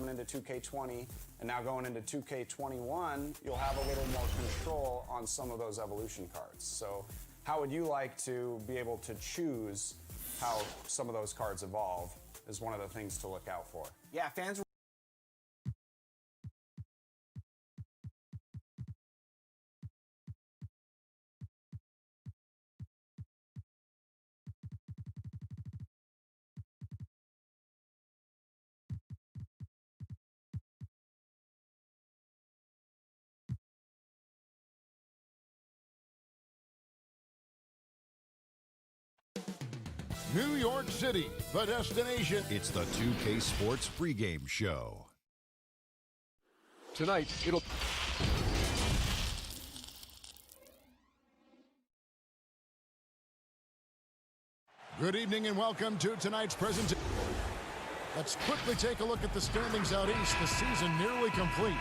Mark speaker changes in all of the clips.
Speaker 1: coming into 2K20 and now going into 2K21, you'll have a little more control on some of those evolution cards. So how would you like to be able to choose how some of those cards evolve is one of the things to look out for.
Speaker 2: Yeah, fans.
Speaker 3: New York City, the destination.
Speaker 4: It's the 2K Sports Pregame Show.
Speaker 5: Tonight, it'll...
Speaker 3: Good evening and welcome to tonight's presentation. Let's quickly take a look at the standings out east. The season nearly complete.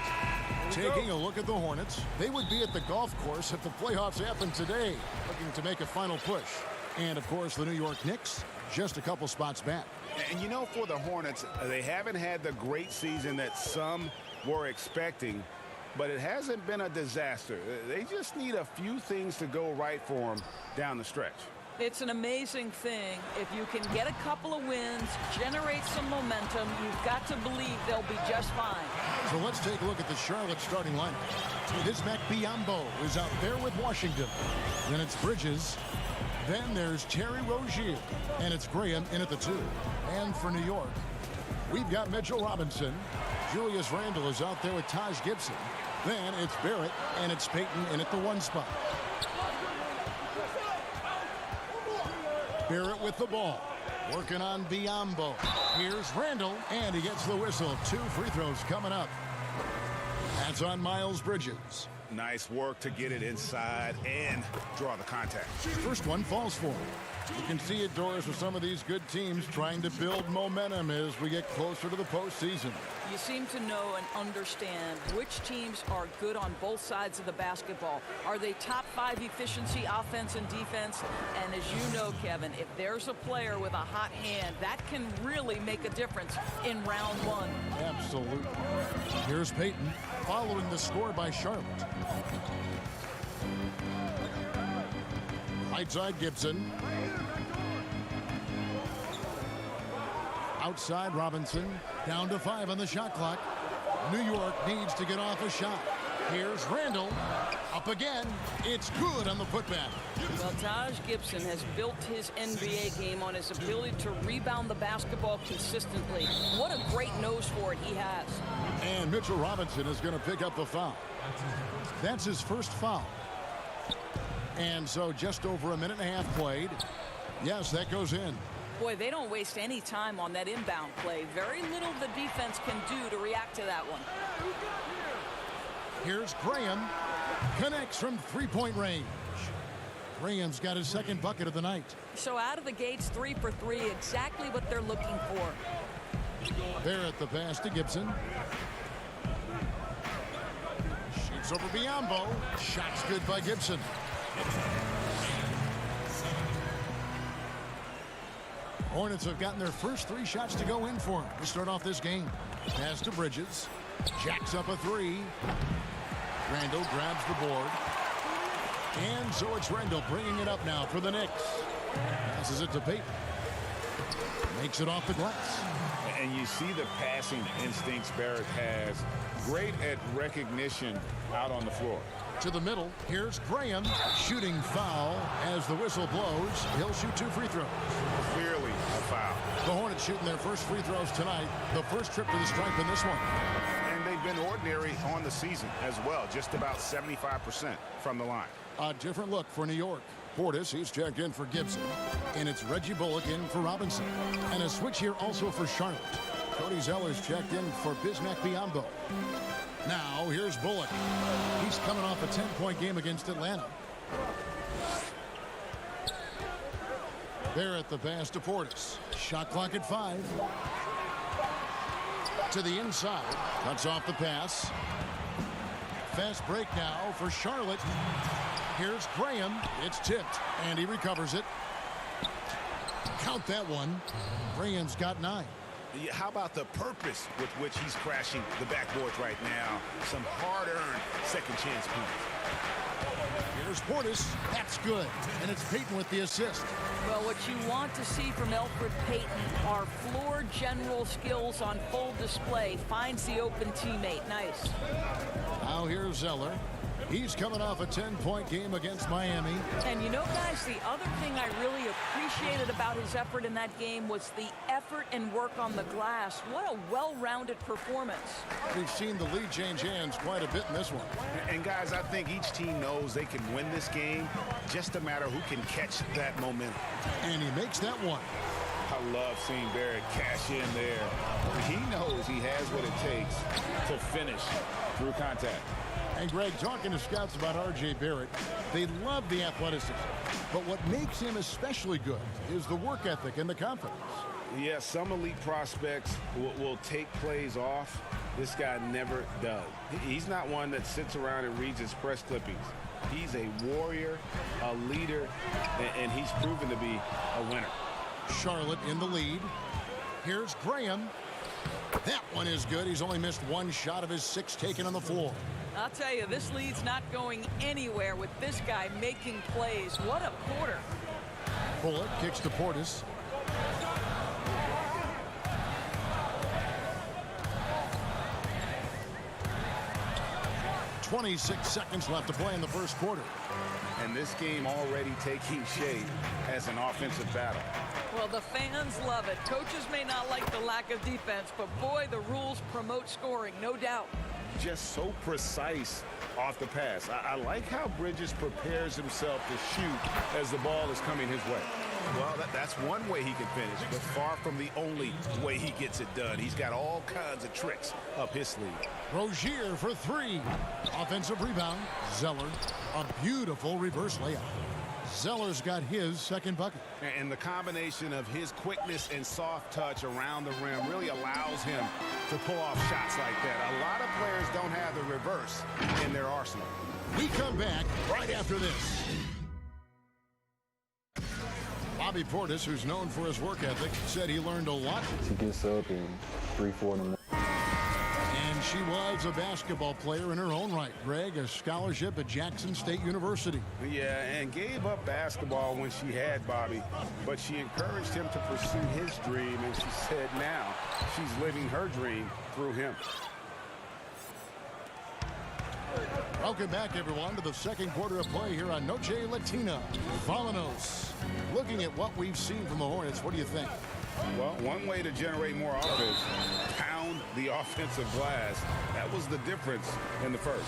Speaker 3: Taking a look at the Hornets, they would be at the golf course if the playoffs happened today, looking to make a final push. And, of course, the New York Knicks, just a couple spots back.
Speaker 6: And, you know, for the Hornets, they haven't had the great season that some were expecting, but it hasn't been a disaster. They just need a few things to go right for them down the stretch.
Speaker 7: It's an amazing thing. If you can get a couple of wins, generate some momentum, you've got to believe they'll be just fine.
Speaker 3: So let's take a look at the Charlotte starting lineup. Bismack Biyombo is out there with Washington. Then it's Bridges. Then there's Terry Rozier, and it's Graham in at the 2. And for New York, we've got Mitchell Robinson. Julius Randle is out there with Taj Gibson. Then it's Barrett, and it's Payton in at the 1 spot. Barrett with the ball, working on Biyombo. Here's Randle, and he gets the whistle. 2 free throws coming up. That's on Miles Bridges.
Speaker 6: Nice work to get it inside and draw the contact.
Speaker 3: First one falls for him. You can see it, Doris, with some of these good teams trying to build momentum as we get closer to the postseason.
Speaker 7: You seem to know and understand which teams are good on both sides of the basketball. Are they top 5 efficiency, offense and defense? And as you know, Kevin, if there's a player with a hot hand, that can really make a difference in round 1.
Speaker 3: Absolutely. Here's Payton following the score by Charlotte. Right side Gibson. Outside Robinson. Down to 5 on the shot clock. New York needs to get off a shot. Here's Randle. Up again. It's good on the putback.
Speaker 7: Well, Taj Gibson has built his NBA game on his ability to rebound the basketball consistently. What a great nose for it he has.
Speaker 3: And Mitchell Robinson is going to pick up the foul. That's his first foul. And so just over a minute and a half played. Yes, that goes in.
Speaker 7: Boy, they don't waste any time on that inbound play. Very little the defense can do to react to that one.
Speaker 3: Here's Graham. Connects from three-point range. Graham's got his second bucket of the night.
Speaker 7: So out of the gates, 3 for 3, exactly what they're looking for.
Speaker 3: Barrett the pass to Gibson. Shoots over Biyombo. Shot's good by Gibson. Hornets have gotten their first 3 shots to go in for him to start off this game. Pass to Bridges. Jacks up a 3. Randle grabs the board. And so it's Randle bringing it up now for the Knicks. Passes it to Payton. Makes it off the glass.
Speaker 6: And you see the passing instincts Barrett has. Great at recognition out on the floor.
Speaker 3: To the middle, here's Graham. Shooting foul as the whistle blows. He'll shoot 2 free throws.
Speaker 6: Clearly a foul.
Speaker 3: The Hornets shooting their first free throws tonight. The first trip to the stripe in this one.
Speaker 6: And they've been ordinary on the season as well. Just about 75% from the line.
Speaker 3: A different look for New York. Portis, he's checked in for Gibson. And it's Reggie Bullock in for Robinson. And a switch here also for Charlotte. Cody Zeller's checked in for Bismack Biyombo. Now, here's Bullock. He's coming off a 10-point game against Atlanta. Barrett the pass to Portis. Shot clock at 5. To the inside. Cuts off the pass. Fast break now for Charlotte. Here's Graham. It's tipped, and he recovers it. Count that one. Graham's got 9.
Speaker 6: How about the purpose with which he's crashing the backboards right now? Some hard-earned second chance points.
Speaker 3: Here's Portis. That's good. And it's Payton with the assist.
Speaker 7: Well, what you want to see from Elfrid Payton are floor general skills on full display. Finds the open teammate. Nice.
Speaker 3: Now here's Zeller. He's coming off a 10-point game against Miami.
Speaker 7: And you know, guys, the other thing I really appreciated about his effort in that game was the effort and work on the glass. What a well-rounded performance.
Speaker 3: We've seen the lead change hands quite a bit in this one.
Speaker 6: And guys, I think each team knows they can win this game. Just a matter who can catch that momentum.
Speaker 3: And he makes that one.
Speaker 6: I love seeing Barrett cash in there. He knows he has what it takes to finish through contact.
Speaker 3: And Greg, talking to scouts about R.J. Barrett, they love the athleticism. But what makes him especially good is the work ethic and the confidence.
Speaker 6: Yeah, some elite prospects will take plays off. This guy never does. He's not one that sits around and reads his press clippings. He's a warrior, a leader, and he's proven to be a winner.
Speaker 3: Charlotte in the lead. Here's Graham. That one is good. He's only missed one shot of his 6 taken on the floor.
Speaker 7: I'll tell you, this lead's not going anywhere with this guy making plays. What a quarter.
Speaker 3: Bullock kicks to Portis. .26 seconds left to play in the first quarter.
Speaker 6: And this game already taking shape as an offensive battle.
Speaker 7: Well, the fans love it. Coaches may not like the lack of defense, but boy, the rules promote scoring, no doubt.
Speaker 6: Just so precise off the pass. I like how Bridges prepares himself to shoot as the ball is coming his way. Well, that's one way he can finish, but far from the only way he gets it done. He's got all kinds of tricks up his sleeve.
Speaker 3: Rozier for 3. Offensive rebound. Zeller. A beautiful reverse layup. Zeller's got his second bucket.
Speaker 6: And the combination of his quickness and soft touch around the rim really allows him to pull off shots like that. A lot of players don't have the reverse in their arsenal.
Speaker 3: We come back right after this. Bobby Portis, who's known for his work ethic, said he learned a lot.
Speaker 2: She gets up at 3, 4 in the morning.
Speaker 3: And she was a basketball player in her own right. Greg, a scholarship at Jackson State University.
Speaker 6: Yeah, and gave up basketball when she had Bobby, but she encouraged him to pursue his dream, and she said now she's living her dream through him.
Speaker 3: Welcome back, everyone, to the second quarter of play here on Noche Latina. Vamanos. Looking at what we've seen from the Hornets, what do you think?
Speaker 6: Well, one way to generate more offense, pound the offensive glass. That was the difference in the first.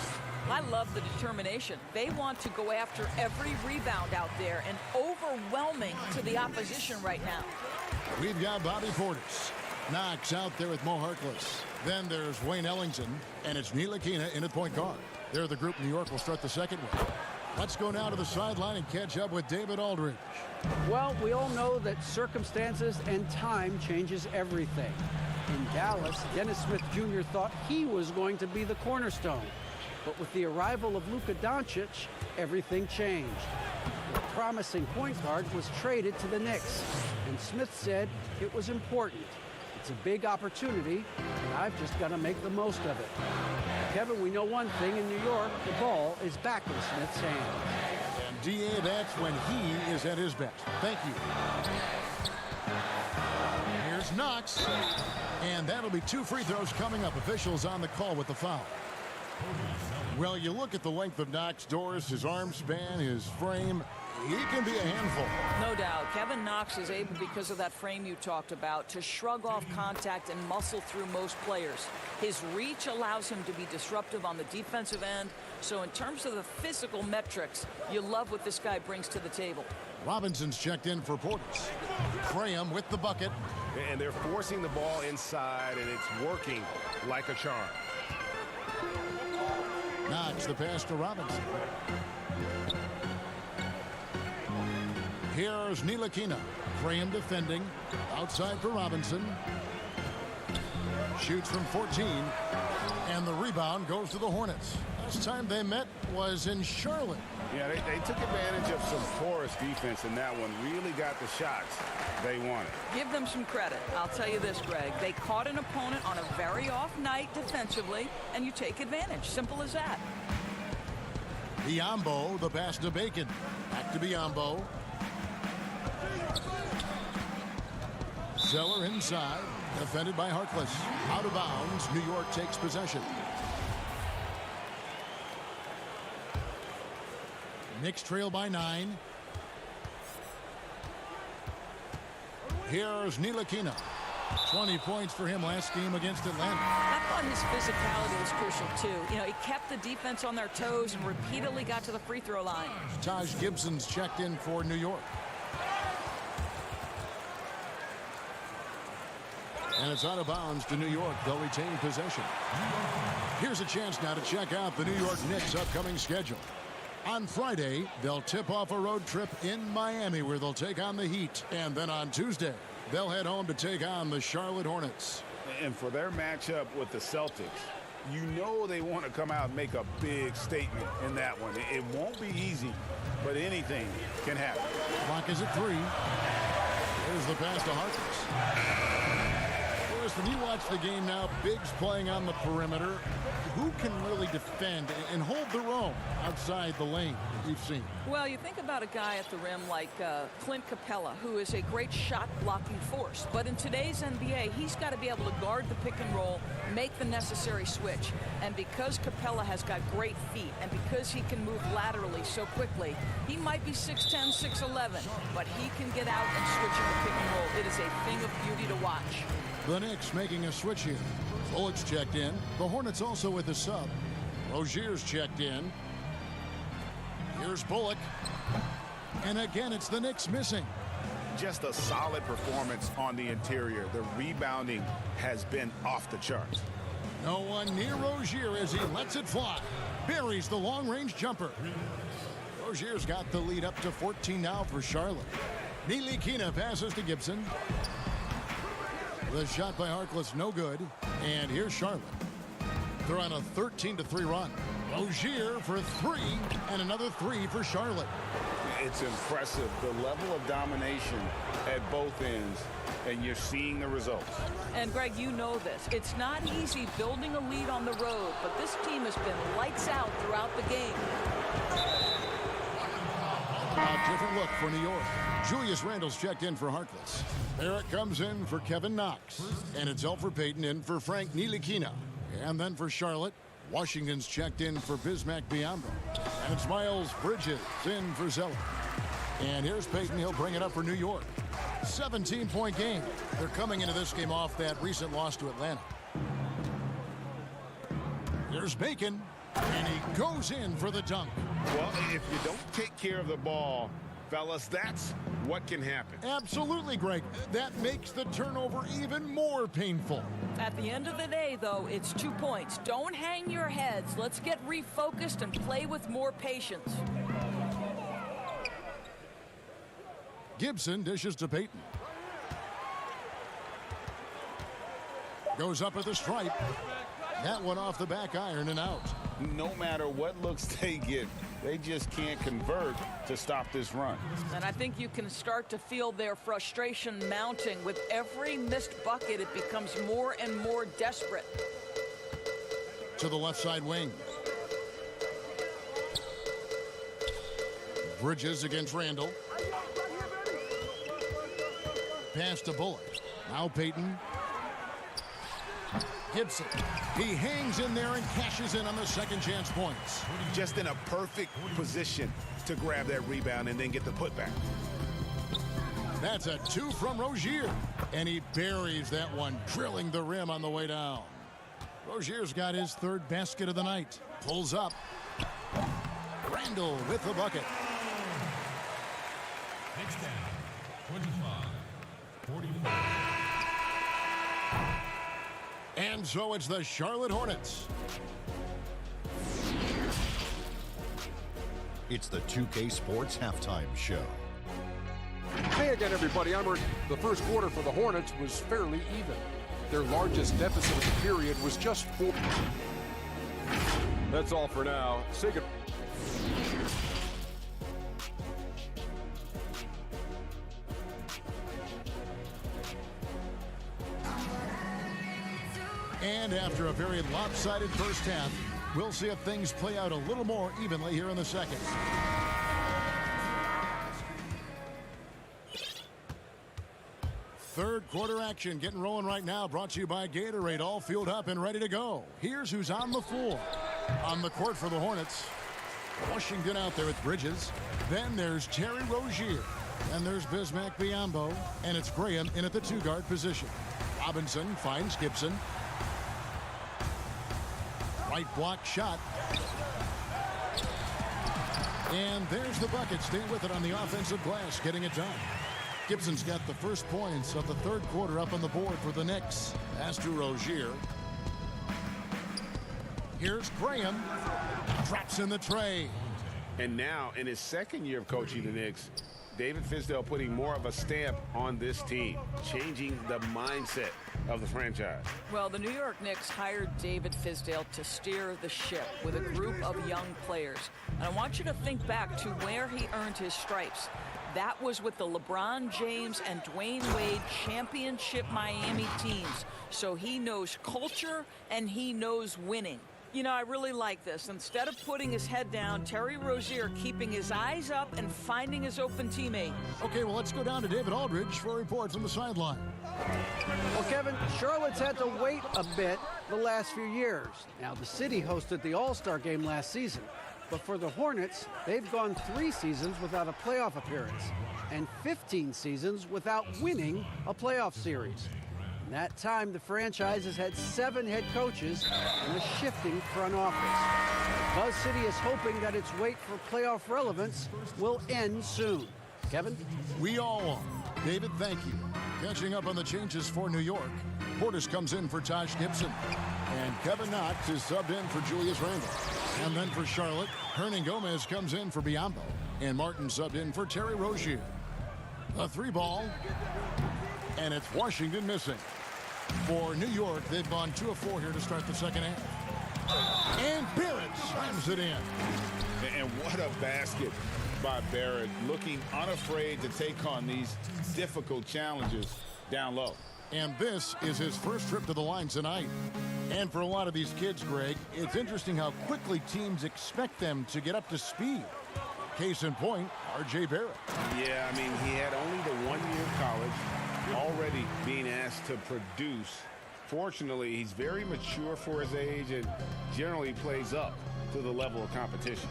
Speaker 7: I love the determination. They want to go after every rebound out there and overwhelming to the opposition right now.
Speaker 3: We've got Bobby Portis. Knox out there with Mo Harkless. Then there's Wayne Ellington, and it's Ntilikina in at point guard. They're the group New York will start the second with. Let's go now to the sideline and catch up with David Aldridge.
Speaker 5: Well, we all know that circumstances and time changes everything. In Dallas, Dennis Smith Jr. thought he was going to be the cornerstone. But with the arrival of Luka Doncic, everything changed. The promising point guard was traded to the Knicks, and Smith said it was important. It's a big opportunity, and I've just got to make the most of it. Kevin, we know one thing in New York, the ball is back in Smith's hands.
Speaker 3: And D.A., that's when he is at his best. Thank you. Here's Knox. And that'll be 2 free throws coming up. Officials on the call with the foul. Well, you look at the length of Knox, Doris, his arm span, his frame. He can be a handful.
Speaker 7: No doubt. Kevin Knox is able, because of that frame you talked about, to shrug off contact and muscle through most players. His reach allows him to be disruptive on the defensive end. So in terms of the physical metrics, you love what this guy brings to the table.
Speaker 3: Robinson's checked in for Portis. Graham with the bucket.
Speaker 6: And they're forcing the ball inside, and it's working like a charm.
Speaker 3: Knox the pass to Robinson. Here's Ntilikina. Graham defending. Outside for Robinson. Shoots from 14. And the rebound goes to the Hornets. Last time they met was in Charlotte.
Speaker 6: Yeah, they took advantage of some porous Norris defense in that one really got the shots they wanted.
Speaker 7: Give them some credit. I'll tell you this, Greg. They caught an opponent on a very off night defensively, and you take advantage. Simple as that.
Speaker 3: Biombo, the pass to Bacon. Back to Biombo. Zeller inside. Defended by Harkless. Out of bounds. New York takes possession. Knicks trail by 9. Here's Ntilikina. 20 points for him last game against Atlanta.
Speaker 7: I thought his physicality was crucial, too. You know, he kept the defense on their toes and repeatedly got to the free throw line.
Speaker 3: Taj Gibson's checked in for New York. And it's out of bounds to New York. They'll retain possession. Here's a chance now to check out the New York Knicks' upcoming schedule. On Friday, they'll tip off a road trip in Miami where they'll take on the Heat. And then on Tuesday, they'll head home to take on the Charlotte Hornets.
Speaker 6: And for their matchup with the Celtics, you know they want to come out and make a big statement in that one. It won't be easy, but anything can happen.
Speaker 3: Clock is at 3. Here's the pass to Harkless. When you watch the game now, Biggs playing on the perimeter. Who can really defend and hold their own outside the lane that you've seen?
Speaker 7: Well, you think about a guy at the rim like Clint Capella, who is a great shot-blocking force. But in today's NBA, he's got to be able to guard the pick and roll, make the necessary switch. And because Capella has got great feet and because he can move laterally so quickly, he might be 6'10", 6'11", but he can get out and switch in the pick and roll. It is a thing of beauty to watch.
Speaker 3: The Knicks making a switch here. Bullock's checked in. The Hornets also with a sub. Rozier's checked in. Here's Bullock. And again, it's the Knicks missing.
Speaker 6: Just a solid performance on the interior. The rebounding has been off the charts.
Speaker 3: No one near Rozier as he lets it fly. Buries the long-range jumper. Rozier's got the lead up to 14 now for Charlotte. Ntilikina passes to Gibson. The shot by Harkless, no good. And here's Charlotte. They're on a 13-3 run. Rozier for 3, and another 3 for Charlotte.
Speaker 6: It's impressive, the level of domination at both ends, and you're seeing the results.
Speaker 7: And Greg, you know this. It's not easy building a lead on the road, but this team has been lights out throughout the game.
Speaker 3: A different look for New York. Julius Randle's checked in for Harkless. Barrett comes in for Kevin Knox. And it's Elfrid Payton in for Frank Ntilikina. And then for Charlotte, Washington's checked in for Bismack Biyombo. And it's Miles Bridges in for Zeller. And here's Payton. He'll bring it up for New York. 17-point game. They're coming into this game off that recent loss to Atlanta. Here's Bacon. And he goes in for the dunk.
Speaker 6: Well, if you don't take care of the ball, fellas, that's what can happen.
Speaker 3: Absolutely, Greg. That makes the turnover even more painful.
Speaker 7: At the end of the day, though, it's 2 points. Don't hang your heads. Let's get refocused and play with more patience.
Speaker 3: Gibson dishes to Payton. Goes up at the stripe. That one off the back iron and out.
Speaker 6: No matter what looks they get, they just can't convert to stop this run.
Speaker 7: And I think you can start to feel their frustration mounting. With every missed bucket, it becomes more and more desperate.
Speaker 3: To the left side wing. Bridges against Randle. Pass to Bullock. Now Payton. Gibson. He hangs in there and cashes in on the second chance points.
Speaker 6: Just in a perfect position to grab that rebound and then get the putback.
Speaker 3: That's a 2 from Rozier. And he buries that one, drilling the rim on the way down. Rozier's got his 3rd basket of the night. Pulls up. Randle with the bucket.
Speaker 8: Next down, 25-45.
Speaker 3: And so it's the Charlotte Hornets.
Speaker 4: It's the 2K Sports Halftime Show.
Speaker 9: Hey again, everybody. I'm Rick. The first quarter for the Hornets was fairly even. Their largest deficit of the period was just 4. That's all for now. Say good.
Speaker 3: And after a very lopsided first half, we'll see if things play out a little more evenly here in the second. Third quarter action getting rolling right now, brought to you by Gatorade, all fueled up and ready to go. Here's who's on the floor. On the court for the Hornets, Washington out there with Bridges. Then there's Terry Rozier. And there's Bismack Biyombo. And it's Graham in at the two-guard position. Robinson finds Gibson. Right block shot. And there's the bucket. Stay with it on the offensive glass, getting it done. Gibson's got the first points of the third quarter up on the board for the Knicks. Pass to Rozier. Here's Graham. Drops in the tray.
Speaker 6: And now, in his second year of coaching the Knicks, David Fizdale putting more of a stamp on this team, changing the mindset of the franchise.
Speaker 7: Well, the New York Knicks hired David Fizdale to steer the ship with a group of young players. And I want you to think back to where he earned his stripes. That was with the LeBron James and Dwayne Wade championship Miami teams. So he knows culture and he knows winning. You know, I really like this. Instead of putting his head down, Terry Rozier keeping his eyes up and finding his open teammate.
Speaker 3: Okay, well, let's go down to David Aldridge for a report from the sideline.
Speaker 5: Well, Kevin, Charlotte's had to wait a bit the last few years. Now, the city hosted the All-Star game last season. But for the Hornets, they've gone 3 seasons without a playoff appearance and 15 seasons without winning a playoff series. In that time, the franchise has had 7 head coaches and a shifting front office. Buzz City is hoping that its wait for playoff relevance will end soon. Kevin?
Speaker 3: We all are. David, thank you. Catching up on the changes for New York, Portis comes in for Taj Gibson. And Kevin Knox is subbed in for Julius Randle. And then for Charlotte, Hernan Gomez comes in for Biyombo. And Martin subbed in for Terry Rozier. A 3-ball. And it's Washington missing. For New York, they've gone 2 of 4 here to start the second half. And Barrett slams it in.
Speaker 6: And what a basket by Barrett, looking unafraid to take on these difficult challenges down low.
Speaker 3: And this is his first trip to the line tonight. And for a lot of these kids, Greg, it's interesting how quickly teams expect them to get up to speed. Case in point, R.J. Barrett.
Speaker 6: Yeah, I mean, he had only the 1 year of college, already being asked to produce. Fortunately, he's very mature for his age and generally plays up to the level of competition.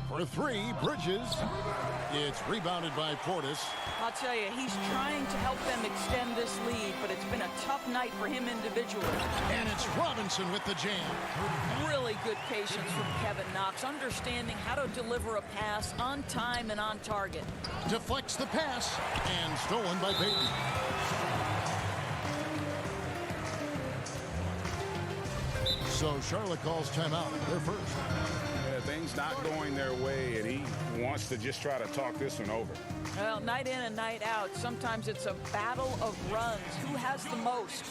Speaker 3: For 3, Bridges. It's rebounded by Portis.
Speaker 7: I'll tell you, he's trying to help them extend this lead, but it's been a tough night for him individually.
Speaker 3: And it's Robinson with the jam.
Speaker 7: Really good patience from Kevin Knox, understanding how to deliver a pass on time and on target.
Speaker 3: Deflects the pass and stolen by Payton. So Charlotte calls timeout. They're first.
Speaker 6: Things not going their way, and he wants to just try to talk this one over.
Speaker 7: Well, night in and night out, sometimes it's a battle of runs. Who has the most?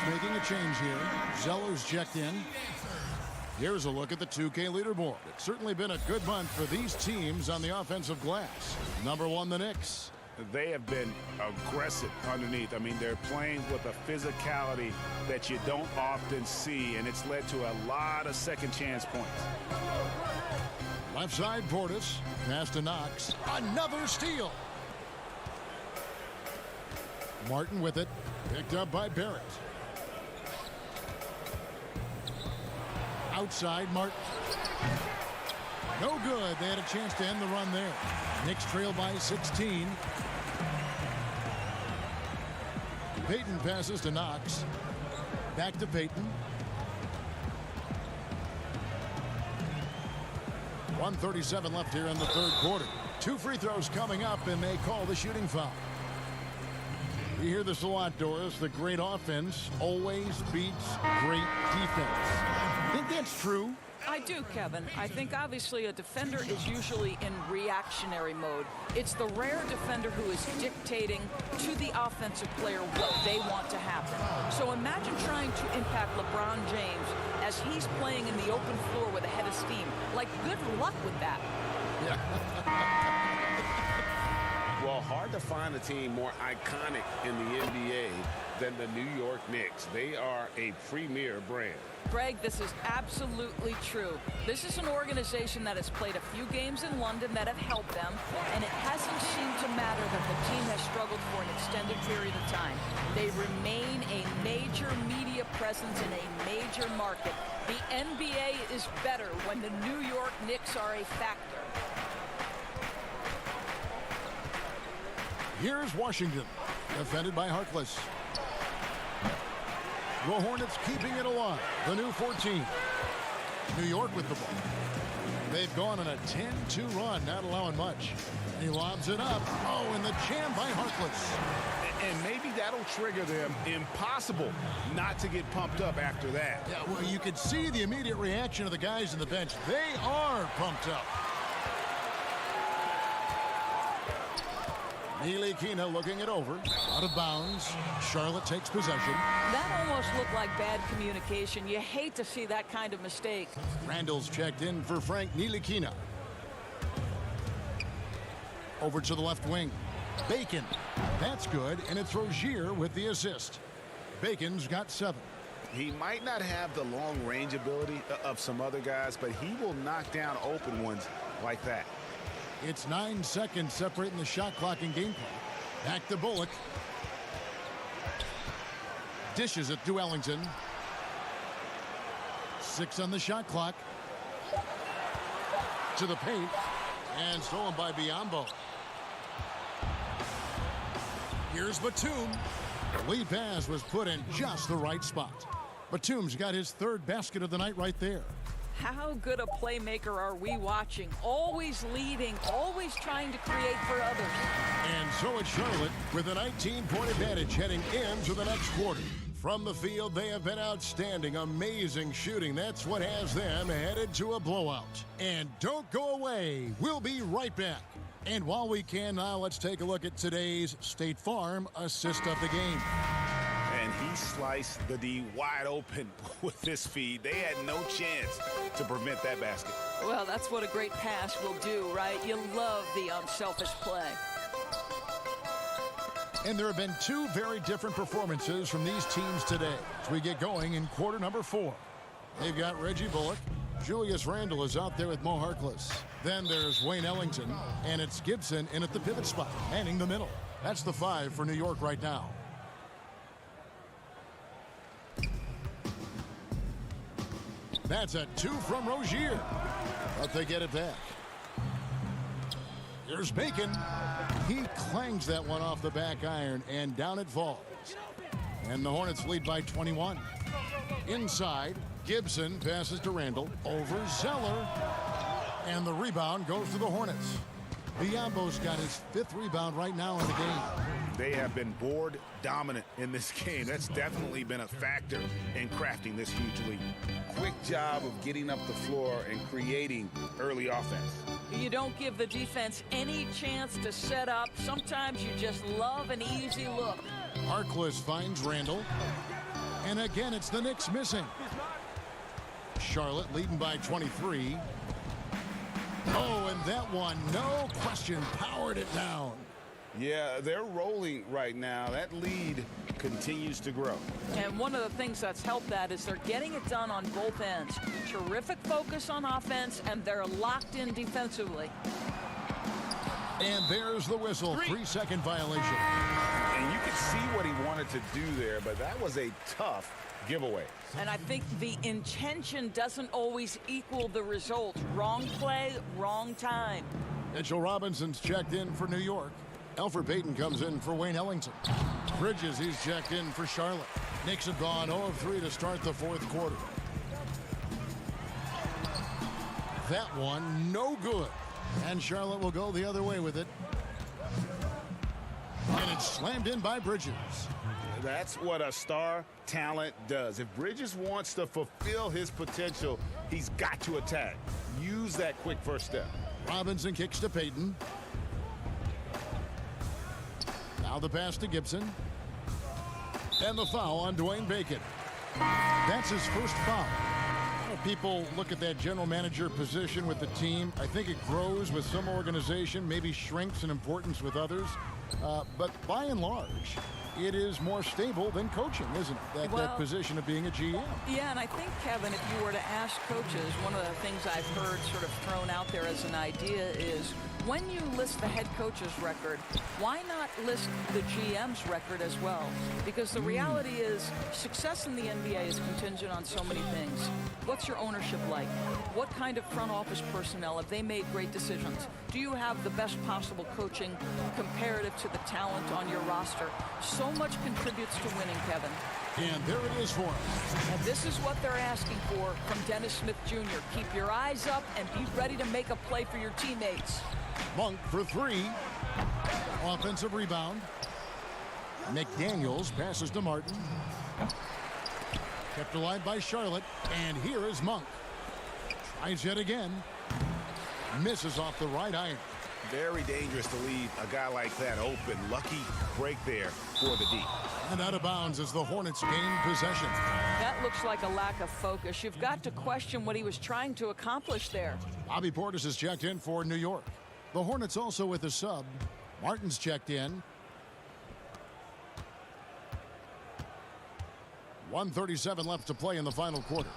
Speaker 3: Making a change here. Zeller's checked in. Here's a look at the 2K leaderboard. It's certainly been a good month for these teams on the offensive glass. Number 1, the Knicks.
Speaker 6: They have been aggressive underneath. I mean, they're playing with a physicality that you don't often see, and it's led to a lot of second chance points.
Speaker 3: Left side, Portis. Pass to Knox. Another steal. Martin with it. Picked up by Barrett. Outside, Martin. No good. They had a chance to end the run there. Knicks trail by 16. Payton passes to Knox. Back to Payton. 1:37 left here in the third quarter. 2 free throws coming up, and they call the shooting foul. We hear this a lot, Doris. The great offense always beats great defense. Think that's true?
Speaker 7: I do, Kevin. I think obviously a defender is usually in reactionary mode. It's the rare defender who is dictating to the offensive player what they want to happen. So imagine trying to impact LeBron James as he's playing in the open floor with a head of steam. Like, good luck with that.
Speaker 6: Well, hard to find a team more iconic in the NBA than the New York Knicks. They are a premier brand.
Speaker 7: Greg, this is absolutely true. This is an organization that has played a few games in London that have helped them, and it hasn't seemed to matter that the team has struggled for an extended period of time. They remain a major media presence in a major market. The NBA is better when the New York Knicks are a factor.
Speaker 3: Here's Washington, defended by Harkless. The Hornets keeping it alive. The new 14. New York with the ball. They've gone on a 10-2 run, not allowing much. He lobs it up. Oh, and the jam by Harkless.
Speaker 6: And maybe that'll trigger them. Impossible not to get pumped up after that.
Speaker 3: Yeah, well, you could see the immediate reaction of the guys on the bench. They are pumped up. Ntilikina looking it over. Out of bounds. Charlotte takes possession.
Speaker 7: That almost looked like bad communication. You hate to see that kind of mistake.
Speaker 3: Randall's checked in for Frank Ntilikina. Over to the left wing. Bacon. That's good, and it's Rozier with the assist. Bacon's got 7.
Speaker 6: He might not have the long-range ability of some other guys, but he will knock down open ones like that.
Speaker 3: It's 9 seconds separating the shot clock and gameplay. Back to Bullock. Dishes it to Ellington. 6 on the shot clock. To the paint. And stolen by Biyombo. Here's Batum. The lead pass was put in just the right spot. Batum's got his 3rd basket of the night right there.
Speaker 7: How good a playmaker are we watching? Always leading, always trying to create for others.
Speaker 3: And so it's Charlotte with a 19-point advantage heading into the next quarter. From the field, they have been outstanding, amazing shooting. That's what has them headed to a blowout. And don't go away. We'll be right back. And while we can now, let's take a look at today's State Farm assist of the game.
Speaker 6: And he sliced the D wide open with this feed. They had no chance to prevent that basket.
Speaker 7: Well, that's what a great pass will do, right? You love the unselfish play.
Speaker 3: And there have been 2 very different performances from these teams today as we get going in quarter number 4. They've got Reggie Bullock. Julius Randle is out there with Mo Harkless. Then there's Wayne Ellington, and it's Gibson in at the pivot spot, manning the middle. That's the 5 for New York right now. That's a 2 from Rozier, but they get it back. Here's Bacon. He clangs that one off the back iron, and down it falls. And the Hornets lead by 21. Inside, Gibson passes to Randall. Over Zeller. And the rebound goes to the Hornets. Biyombo's got his 5th rebound right now in the game.
Speaker 6: They have been board dominant in this game. That's definitely been a factor in crafting this huge lead. Quick job of getting up the floor and creating early offense.
Speaker 7: You don't give the defense any chance to set up. Sometimes you just love an easy look.
Speaker 3: Harkless finds Randall. And again, it's the Knicks missing. Charlotte leading by 23. Oh, and that one, no question, powered it down.
Speaker 6: Yeah, they're rolling right now. That lead continues to grow.
Speaker 7: And one of the things that's helped that is they're getting it done on both ends. Terrific focus on offense, and they're locked in defensively.
Speaker 3: And there's the whistle, 3-second violation.
Speaker 6: And you could see what he wanted to do there, but that was a tough giveaway.
Speaker 7: And I think the intention doesn't always equal the result. Wrong play, wrong time.
Speaker 3: Mitchell Robinson's checked in for New York. Elfrid Payton comes in for Wayne Ellington. Bridges, he's checked in for Charlotte. Knicks have gone 0 of 3 to start the 4th quarter. That one, no good. And Charlotte will go the other way with it. And it's slammed in by Bridges.
Speaker 6: That's what a star talent does. If Bridges wants to fulfill his potential, he's got to attack. Use that quick first step.
Speaker 3: Robinson kicks to Payton. Now the pass to Gibson. And the foul on Dwayne Bacon. That's his first foul. People look at that general manager position with the team. I think it grows with some organization, maybe shrinks in importance with others. But by and large, it is more stable than coaching, isn't it? That position of being a GM.
Speaker 7: Yeah, and I think, Kevin, if you were to ask coaches, one of the things I've heard sort of thrown out there as an idea is when you list the head coach's record, why not list the GM's record as well? Because the reality is success in the NBA is contingent on so many things. What's your ownership like? What kind of front office personnel? Have they made great decisions? Do you have the best possible coaching comparative to the talent on your roster? So much contributes to winning, Kevin.
Speaker 3: And there it is for him.
Speaker 7: And this is what they're asking for from Dennis Smith Jr. Keep your eyes up and be ready to make a play for your teammates.
Speaker 3: Monk for three. Offensive rebound. McDaniels passes to Martin. Kept alive by Charlotte. And here is Monk. Tries yet again. Misses off the right iron.
Speaker 6: Very dangerous to leave a guy like that open. Lucky break there for the D.
Speaker 3: And out of bounds as the Hornets gain possession.
Speaker 7: That looks like a lack of focus. You've got to question what he was trying to accomplish there.
Speaker 3: Bobby Portis is checked in for New York. The Hornets also with a sub. Martin's checked in. 1:37 left to play in the final quarter.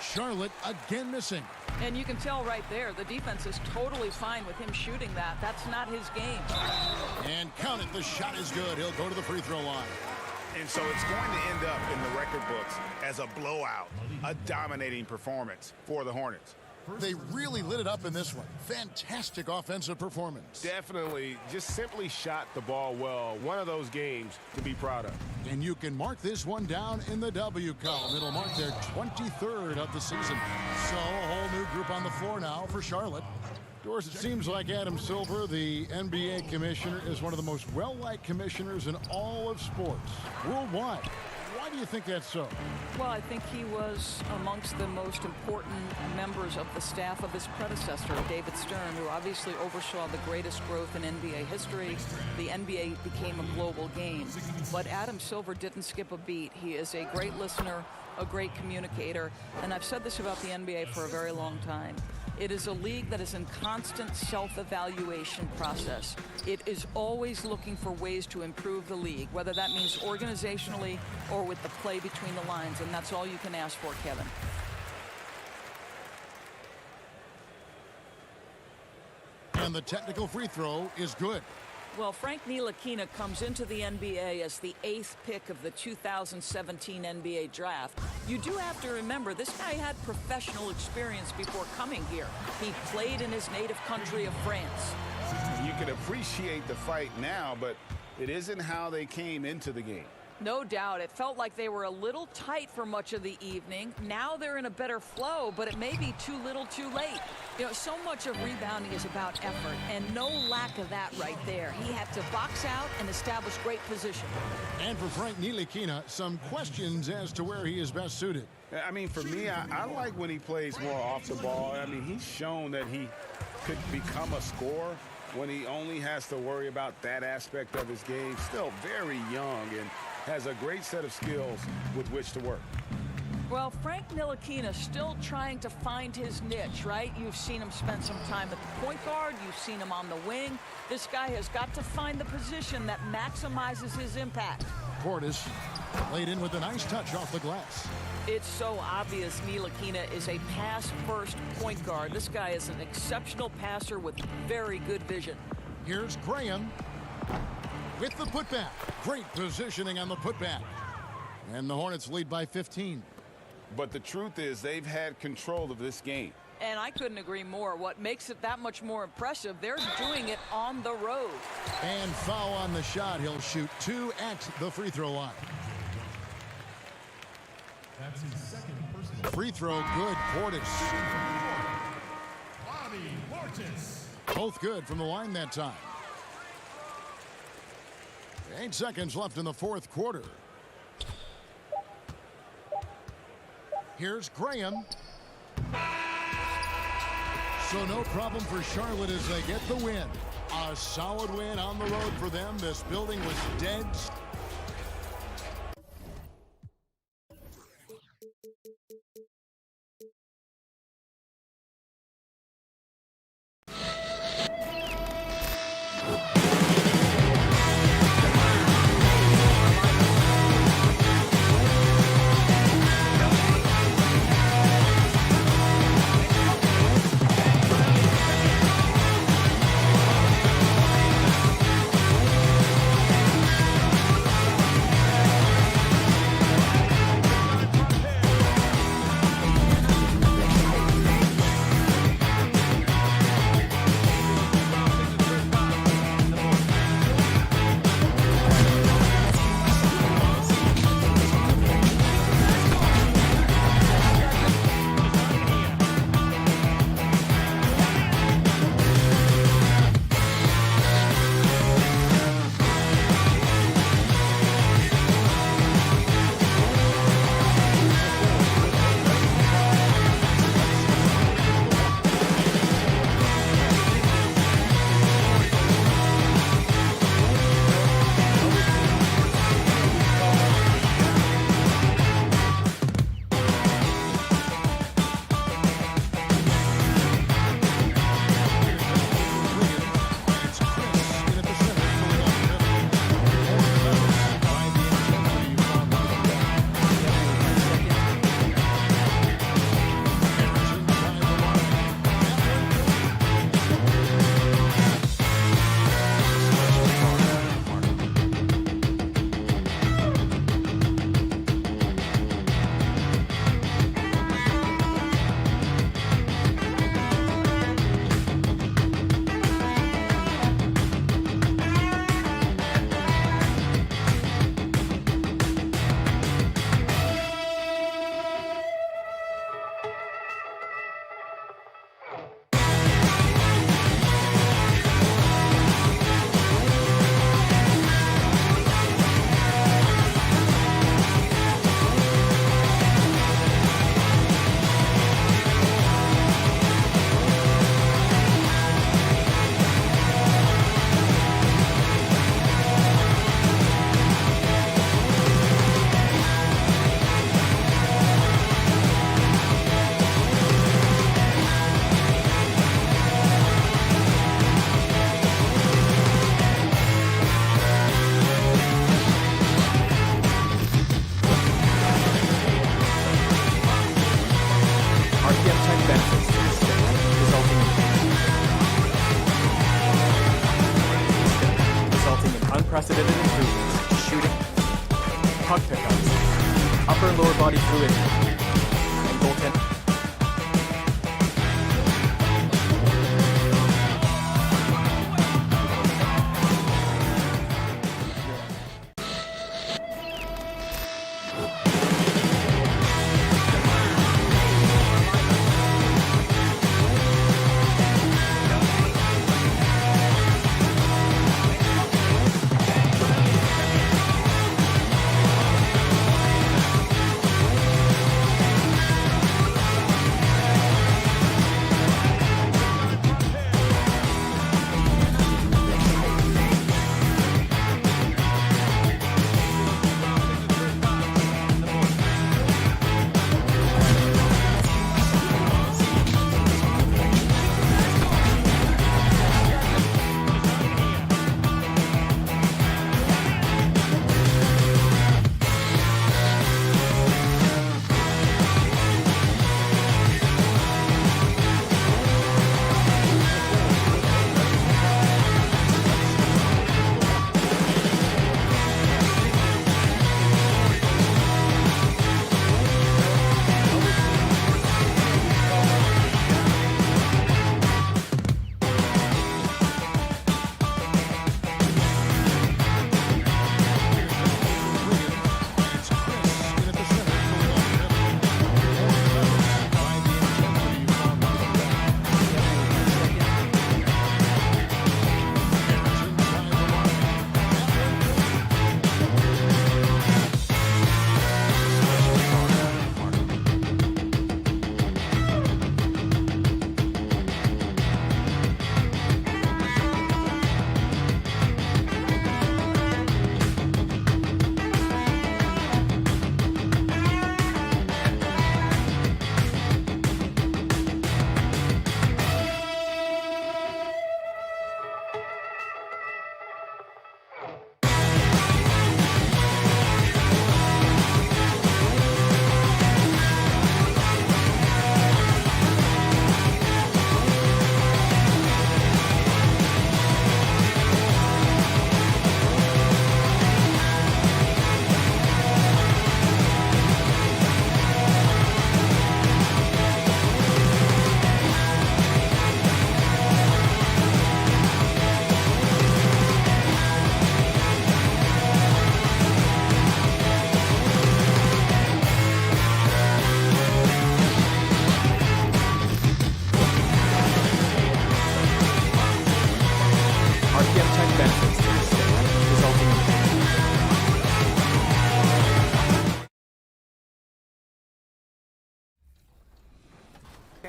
Speaker 3: Charlotte again missing.
Speaker 7: And you can tell right there, the defense is totally fine with him shooting that. That's not his game.
Speaker 3: And count it, the shot is good. He'll go to the free throw line.
Speaker 6: And so it's going to end up in the record books as a blowout, a dominating performance for the Hornets.
Speaker 3: They really lit it up in this one. Fantastic offensive performance.
Speaker 6: Definitely just simply shot the ball well. One of those games to be proud of.
Speaker 3: And you can mark this one down in the W column. It'll mark their 23rd of the season. So a whole new group on the floor now for Charlotte. Doris, it seems like Adam Silver, the NBA commissioner, is one of the most well-liked commissioners in all of sports worldwide. Why do you think that's so?
Speaker 7: Well, I think he was amongst the most important members of the staff of his predecessor, David Stern, who obviously oversaw the greatest growth in NBA history. The NBA became a global game. But Adam Silver didn't skip a beat. He is a great listener, a great communicator, and I've said this about the NBA for a very long time. It is a league that is in constant self-evaluation process. It is always looking for ways to improve the league, whether that means organizationally or with the play between the lines, and that's all you can ask for, Kevin.
Speaker 3: And the technical free throw is good.
Speaker 7: Well, Frank Ntilikina comes into the NBA as the 8th pick of the 2017 NBA draft. You do have to remember, this guy had professional experience before coming here. He played in his native country of France.
Speaker 6: You can appreciate the fight now, but it isn't how they came into the game.
Speaker 7: No doubt. It felt like they were a little tight for much of the evening. Now they're in a better flow, but it may be too little too late. You know, so much of rebounding is about effort, and no lack of that right there. He had to box out and establish great position.
Speaker 3: And for Frank Ntilikina, some questions as to where he is best suited.
Speaker 6: I mean, for me, I like when he plays more off the ball. I mean, he's shown that he could become a scorer when he only has to worry about that aspect of his game. Still very young and has a great set of skills with which to work.
Speaker 7: Well, Frank Ntilikina still trying to find his niche, right? You've seen him spend some time at the point guard. You've seen him on the wing. This guy has got to find the position that maximizes his impact.
Speaker 3: Portis laid in with a nice touch off the glass.
Speaker 7: It's so obvious Ntilikina is a pass-first point guard. This guy is an exceptional passer with very good vision.
Speaker 3: Here's Graham with the putback. Great positioning on the putback. And the Hornets lead by 15.
Speaker 6: But the truth is they've had control of this game.
Speaker 7: And I couldn't agree more. What makes it that much more impressive, they're doing it on the road.
Speaker 3: And foul on the shot. He'll shoot 2 at the free throw line.
Speaker 8: That's his second personal.
Speaker 3: Free throw good. Portis.
Speaker 8: Bobby Portis.
Speaker 3: Both good from the line that time. 8 seconds left in the fourth quarter. Here's Graham. So no problem for Charlotte as they get the win. A solid win on the road for them. This building was dead.
Speaker 10: unprecedented improvements to shooting, puck pickups, upper and lower body fluidity, and goaltending.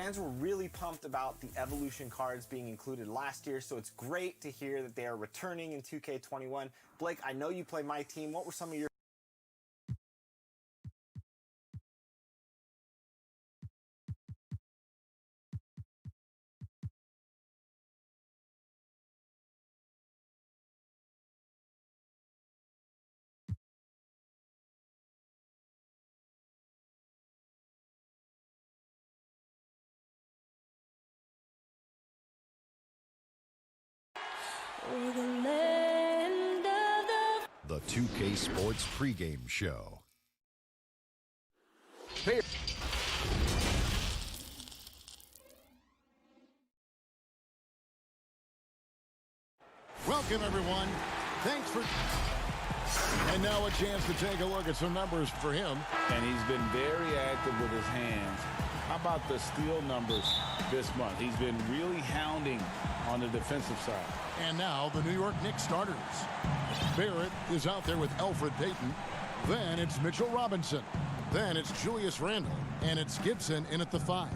Speaker 10: fans were really pumped about the evolution cards being included last year, so it's great to hear that they are returning in 2K21. Blake, I know you play my team. What were some of your
Speaker 4: The 2K Sports Pregame Show.
Speaker 3: Welcome, everyone. Thanks for... And now a chance to take a look at some numbers for him.
Speaker 6: And he's been very active with his hands. How about the steal numbers this month? He's been really hounding on the defensive side.
Speaker 3: And now the New York Knicks starters. Barrett is out there with Alfred Payton. Then it's Mitchell Robinson. Then it's Julius Randle. And it's Gibson in at the 5.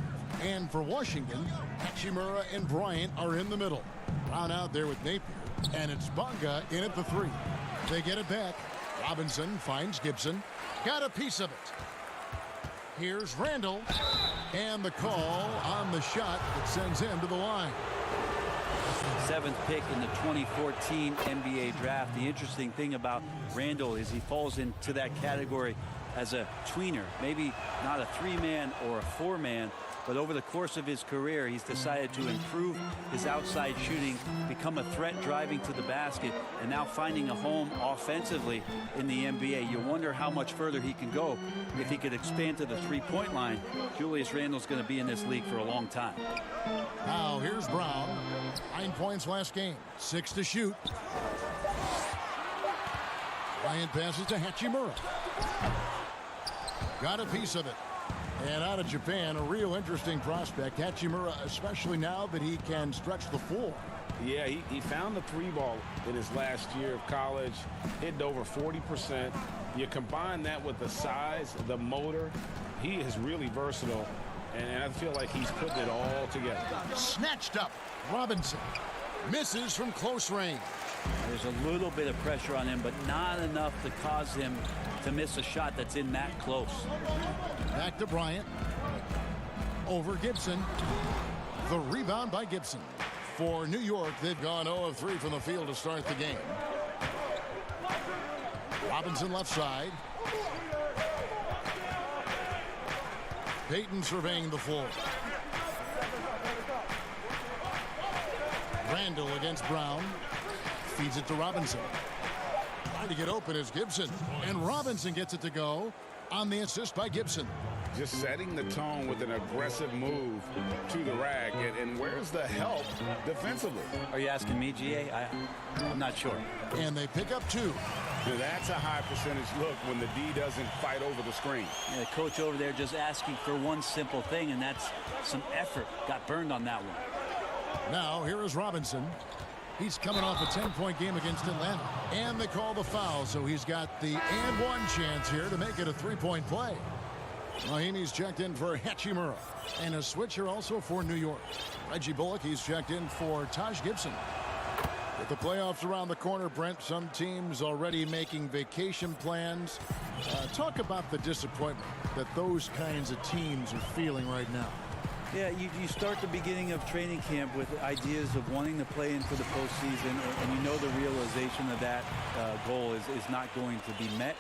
Speaker 3: And for Washington, Hachimura and Bryant are in the middle. Brown out there with Napier. And it's Bonga in at the 3. They get it back. Robinson finds Gibson. Got a piece of it. Here's Randle. And the call on the shot that sends him to the line.
Speaker 11: 7th pick in the 2014 NBA draft. The interesting thing about Randle is he falls into that category as a tweener, maybe not a 3-man or a 4-man, but over the course of his career, he's decided to improve his outside shooting, become a threat driving to the basket, and now finding a home offensively in the NBA. You wonder how much further he can go if he could expand to the 3-point line. Julius Randle's going to be in this league for a long time.
Speaker 3: Now here's Brown. 9 points last game, 6 to shoot. Bryant passes to Hachimura. Got a piece of it. And out of Japan, a real interesting prospect. Hachimura, especially now that he can stretch the floor.
Speaker 6: Yeah, he found the 3-ball in his last year of college, hitting over 40%. You combine that with the size, the motor, he is really versatile, and I feel like he's putting it all together.
Speaker 3: Snatched up. Robinson misses from close range.
Speaker 11: There's a little bit of pressure on him, but not enough to cause him to miss a shot that's in that close.
Speaker 3: Back to Bryant. Over Gibson. The rebound by Gibson. For New York, they've gone 0 of 3 from the field to start the game. Robinson left side. Payton surveying the floor. Randle against Brown. Feeds it to Robinson. Trying to get open is Gibson. And Robinson gets it to go on the assist by Gibson.
Speaker 6: Just setting the tone with an aggressive move to the rack. And where's the help defensively?
Speaker 11: Are you asking me, GA? I'm not sure.
Speaker 3: And they pick up 2.
Speaker 6: That's a high percentage look when the D doesn't fight over the screen.
Speaker 11: Yeah, the coach over there just asking for one simple thing, and that's some effort. Got burned on that one.
Speaker 3: Now here is Robinson. He's coming off a 10-point game against Atlanta. And they call the foul, so he's got the and one chance here to make it a 3-point play. Mahimi's checked in for Hachimura. And a switcher also for New York. Reggie Bullock, he's checked in for Taj Gibson. With the playoffs around the corner, Brent, some teams already making vacation plans. Talk about the disappointment that those kinds of teams are feeling right now.
Speaker 11: Yeah, you start the beginning of training camp with ideas of wanting to play in for the postseason, and you know the realization of that goal is not going to be met.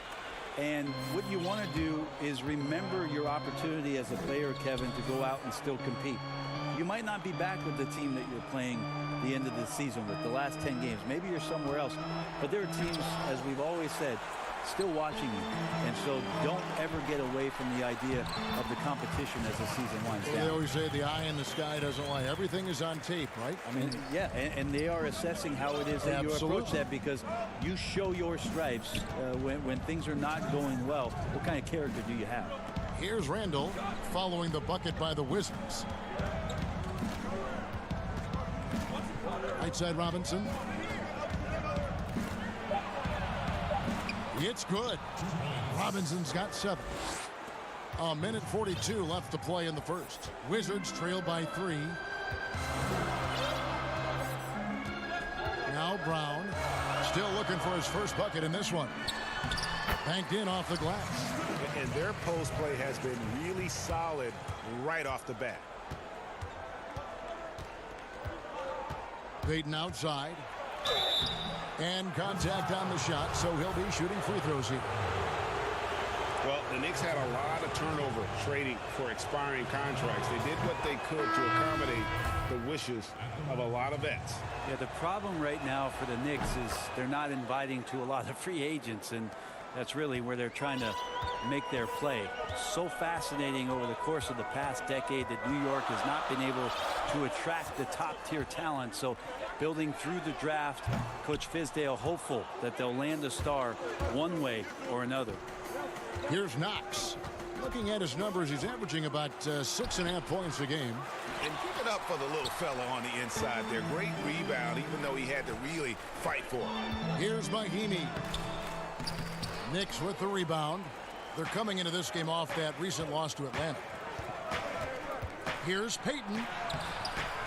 Speaker 11: And what you want to do is remember your opportunity as a player, Kevin, to go out and still compete. You might not be back with the team that you're playing the end of the season with, the last 10 games. Maybe you're somewhere else. But there are teams, as we've always said, still watching you. And so don't ever get away from the idea of the competition as the season winds down.
Speaker 3: They always say the eye in the sky doesn't lie. Everything is on tape, right?
Speaker 11: I mean, yeah, and they are assessing how it is that you approach that, because you show your stripes when things are not going well. What kind of character do you have?
Speaker 3: Here's Randle following the bucket by the Wizards. Right side Robinson. It's good. Robinson's got 7. A minute 42 left to play in the first. Wizards trail by 3. Now Brown still looking for his first bucket in this one. Banked in off the glass.
Speaker 6: And their post play has been really solid right off the bat.
Speaker 3: Payton outside. And contact on the shot, so he'll be shooting free throws here.
Speaker 6: Well, the Knicks had a lot of turnover trading for expiring contracts. They did what they could to accommodate the wishes of a lot of vets.
Speaker 11: Yeah, the problem right now for the Knicks is they're not inviting to a lot of free agents, and that's really where they're trying to make their play. So fascinating over the course of the past decade that New York has not been able to attract the top-tier talent. So building through the draft, Coach Fizdale hopeful that they'll land a star one way or another.
Speaker 3: Here's Knox. Looking at his numbers, he's averaging about 6.5 points a game.
Speaker 6: And give it up for the little fella on the inside there. Great rebound, even though he had to really fight for it.
Speaker 3: Here's Mahimi. Knicks with the rebound. They're coming into this game off that recent loss to Atlanta. Here's Payton.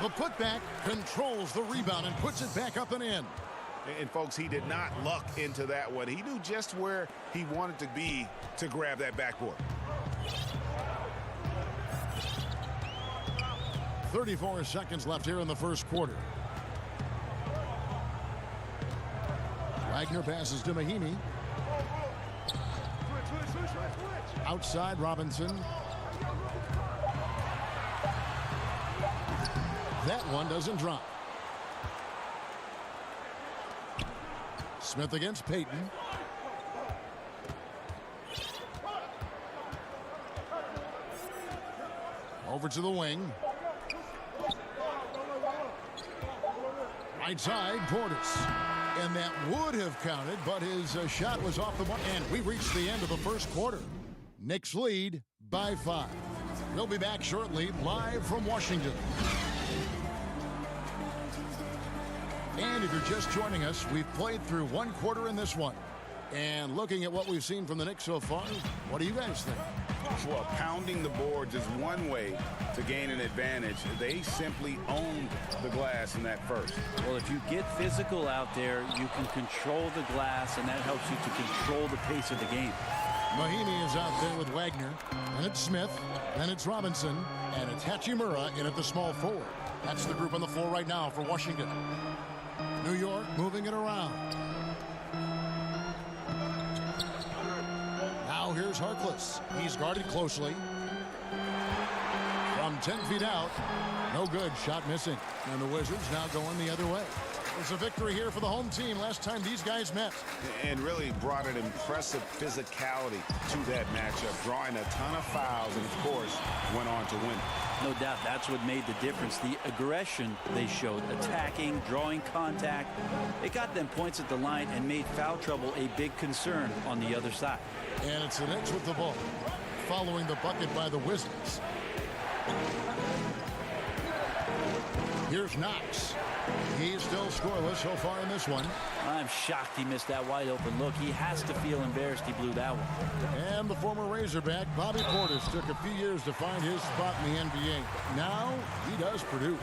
Speaker 3: The putback controls the rebound and puts it back up and in.
Speaker 6: And folks, he did not luck into that one. He knew just where he wanted to be to grab that backboard.
Speaker 3: 34 seconds left here in the first quarter. Wagner passes to Mahimi. Outside Robinson. That one doesn't drop. Smith against Payton. Over to the wing. Right side, Portis. And that would have counted, but his shot was off the mark. And we reached the end of the first quarter. Knicks lead by 5. We'll be back shortly, live from Washington. And if you're just joining us, we've played through one quarter in this one. And looking at what we've seen from the Knicks so far, what do you guys think?
Speaker 6: Well, pounding the boards is one way to gain an advantage. They simply owned the glass in that first.
Speaker 11: Well, if you get physical out there, you can control the glass, and that helps you to control the pace of the game.
Speaker 3: Mahimi is out there with Wagner. And it's Smith. Then it's Robinson. And it's Hachimura in at the small forward. That's the group on the floor right now for Washington. New York moving it around. Now here's Harkless. He's guarded closely. From 10 feet out. No good. Shot missing. And the Wizards now going the other way. It's a victory here for the home team last time these guys met.
Speaker 6: And really brought an impressive physicality to that matchup, drawing a ton of fouls and, of course, went on to win.
Speaker 11: No doubt that's what made the difference. The aggression they showed, attacking, drawing contact. It got them points at the line and made foul trouble a big concern on the other side.
Speaker 3: And it's the Knicks with the ball, following the bucket by the Wizards. Here's Knox. He's still scoreless so far in this one.
Speaker 11: I'm shocked he missed that wide open look. He has to feel embarrassed he blew that one.
Speaker 3: And the former Razorback, Bobby Portis, took a few years to find his spot in the NBA. Now he does produce.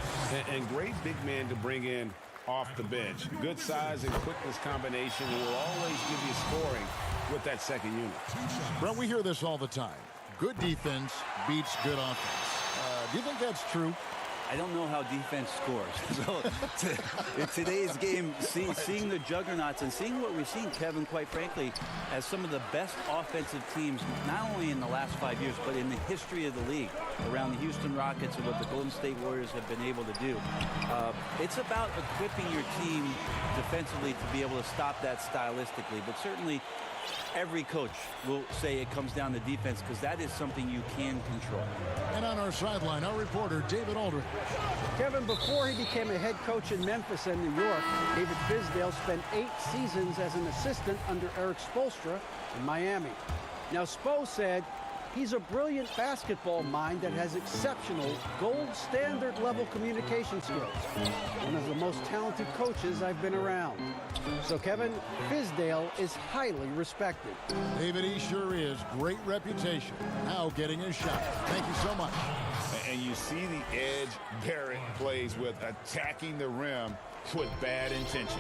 Speaker 6: And great big man to bring in off the bench. Good size and quickness combination will always give you scoring with that second unit.
Speaker 3: Brett, we hear this all the time. Good defense beats good offense. Do you think that's true?
Speaker 11: I don't know how defense scores. So in today's game, seeing the juggernauts and seeing what we've seen, Kevin, quite frankly, as some of the best offensive teams, not only in the last 5 years, but in the history of the league, around the Houston Rockets and what the Golden State Warriors have been able to do. It's about equipping your team defensively to be able to stop that stylistically, but certainly every coach will say it comes down to defense because that is something you can control.
Speaker 3: And on our sideline, our reporter, David Aldridge.
Speaker 5: Kevin, before he became a head coach in Memphis and New York, David Fizdale spent 8 seasons as an assistant under Eric Spoelstra in Miami. Now, Spo said he's a brilliant basketball mind that has exceptional gold standard level communication skills. One of the most talented coaches I've been around. So, Kevin, Fizdale is highly respected.
Speaker 3: David, he sure is. Great reputation. Now getting his shot. Thank you so much.
Speaker 6: And you see the edge Barrett plays with, attacking the rim with bad intentions.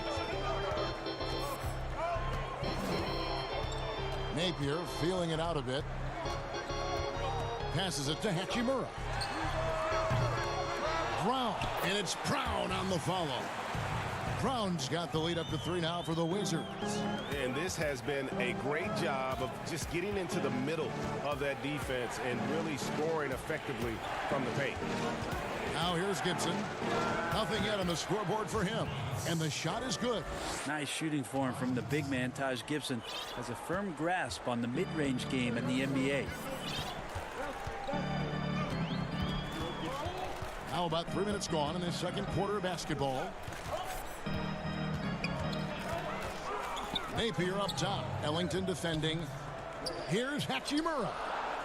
Speaker 3: Napier feeling it out a bit. Passes it to Hachimura. Brown, and it's Brown on the follow. Brown's got the lead up to 3 now for the Wizards.
Speaker 6: And this has been a great job of just getting into the middle of that defense and really scoring effectively from the paint.
Speaker 3: Now here's Gibson. Nothing yet on the scoreboard for him. And the shot is good.
Speaker 11: Nice shooting for him from the big man. Taj Gibson has a firm grasp on the mid-range game in the NBA.
Speaker 3: Now about 3 minutes gone in the second quarter of basketball. Napier up top. Ellington defending. Here's Hachimura.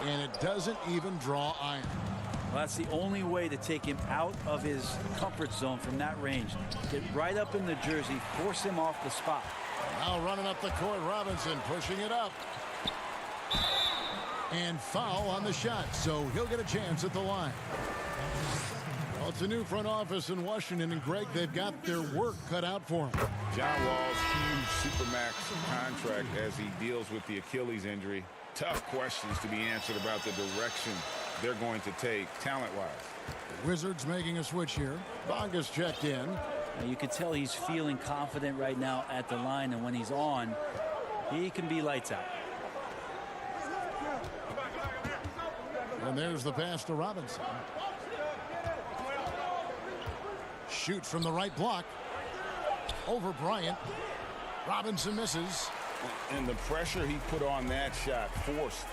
Speaker 3: And it doesn't even draw iron.
Speaker 11: Well, that's the only way to take him out of his comfort zone from that range. Get right up in the jersey, force him off the spot.
Speaker 3: Now running up the court, Robinson pushing it up. And foul on the shot, so he'll get a chance at the line. Well, it's a new front office in Washington, and Greg, they've got their work cut out for them.
Speaker 6: John Wall's huge supermax contract as he deals with the Achilles injury. Tough questions to be answered about the direction they're going to take talent-wise.
Speaker 3: The Wizards making a switch here. Bonga's checked in.
Speaker 11: Now you can tell he's feeling confident right now at the line, and when he's on, he can be lights out.
Speaker 3: And there's the pass to Robinson. Shoot from the right block. Over Bryant. Robinson misses.
Speaker 6: And the pressure he put on that shot forced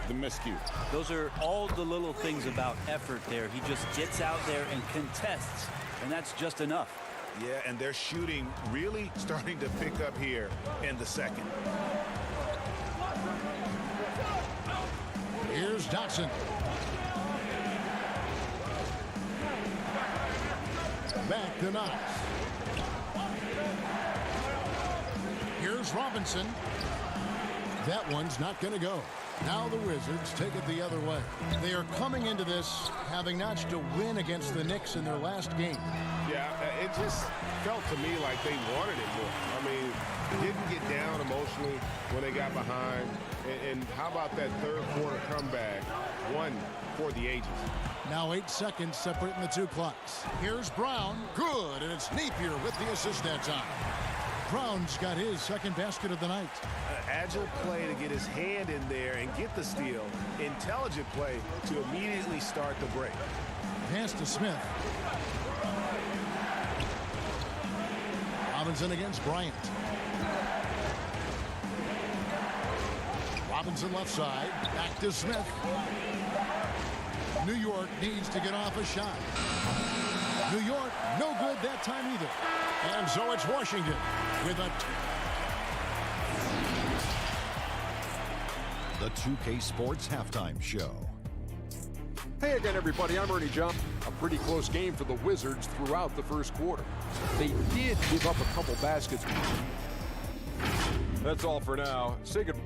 Speaker 6: the miscue.
Speaker 11: Those are all the little things about effort there. He just gets out there and contests, and that's just enough.
Speaker 6: Yeah, and their shooting really starting to pick up here in the second.
Speaker 3: Here's Dotson. Back to Knox. Here's Robinson. That one's not going to go. Now the Wizards take it the other way. They are coming into this having notched a win against the Knicks in their last game.
Speaker 6: Yeah, it just felt to me like they wanted it more. I mean, didn't get down emotionally when they got behind. And how about that third quarter comeback? One for the ages.
Speaker 3: Now 8 seconds separating the two clocks. Here's Brown. Good, and it's Napier with the assist that time. Brown's got his second basket of the night.
Speaker 6: Agile play to get his hand in there and get the steal. Intelligent play to immediately start the break.
Speaker 3: Pass to Smith. Robinson against Bryant. Robinson left side. Back to Smith. New York needs to get off a shot. New York, no good that time either. And so it's Washington with a...
Speaker 4: The 2K Sports Halftime Show.
Speaker 9: Hey again, everybody. I'm Ernie John. A pretty close game for the Wizards throughout the first quarter. They did give up a couple baskets. That's all for now. Say goodbye.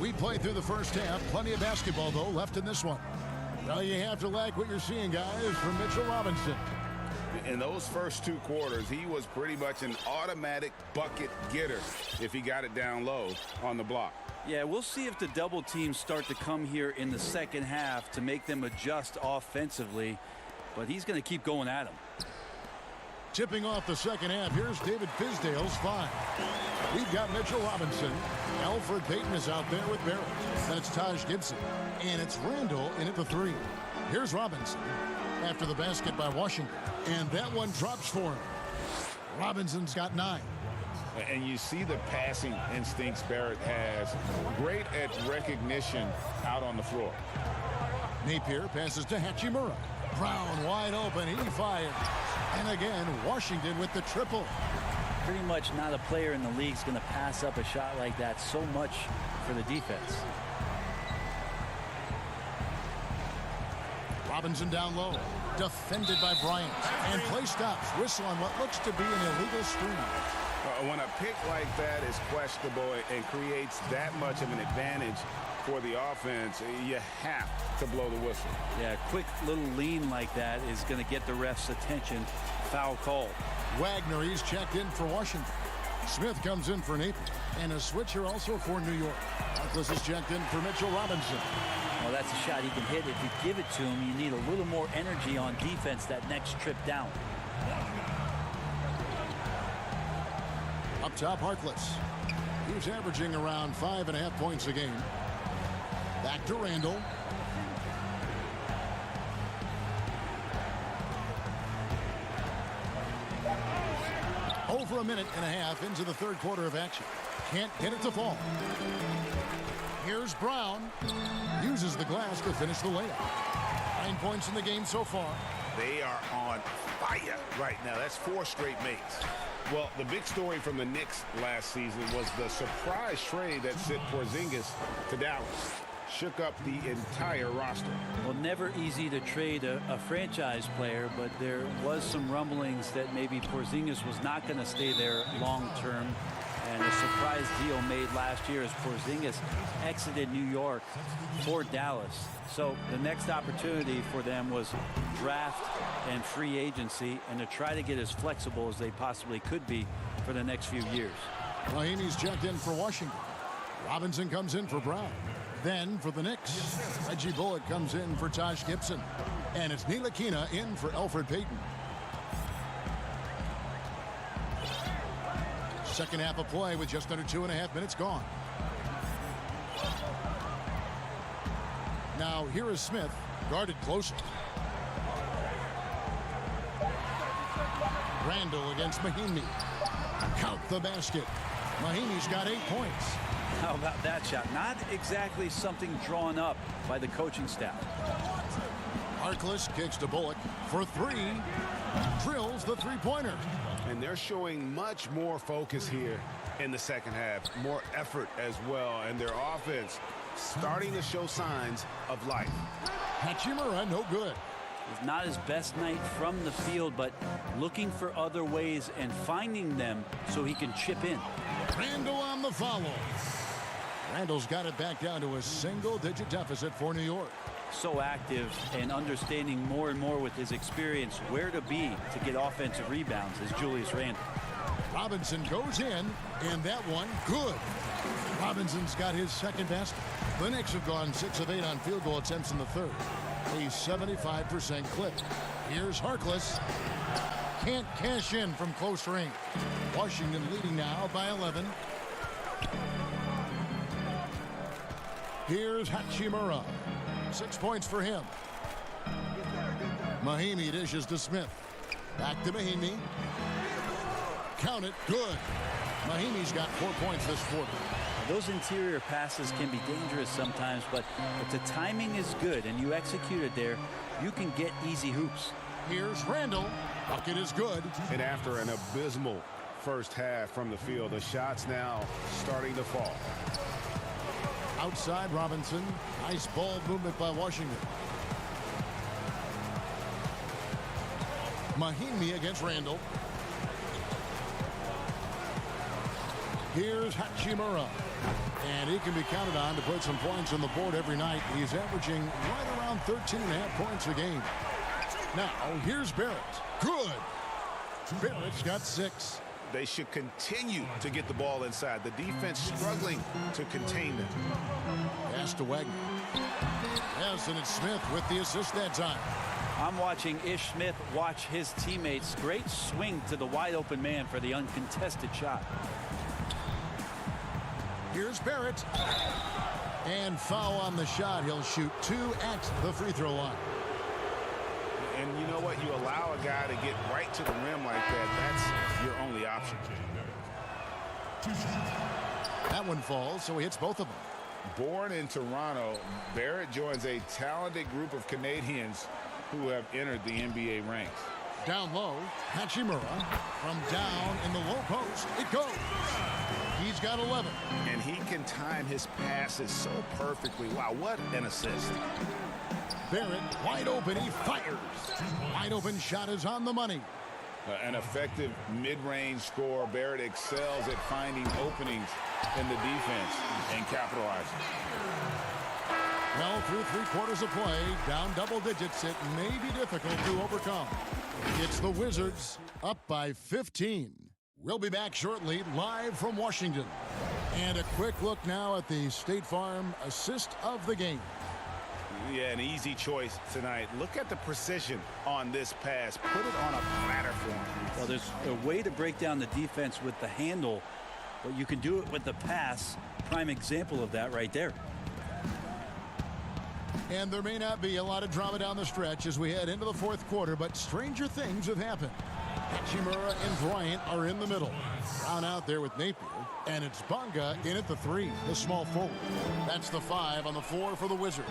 Speaker 3: We played through the first half. Plenty of basketball, though, left in this one. Well, you have to like what you're seeing, guys, from Mitchell Robinson.
Speaker 6: In those first 2 quarters, he was pretty much an automatic bucket getter if he got it down low on the block.
Speaker 11: Yeah, we'll see if the double teams start to come here in the second half to make them adjust offensively, but he's going to keep going at them.
Speaker 3: Tipping off the second half, here's David Fizdale's 5. We've got Mitchell Robinson. Alfred Payton is out there with Barrett. Then it's Taj Gibson. And it's Randall in at the 3. Here's Robinson after the basket by Washington. And that one drops for him. Robinson's got 9.
Speaker 6: And you see the passing instincts Barrett has. Great at recognition out on the floor.
Speaker 3: Napier passes to Hachimura. Brown wide open. He fires. And again, Washington with the triple.
Speaker 11: Pretty much not a player in the league is going to pass up a shot like that so much for the defense.
Speaker 3: Robinson down low. Defended by Bryant. And play stops. Whistle on what looks to be an illegal screen.
Speaker 6: When a pick like that is questionable and creates that much of an advantage for the offense, you have to blow the whistle.
Speaker 11: Yeah, a quick little lean like that is going to get the ref's attention. Foul call.
Speaker 3: Wagner, he's checked in for Washington. Smith comes in for Naples. And a switcher also for New York. Douglas is checked in for Mitchell Robinson.
Speaker 11: Well, that's a shot he can hit. If you give it to him, you need a little more energy on defense that next trip down.
Speaker 3: Up top, Harkless. He's averaging around 5.5 points a game. Back to Randall. Over a minute and a half into the third quarter of action. Can't get it to fall. Here's Brown. Uses the glass to finish the layup. 9 points in the game so far.
Speaker 6: They are on fire right now. That's 4 straight makes. Well, the big story from the Knicks last season was the surprise trade that sent Porzingis to Dallas. Shook up the entire roster.
Speaker 11: Well, never easy to trade a franchise player, but there was some rumblings that maybe Porzingis was not going to stay there long term. And a surprise deal made last year as Porzingis exited New York for Dallas. So the next opportunity for them was draft and free agency, and to try to get as flexible as they possibly could be for the next few years.
Speaker 3: Mahinmi's checked in for Washington. Robinson comes in for Brown. Then for the Knicks, Reggie Bullock comes in for Taj Gibson. And it's Ntilikina in for Elfrid Payton. Second half of play with just under 2.5 minutes gone. Now here is Smith, guarded closely. Randall against Mahinmi. Count the basket. Mahinmi's got 8 points.
Speaker 11: How about that shot? Not exactly something drawn up by the coaching staff.
Speaker 3: Harkless kicks to Bullock for 3. Drills the three-pointer.
Speaker 6: And they're showing much more focus here in the second half. More effort as well. And their offense starting to show signs of life.
Speaker 3: Hachimura, no good.
Speaker 11: It's not his best night from the field, but looking for other ways and finding them so he can chip in.
Speaker 3: Randall on the follow. Randall's got it back down to a single-digit deficit for New York.
Speaker 11: So active and understanding more and more with his experience where to be to get offensive rebounds is Julius Randle.
Speaker 3: Robinson goes in, and that one, good. Robinson's got his second basket. The Knicks have gone 6 of 8 on field goal attempts in the third. A 75% clip. Here's Harkless. Can't cash in from close range. Washington leading now by 11. Here's Hachimura. 6 points for him. Mahinmi dishes to Smith. Back to Mahinmi. Count it. Good. Mahinmi's got 4 points this quarter.
Speaker 11: Those interior passes can be dangerous sometimes, but if the timing is good and you execute it there, you can get easy hoops.
Speaker 3: Here's Randall. Bucket is good.
Speaker 6: And after an abysmal first half from the field, the shots now starting to fall.
Speaker 3: Outside Robinson. Nice ball movement by Washington. Mahinmi against Randall. Here's Hachimura. And he can be counted on to put some points on the board every night. He's averaging right around 13.5 points a game. Now, here's Barrett. Good. Barrett's got 6.
Speaker 6: They should continue to get the ball inside. The defense struggling to contain them.
Speaker 3: Pass to Wagner. Yes, and it's Smith with the assist that time.
Speaker 11: I'm watching Ish Smith watch his teammates. Great swing to the wide open man for the uncontested shot.
Speaker 3: Here's Barrett. And foul on the shot. He'll shoot 2 at the free throw line.
Speaker 6: And you know what? You allow a guy to get right to the rim like that. That's your only option.
Speaker 3: That one falls, so he hits both of them.
Speaker 6: Born in Toronto, Barrett joins a talented group of Canadians who have entered the NBA ranks.
Speaker 3: Down low, Hachimura from down in the low post. It goes. He's got 11.
Speaker 6: And he can time his passes so perfectly. Wow, what an assist.
Speaker 3: Barrett, wide open, he fires. Wide open shot is on the money.
Speaker 6: An effective mid-range score. Barrett excels at finding openings in the defense and capitalizing.
Speaker 3: Well, through 3 quarters of play, down double digits, it may be difficult to overcome. It's the Wizards up by 15. We'll be back shortly, live from Washington. And a quick look now at the State Farm assist of the game.
Speaker 6: Yeah, an easy choice tonight. Look at the precision on this pass. Put it on a platter for him.
Speaker 11: Well, there's a way to break down the defense with the handle, but you can do it with the pass. Prime example of that right there.
Speaker 3: And there may not be a lot of drama down the stretch as we head into the 4th quarter, but stranger things have happened. Hachimura and Bryant are in the middle. Brown out there with Napier. And it's Bonga in at the 3, the small forward. That's the 5 on the 4 for the Wizards.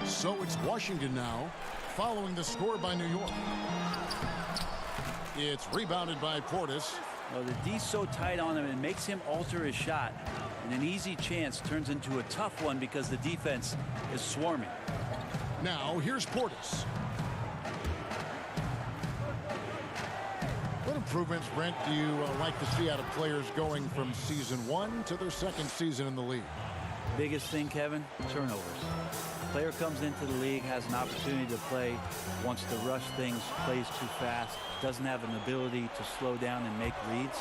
Speaker 3: So it's Washington now, following the score by New York. It's rebounded by Portis.
Speaker 11: Well, the D's so tight on him, it makes him alter his shot. And an easy chance turns into a tough one because the defense is swarming.
Speaker 3: Now, here's Portis. What improvements, Brent, do you like to see out of players going from season 1 to their 2nd season in the league?
Speaker 11: Biggest thing, Kevin, turnovers. Player comes into the league, has an opportunity to play, wants to rush things, plays too fast, doesn't have an ability to slow down and make reads.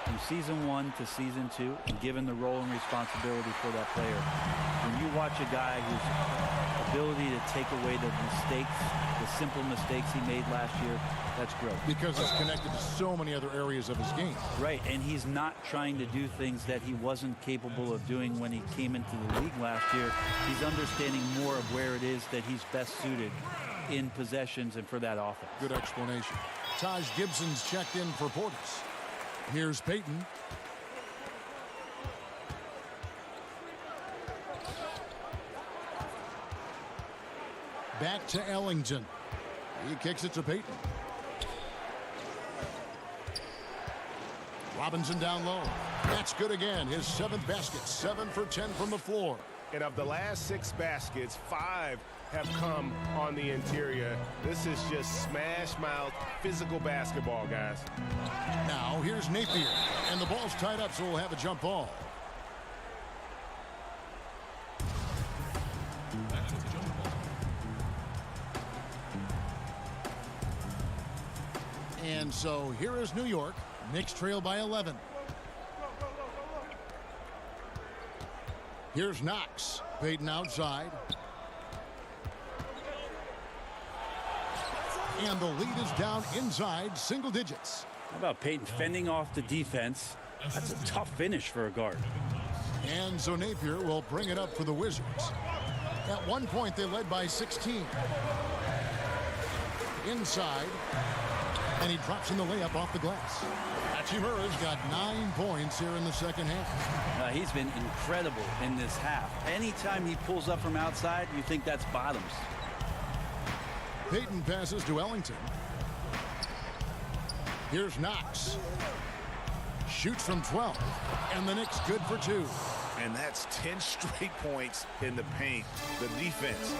Speaker 11: From season 1 to season 2, and given the role and responsibility for that player, when you watch a guy whose ability to take away the mistakes, the simple mistakes he made last year, that's growth.
Speaker 3: Because it's connected to so many other areas of his game.
Speaker 11: Right, and he's not trying to do things that he wasn't capable of doing when he came into the league last year. He's understanding more of where it is that he's best suited in possessions and for that offense.
Speaker 3: Good explanation. Taj Gibson's checked in for Portis. Here's Payton. Back to Ellington. He kicks it to Payton. Robinson down low. That's good again. His 7th basket. 7 for 10 from the floor.
Speaker 6: And of the last 6 baskets, 5 have come on the interior. This is just smash mouth physical basketball, guys.
Speaker 3: Now here's Napier. And the ball's tied up, so we'll have a jump ball. And so here is New York. Knicks trail by 11. Here's Knox. Payton outside. And the lead is down inside single digits.
Speaker 11: How about Payton fending off the defense? That's a tough finish for a guard.
Speaker 3: And so Napier will bring it up for the Wizards. At one point, they led by 16. Inside. And he drops in the layup off the glass. Hachimura's got 9 points here in the second half.
Speaker 11: He's been incredible in this half. Anytime he pulls up from outside, you think that's bottoms.
Speaker 3: Payton passes to Ellington. Here's Knox. Shoots from 12. And the Knicks good for 2.
Speaker 6: And that's 10 straight points in the paint. The defense,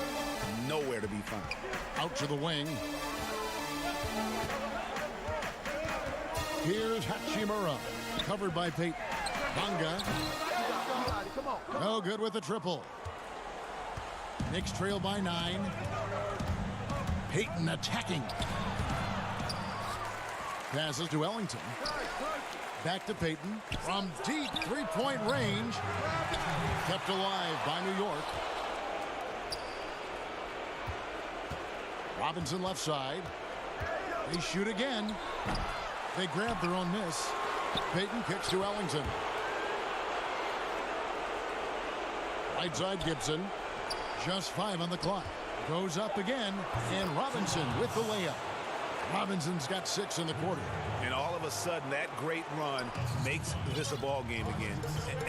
Speaker 6: nowhere to be found.
Speaker 3: Out to the wing. Here's Hachimura. Covered by Payton. Bonga. No good with the triple. Knicks trail by 9. Payton attacking. Passes to Ellington. Back to Payton. From deep 3-point range. Kept alive by New York. Robinson left side. They shoot again. They grab their own miss. Payton kicks to Ellington. Right side Gibson. Just 5 on the clock. Goes up again. And Robinson with the layup. Robinson's got 6 in the quarter.
Speaker 6: And all of a sudden, that great run makes this a ball game again.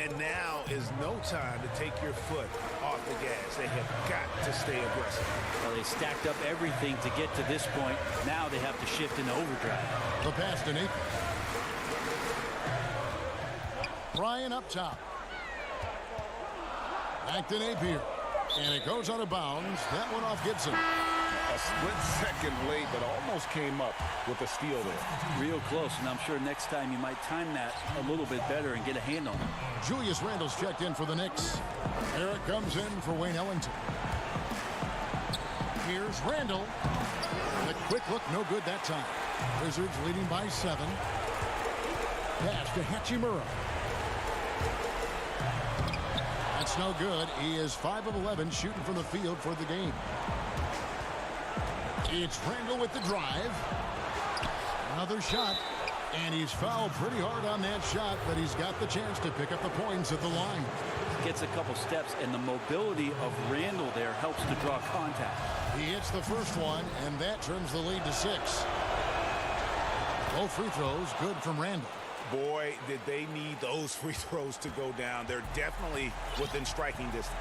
Speaker 6: And now is no time to take your foot off the gas. They have got to stay aggressive.
Speaker 11: Well, they stacked up everything to get to this point. Now they have to shift into overdrive.
Speaker 3: The pass to Napier. Bryant up top. Back to Napier. And it goes out of bounds. That one off Gibson.
Speaker 6: A split second late, but almost came up with a steal there.
Speaker 11: Real close, and I'm sure next time you might time that a little bit better and get a hand on it.
Speaker 3: Julius Randle's checked in for the Knicks. Eric comes in for Wayne Ellington. Here's Randle. The quick look, no good that time. Wizards leading by 7. Pass to Hachimura. That's no good. He is 5 of 11 shooting from the field for the game. It's Randle with the drive. Another shot. And he's fouled pretty hard on that shot, but he's got the chance to pick up the points at the line.
Speaker 11: Gets a couple steps, and the mobility of Randle there helps to draw contact.
Speaker 3: He hits the first one, and that turns the lead to 6. Both free throws good from Randle.
Speaker 6: Boy, did they need those free throws to go down. They're definitely within striking distance.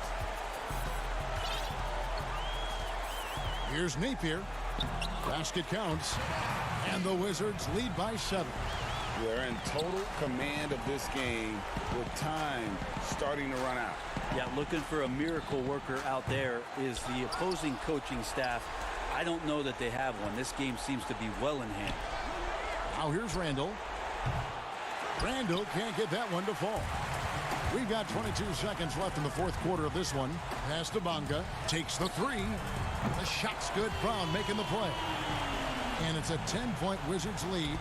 Speaker 3: Here's Napier. Basket counts. And the Wizards lead by 7.
Speaker 6: They're in total command of this game with time starting to run out.
Speaker 11: Yeah, looking for a miracle worker out there is the opposing coaching staff. I don't know that they have one. This game seems to be well in hand.
Speaker 3: Now here's Randle. Randle can't get that one to fall. We've got 22 seconds left in the fourth quarter of this one. Pass to Bonga. Takes the 3. The shot's good. Brown making the play. And it's a 10-point Wizards lead.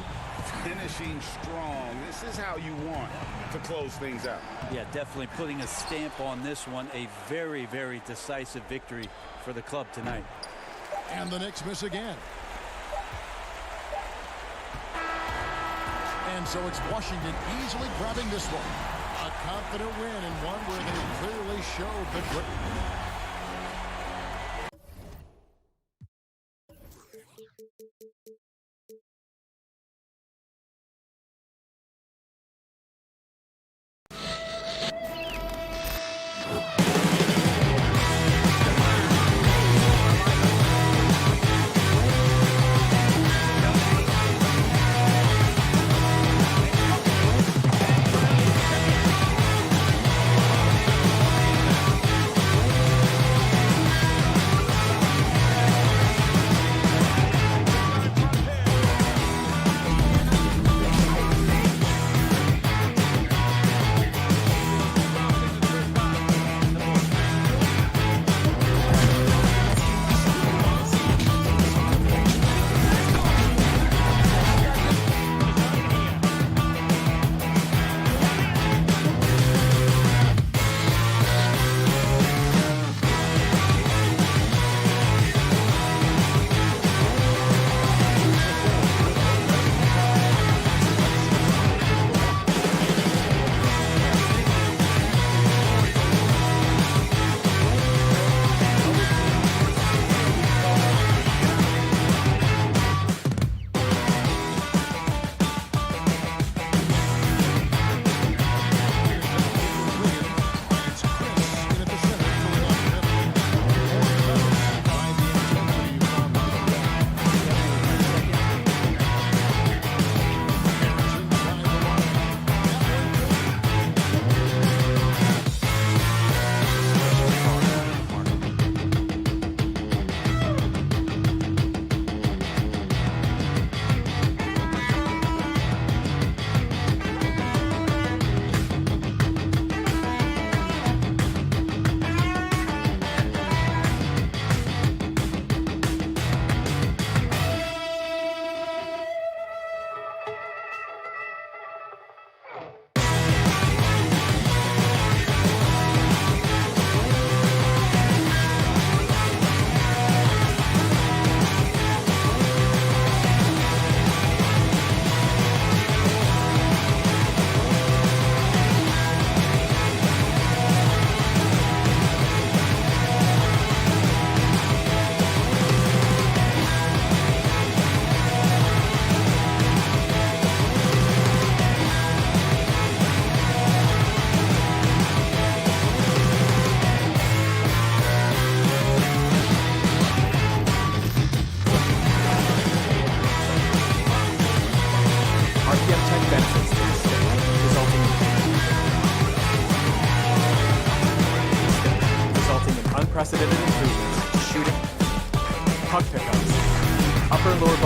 Speaker 6: Finishing strong. This is how you want to close things out.
Speaker 11: Yeah, definitely putting a stamp on this one. A very, very decisive victory for the club tonight.
Speaker 3: And the Knicks miss again. And so it's Washington easily grabbing this one. A confident win and one where they clearly showed the grit.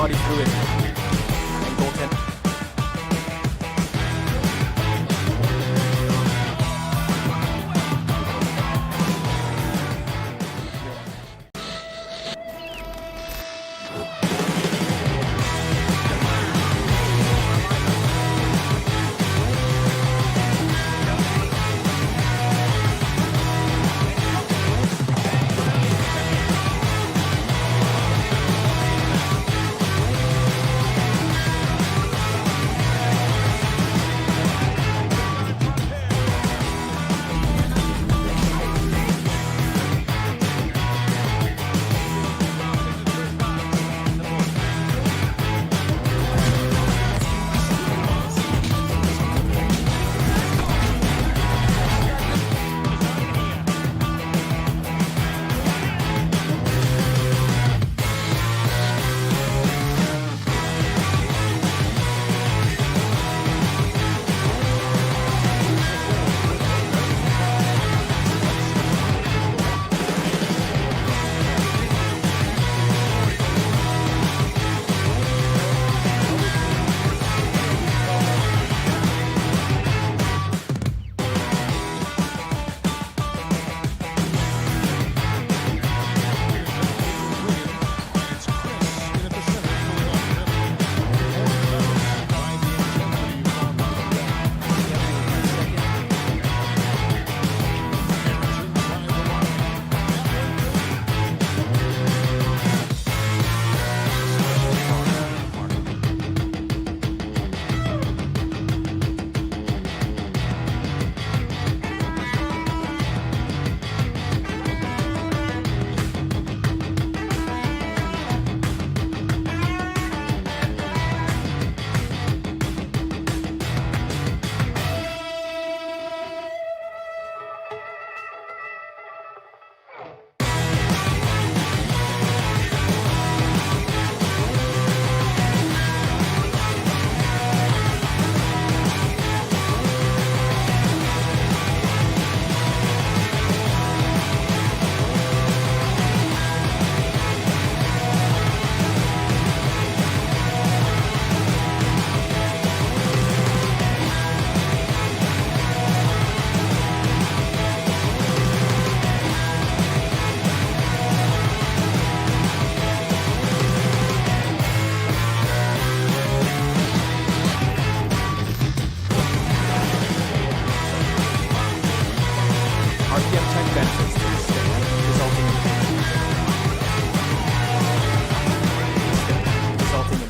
Speaker 12: body fluid, and goaltender.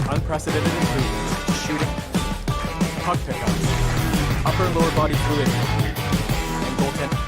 Speaker 12: Unprecedented improvements to shooting, puck pickups, upper and lower body fluidity, and goaltending.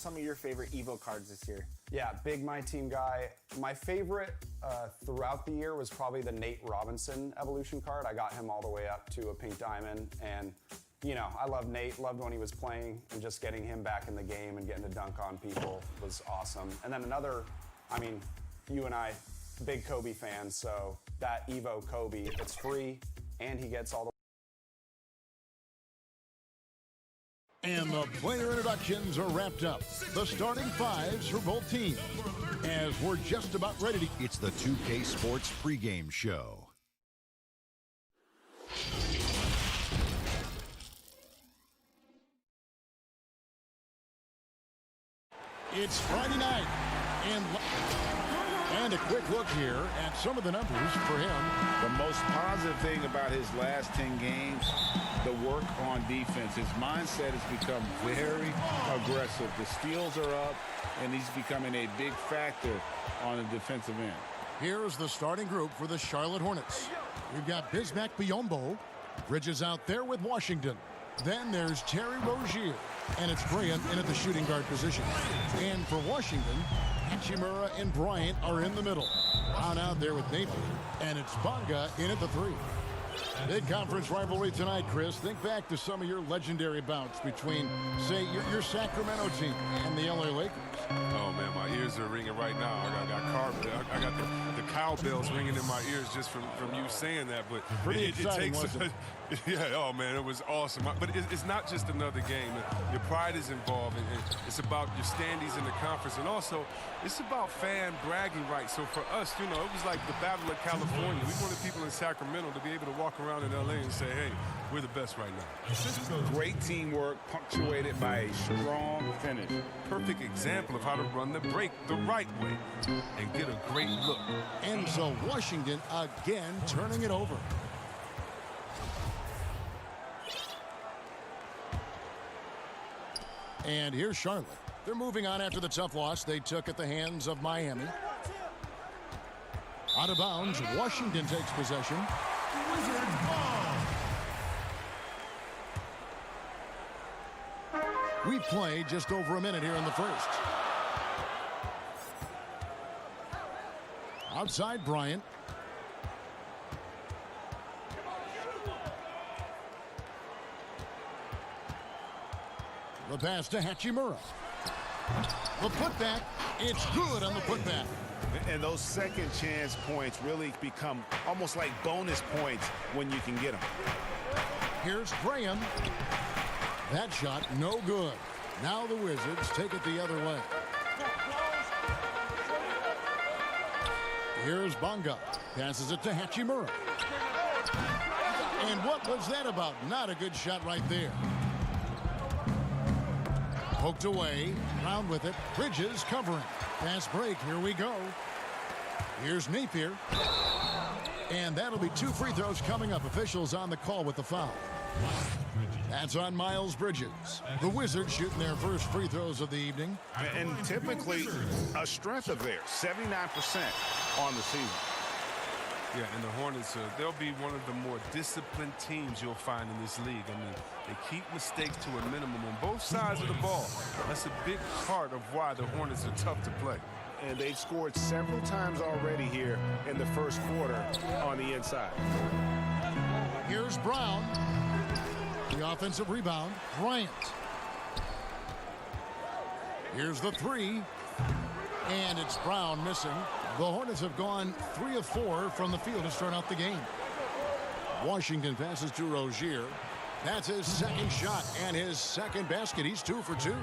Speaker 10: some of your favorite Evo cards this year?
Speaker 1: Yeah, big My Team guy. My favorite throughout the year was probably the Nate Robinson evolution card. I got him all the way up to a pink diamond, and you know, I love Nate, loved when he was playing, and just getting him back in the game and getting to dunk on people was awesome. And then another, I mean, you and I, big Kobe fans, so that Evo Kobe, it's free, and he gets all the
Speaker 3: And the player introductions are wrapped up. The starting fives for both teams, as we're just about ready to...
Speaker 4: It's the 2K Sports Pregame Show.
Speaker 3: It's Friday night, and a quick look here at some of the numbers for him.
Speaker 6: The most positive thing about his last 10 games, the work on defense. His mindset has become very aggressive. The steals are up, and he's becoming a big factor on the defensive end.
Speaker 3: Here's the starting group for the Charlotte Hornets. We've got Bismack Biyombo. Bridges out there with Washington. Then there's Terry Rozier, and it's Graham in at the shooting guard position. And for Washington, Hachimura and Bryant are in the middle. On out there with Napier, and it's Bonga in at the 3. Big conference rivalry tonight, Chris. Think back to some of your legendary bouts between, say, your Sacramento team and the LA Lakers.
Speaker 13: Oh, man, my ears are ringing right now. I got the cowbells ringing in my ears just from you saying that. But
Speaker 3: pretty exciting, wasn't it?
Speaker 13: Yeah, oh, man, it was awesome. But it's not just another game. Your pride is involved. And it's about your standings in the conference. And also, it's about fan bragging rights. So for us, you know, it was like the Battle of California. We wanted people in Sacramento to be able to walk around in L.A. and say, hey, we're the best right now.
Speaker 6: Great teamwork punctuated by a strong finish.
Speaker 13: Perfect example of how to run the break the right way and get a great look.
Speaker 3: And so Washington again turning it over. And here's Charlotte. They're moving on after the tough loss they took at the hands of Miami. Out of bounds, Washington takes possession.
Speaker 8: Wizards ball.
Speaker 3: We've played just over a minute here in the first. Outside Bryant. The pass to Hachimura. The putback. It's good on the putback.
Speaker 6: And those second chance points really become almost like bonus points when you can get them.
Speaker 3: Here's Graham. That shot no good. Now the Wizards take it the other way. Here's Bonga. Passes it to Hachimura. And what was that about? Not a good shot right there. Poked away. Round with it. Bridges covering. Fast break. Here we go. Here's Napier. And that'll be 2 free throws coming up. Officials on the call with the foul. That's on Miles Bridges. The Wizards shooting their first free throws of the evening.
Speaker 6: And typically a strength of theirs, 79% on the season.
Speaker 13: Yeah, and the Hornets, they'll be one of the more disciplined teams you'll find in this league. I mean, they keep mistakes to a minimum on both sides of the ball. That's a big part of why the Hornets are tough to play.
Speaker 6: And they've scored several times already here in the first quarter on the inside.
Speaker 3: Here's Brown. The offensive rebound, Bryant. Here's the 3. And it's Brown missing. The Hornets have gone 3 of 4 from the field to start out the game. Washington passes to Rozier. That's his second shot and his second basket. He's 2 for 2.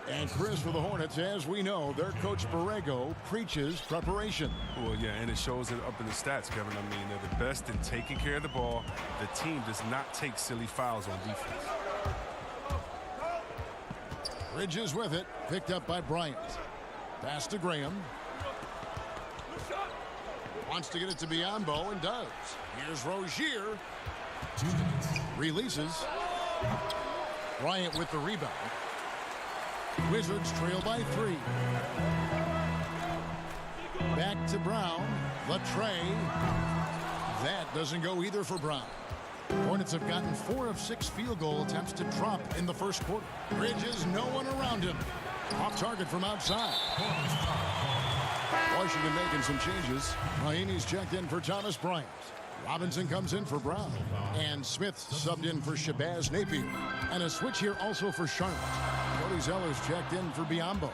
Speaker 3: And Chris, for the Hornets, as we know, their coach Borrego preaches preparation.
Speaker 13: Well, yeah, and it shows it up in the stats, Kevin. I mean, they're the best in taking care of the ball. The team does not take silly fouls on defense.
Speaker 3: Bridges with it, picked up by Bryant. Pass to Graham. Wants to get it to Biyombo and does. Here's Rozier.
Speaker 8: 2 minutes.
Speaker 3: Releases. Bryant with the rebound. Wizards trail by 3. Back to Brown. Latre. That doesn't go either for Brown. Hornets have gotten 4 of 6 field goal attempts to drop in the first quarter. Bridges, no one around him. Off target from outside. Washington making some changes. Miami's checked in for Thomas Bryant. Robinson comes in for Brown. And Smith subbed in for Shabazz Napier. And a switch here also for Charlotte. Cody Zeller's checked in for Biombo.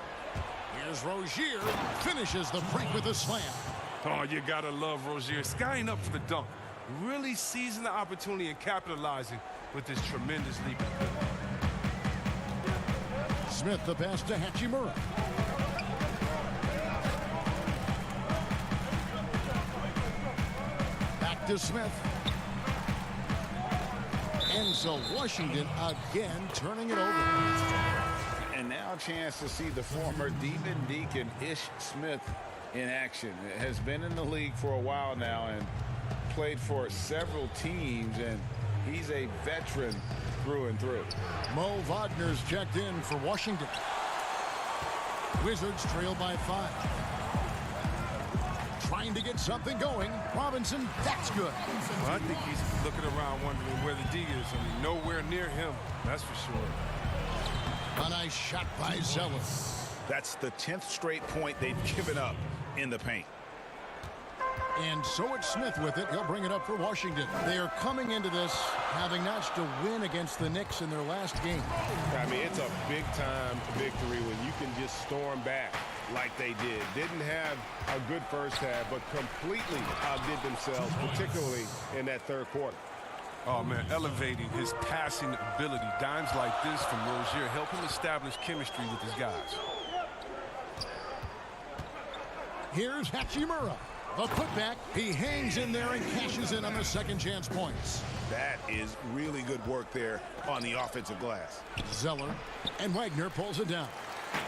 Speaker 3: Here's Rozier. Finishes the break with a slam.
Speaker 13: Oh, you gotta love Rozier. Skying up for the dunk. Really seizing the opportunity and capitalizing with this tremendous leap.
Speaker 3: Smith the pass to Hachimura. Back to Smith. And so Washington again turning it over.
Speaker 6: And now a chance to see the former Demon Deacon Ish Smith in action. Has been in the league for a while now and played for several teams, and he's a veteran through and through.
Speaker 3: Mo Wagner's checked in for Washington. Wizards trail by 5. Trying to get something going. Robinson, that's good.
Speaker 13: Well, I think he's looking around wondering where the D is. I mean, nowhere near him, that's for sure.
Speaker 3: A nice shot by Zeller.
Speaker 6: That's the 10th straight point they've given up in the paint.
Speaker 3: And so it's Smith with it. He'll bring it up for Washington. They are coming into this having notched a win against the Knicks in their last game.
Speaker 6: I mean, it's a big-time victory when you can just storm back like they did. Didn't have a good first half, but completely outdid themselves, particularly in that third quarter.
Speaker 13: Oh, man, elevating his passing ability. Dimes like this from Rozier help him establish chemistry with his guys.
Speaker 3: Here's Hachimura. The putback. He hangs in there and cashes in on the second chance points.
Speaker 6: That is really good work there on the offensive glass.
Speaker 3: Zeller and Wagner pulls it down.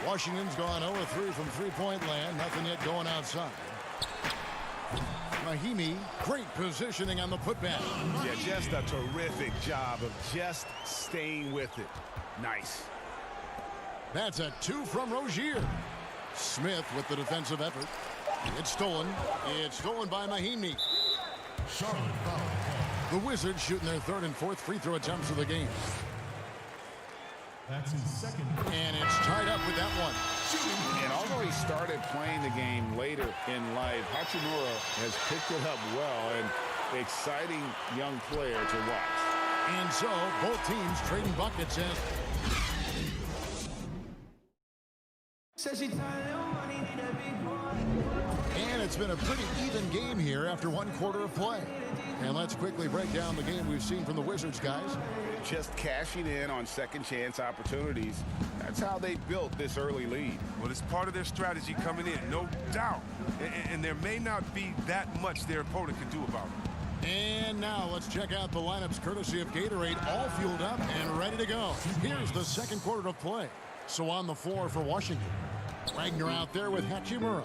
Speaker 3: Washington's gone 0-3 from three-point land. Nothing yet going outside. Mahimi, great positioning on the putback.
Speaker 6: Yeah, just a terrific job of just staying with it. Nice.
Speaker 3: That's a 2 from Rozier. Smith with the defensive effort. It's stolen. It's stolen by Mahimi. The Wizards shooting their 3rd and 4th free throw attempts of the game.
Speaker 8: That's his second.
Speaker 3: And it's tied up with that one.
Speaker 6: And although he started playing the game later in life, Hachimura has picked it up well, and exciting young player to watch.
Speaker 3: And so both teams trading buckets as and it's been a pretty even game here after 1 quarter of play. And let's quickly break down the game we've seen from the Wizards, guys.
Speaker 6: Just cashing in on second chance opportunities. That's how they built this early lead.
Speaker 13: Well, it's part of their strategy coming in, no doubt. And there may not be that much their opponent can do about it.
Speaker 3: And now let's check out the lineups courtesy of Gatorade, all fueled up and ready to go. Here's the second quarter of play. So on the floor for Washington. Wagner out there with Hachimura.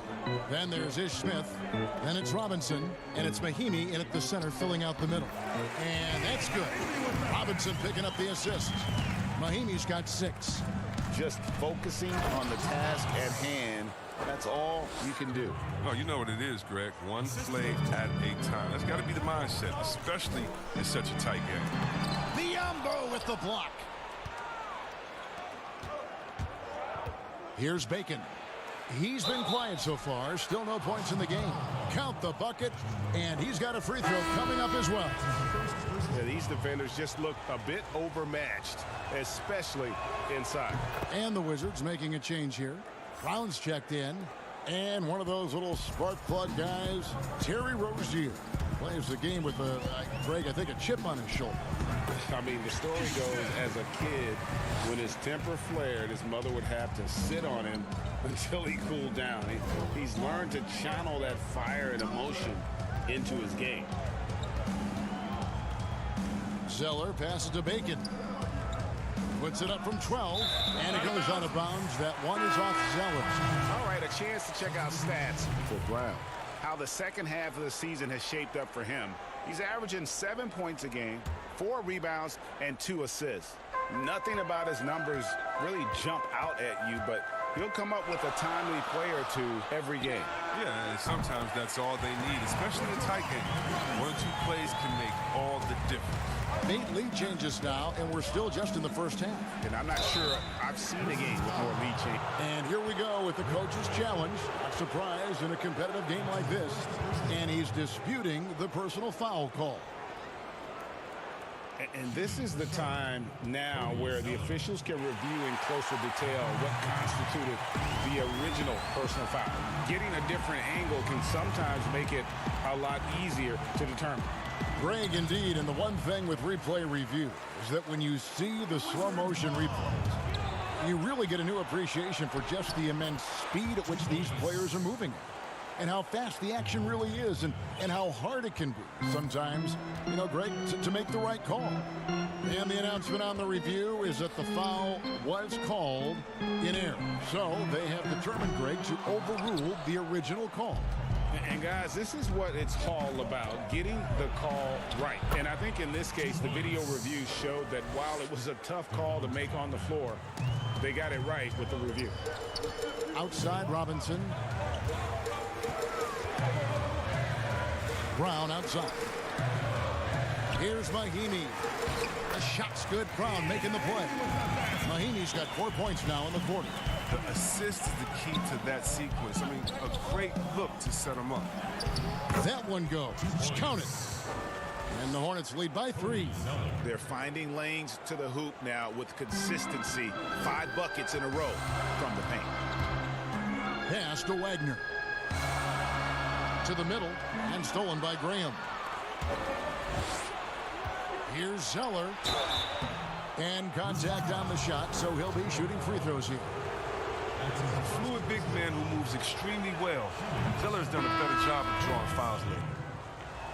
Speaker 3: Then there's Ish Smith. Then it's Robinson. And it's Mahimi in at the center filling out the middle. And that's good. Robinson picking up the assist. Mahimi's got 6.
Speaker 6: Just focusing on the task at hand. That's all you can do.
Speaker 13: Oh, you know what it is, Greg. One play at a time. That's got to be the mindset, especially in such a tight game.
Speaker 3: Biombo with the block. Here's Bacon. He's been quiet so far. Still no points in the game. Count the bucket, and he's got a free throw coming up as well.
Speaker 6: Yeah, these defenders just look a bit overmatched, especially inside.
Speaker 3: And the Wizards making a change here. Brown's checked in. And one of those little spark plug guys, Terry Rozier, plays the game with, Greg, I think a chip on his shoulder.
Speaker 6: I mean, the story goes, as a kid, when his temper flared, his mother would have to sit on him until he cooled down. He's learned to channel that fire and emotion into his game.
Speaker 3: Zeller passes to Bacon. Puts it up from 12, and it goes out of bounds. That one is off Zeller.
Speaker 6: All right, a chance to check out stats for Brown. How the second half of the season has shaped up for him. He's averaging 7 points a game, 4 rebounds, and 2 assists. Nothing about his numbers really jump out at you, but he'll come up with a timely play or two every game.
Speaker 13: Yeah, and sometimes that's all they need, especially in tight games. 1 or 2 plays can make all the difference.
Speaker 3: 8 lead changes now, and we're still just in the first half.
Speaker 6: And I'm not sure I've seen a game with more lead change.
Speaker 3: And here we go with the coach's challenge. Not surprised in a competitive game like this. And he's disputing the personal foul call.
Speaker 6: And this is the time now where the officials can review in closer detail what constituted the original personal foul. Getting a different angle can sometimes make it a lot easier to determine.
Speaker 3: Greg, indeed, and the one thing with replay review is that when you see the slow motion replays, you really get a new appreciation for just the immense speed at which these players are moving at. And how fast the action really is, and how hard it can be sometimes, you know, Greg, to make the right call. And the announcement on the review is that the foul was called in error. So they have determined, Greg, to overrule the original call.
Speaker 6: And guys, this is what it's all about, getting the call right. And I think in this case, the video review showed that while it was a tough call to make on the floor, they got it right with the review.
Speaker 3: Outside Robinson. Brown outside. Here's Mahimi. The shot's good. Brown making the play. Mahimi's got 4 points now in the quarter.
Speaker 13: The assist is the key to that sequence. I mean, a great look to set them up.
Speaker 3: That one goes. Count it. And the Hornets lead by 3.
Speaker 6: They're finding lanes to the hoop now with consistency. 5 buckets in a row from the paint.
Speaker 3: Pass to Wagner. To the middle and stolen by Graham. Here's Zeller. And contact on the shot, so he'll be shooting free throws here.
Speaker 13: A fluid big man who moves extremely well. Zeller's done a better job of drawing fouls lately.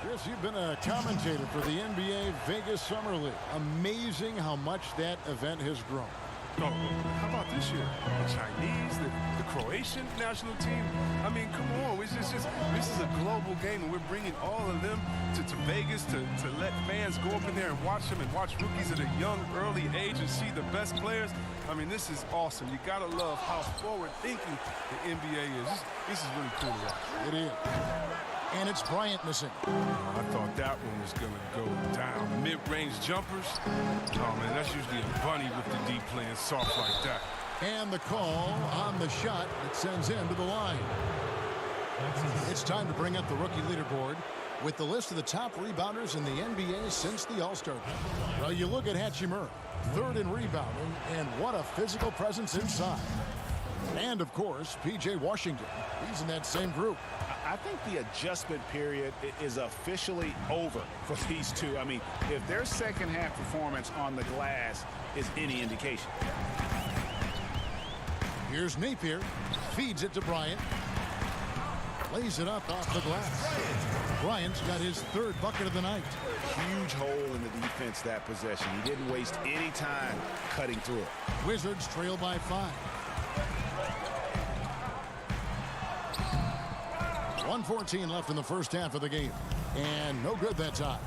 Speaker 3: Chris, you've been a commentator for the NBA Vegas Summer League. Amazing how much that event has grown.
Speaker 13: Oh, how about this year? The Chinese, the Croatian national team. I mean, come on. It's just this is a global game, and we're bringing all of them to Vegas to let fans go up in there and watch them and watch rookies at a young, early age and see the best players. I mean, this is awesome. You got to love how forward-thinking the NBA is. This is really cool to watch.
Speaker 3: It is. And it's Bryant missing.
Speaker 13: I thought that one was going to go down. Mid-range jumpers. Oh, man, that's usually a bunny with the D playing soft like that.
Speaker 3: And the call on the shot that sends him to the line. It's time to bring up the rookie leaderboard with the list of the top rebounders in the NBA since the All-Star game. Well, you look at Hachimura, 3rd in rebounding, and what a physical presence inside. And, of course, P.J. Washington. He's in that same group.
Speaker 6: I think the adjustment period is officially over for these two. I mean, if their second half performance on the glass is any indication.
Speaker 3: Here's Napier. Feeds it to Bryant. Lays it up off the glass. Bryant's got his 3rd bucket of the night.
Speaker 6: Huge hole in the defense that possession. He didn't waste any time cutting through it.
Speaker 3: Wizards trail by 5. 1:14 left in the first half of the game. And no good that time.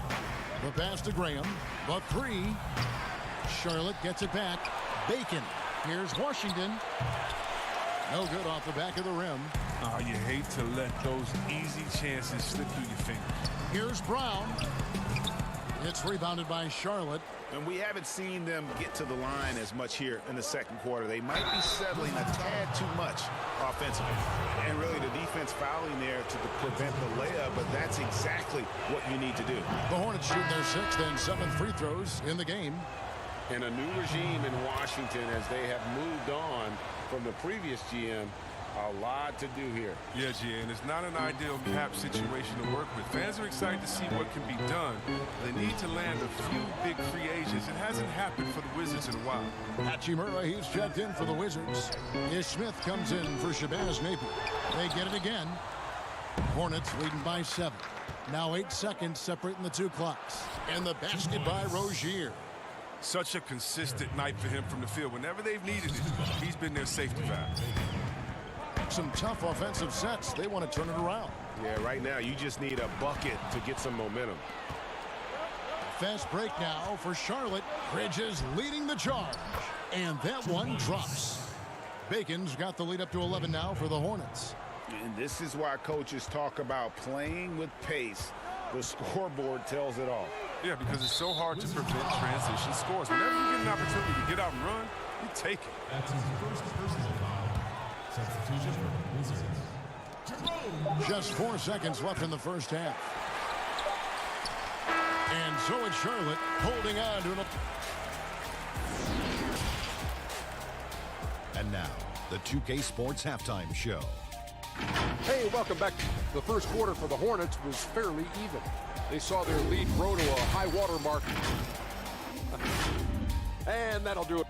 Speaker 3: The pass to Graham. The 3. Charlotte gets it back. Bacon. Here's Washington. No good off the back of the rim.
Speaker 13: Oh, you hate to let those easy chances slip through your fingers.
Speaker 3: Here's Brown. It's rebounded by Charlotte.
Speaker 6: And we haven't seen them get to the line as much here in the second quarter. They might be settling a tad too much offensively. And really the defense fouling there to prevent the layup, but that's exactly what you need to do.
Speaker 3: The Hornets shoot their 6th and 7th free throws in the game.
Speaker 14: And a new regime in Washington as they have moved on from the previous GM. A lot to do here.
Speaker 13: Yeah, G, and it's not an ideal cap situation to work with. Fans are excited to see what can be done. They need to land a few big free agents. It hasn't happened for the Wizards in a while.
Speaker 3: Hachimura, he's checked in for the Wizards. Ish Smith comes in for Shabazz Napier. They get it again. Hornets leading by 7. Now 8 seconds separating the 2 clocks. And the basket by Rozier.
Speaker 13: Such a consistent night for him from the field. Whenever they've needed it, he's been their safety valve.
Speaker 3: Some tough offensive sets. They want to turn it around.
Speaker 14: Yeah, right now you just need a bucket to get some momentum.
Speaker 3: Fast break now for Charlotte. Bridges leading the charge. And that one drops. Bacon's got the lead up to 11 now for the Hornets.
Speaker 6: And this is why coaches talk about playing with pace. The scoreboard tells it all.
Speaker 13: Yeah, because it's so hard to prevent transition scores. Whenever you get an opportunity to get out and run, you take it.
Speaker 8: That's his first personal foul. Substitution for the Wizards.
Speaker 3: Just 4 seconds left in the first half. And so it's Charlotte holding on to an...
Speaker 4: And now, the 2K Sports Halftime Show.
Speaker 9: Hey, welcome back. The first quarter for the Hornets was fairly even. They saw their lead grow to a high water mark. And that'll do it.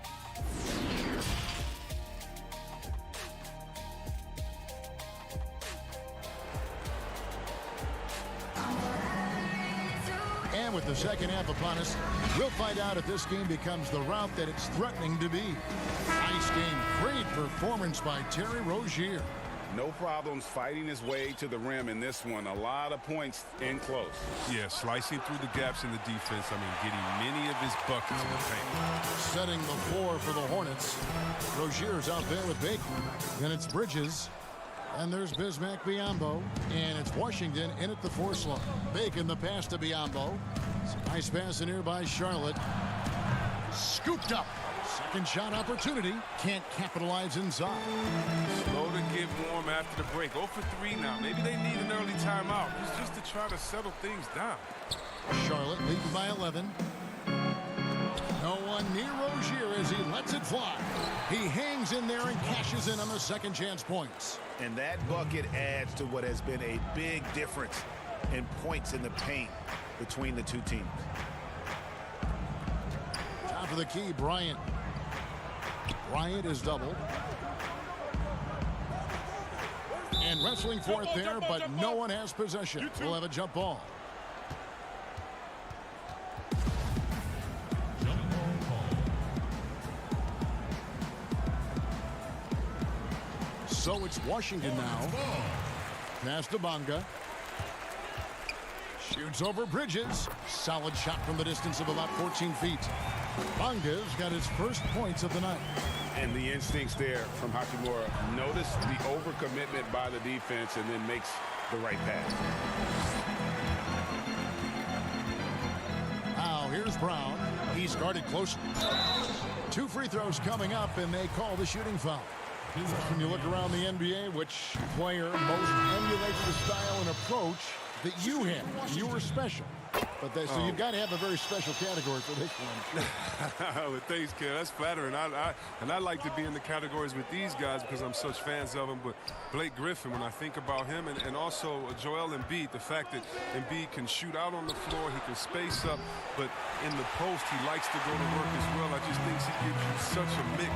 Speaker 3: And with the second half upon us, we'll find out if this game becomes the route that it's threatening to be. Nice game. Great performance by Terry Rozier.
Speaker 6: No problems fighting his way to the rim in this one. A lot of points in close.
Speaker 13: Yeah, slicing through the gaps in the defense. I mean, getting many of his buckets in the paint.
Speaker 3: Setting the floor for the Hornets. Rozier's out there with Bacon. Then it's Bridges. And there's Bismack Biyombo. And it's Washington in at the 4 slot. Bacon the pass to Biyombo. Nice pass in here by Charlotte. Scooped up. Second shot opportunity. Can't capitalize inside.
Speaker 13: Slow to get warm after the break. 0 for 3 now. Maybe they need an early timeout. It's just to try to settle things down.
Speaker 3: Charlotte leading by 11. No one near Rozier as he lets it fly. He hangs in there and cashes in on the second chance points.
Speaker 6: And that bucket adds to what has been a big difference in points in the paint between the two teams.
Speaker 3: Top of the key, Bryant. Bryant is doubled. And wrestling for it there, but no one has possession. We'll have a jump ball. So it's Washington now. Pass to Bonga. Shoots over Bridges. Solid shot from the distance of about 14 feet. Bonga's got his first points of the night.
Speaker 6: And the instincts there from Hachimura. Notice the overcommitment by the defense and then makes the right pass.
Speaker 3: Now here's Brown. He's guarded close. 2 free throws coming up, and they call the shooting foul. When you look around the NBA, which player most emulates the style and approach that you have? You were special. But so you've got to have a very special category for this one.
Speaker 13: Well, thanks, kid. That's flattering. I like to be in the categories with these guys because I'm such fans of them. But Blake Griffin, when I think about him, and also Joel Embiid, the fact that Embiid can shoot out on the floor, he can space up, but in the post, he likes to go to work as well. I just think he gives you such a mix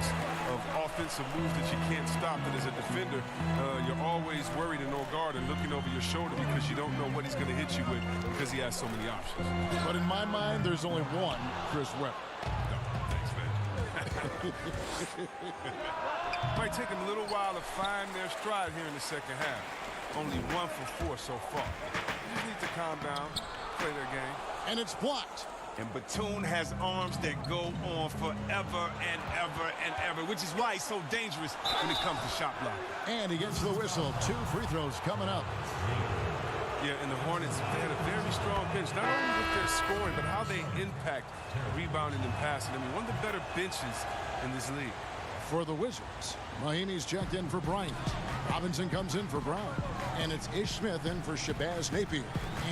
Speaker 13: of offensive moves that you can't stop. That as a defender, you're always worried and on guard and looking over your shoulder because you don't know what he's going to hit you with because he has so many options.
Speaker 3: But in my mind, there's only one Chris Webber.
Speaker 13: No, thanks, man. Might take him a little while to find their stride here in the second half. Only 1 for 4 so far. You just need to calm down, play their game.
Speaker 3: And it's blocked.
Speaker 15: And Batum has arms that go on forever and ever and ever, which is why he's so dangerous when it comes to shot block.
Speaker 3: And he gets the whistle. 2 free throws coming up.
Speaker 13: Yeah, and the Hornets, they had a very strong bench, not only with their scoring, but how they impact rebounding and passing. I mean, one of the better benches in this league.
Speaker 3: For the Wizards, Mahimi's checked in for Bryant. Robinson comes in for Brown. And it's Ish Smith in for Shabazz Napier.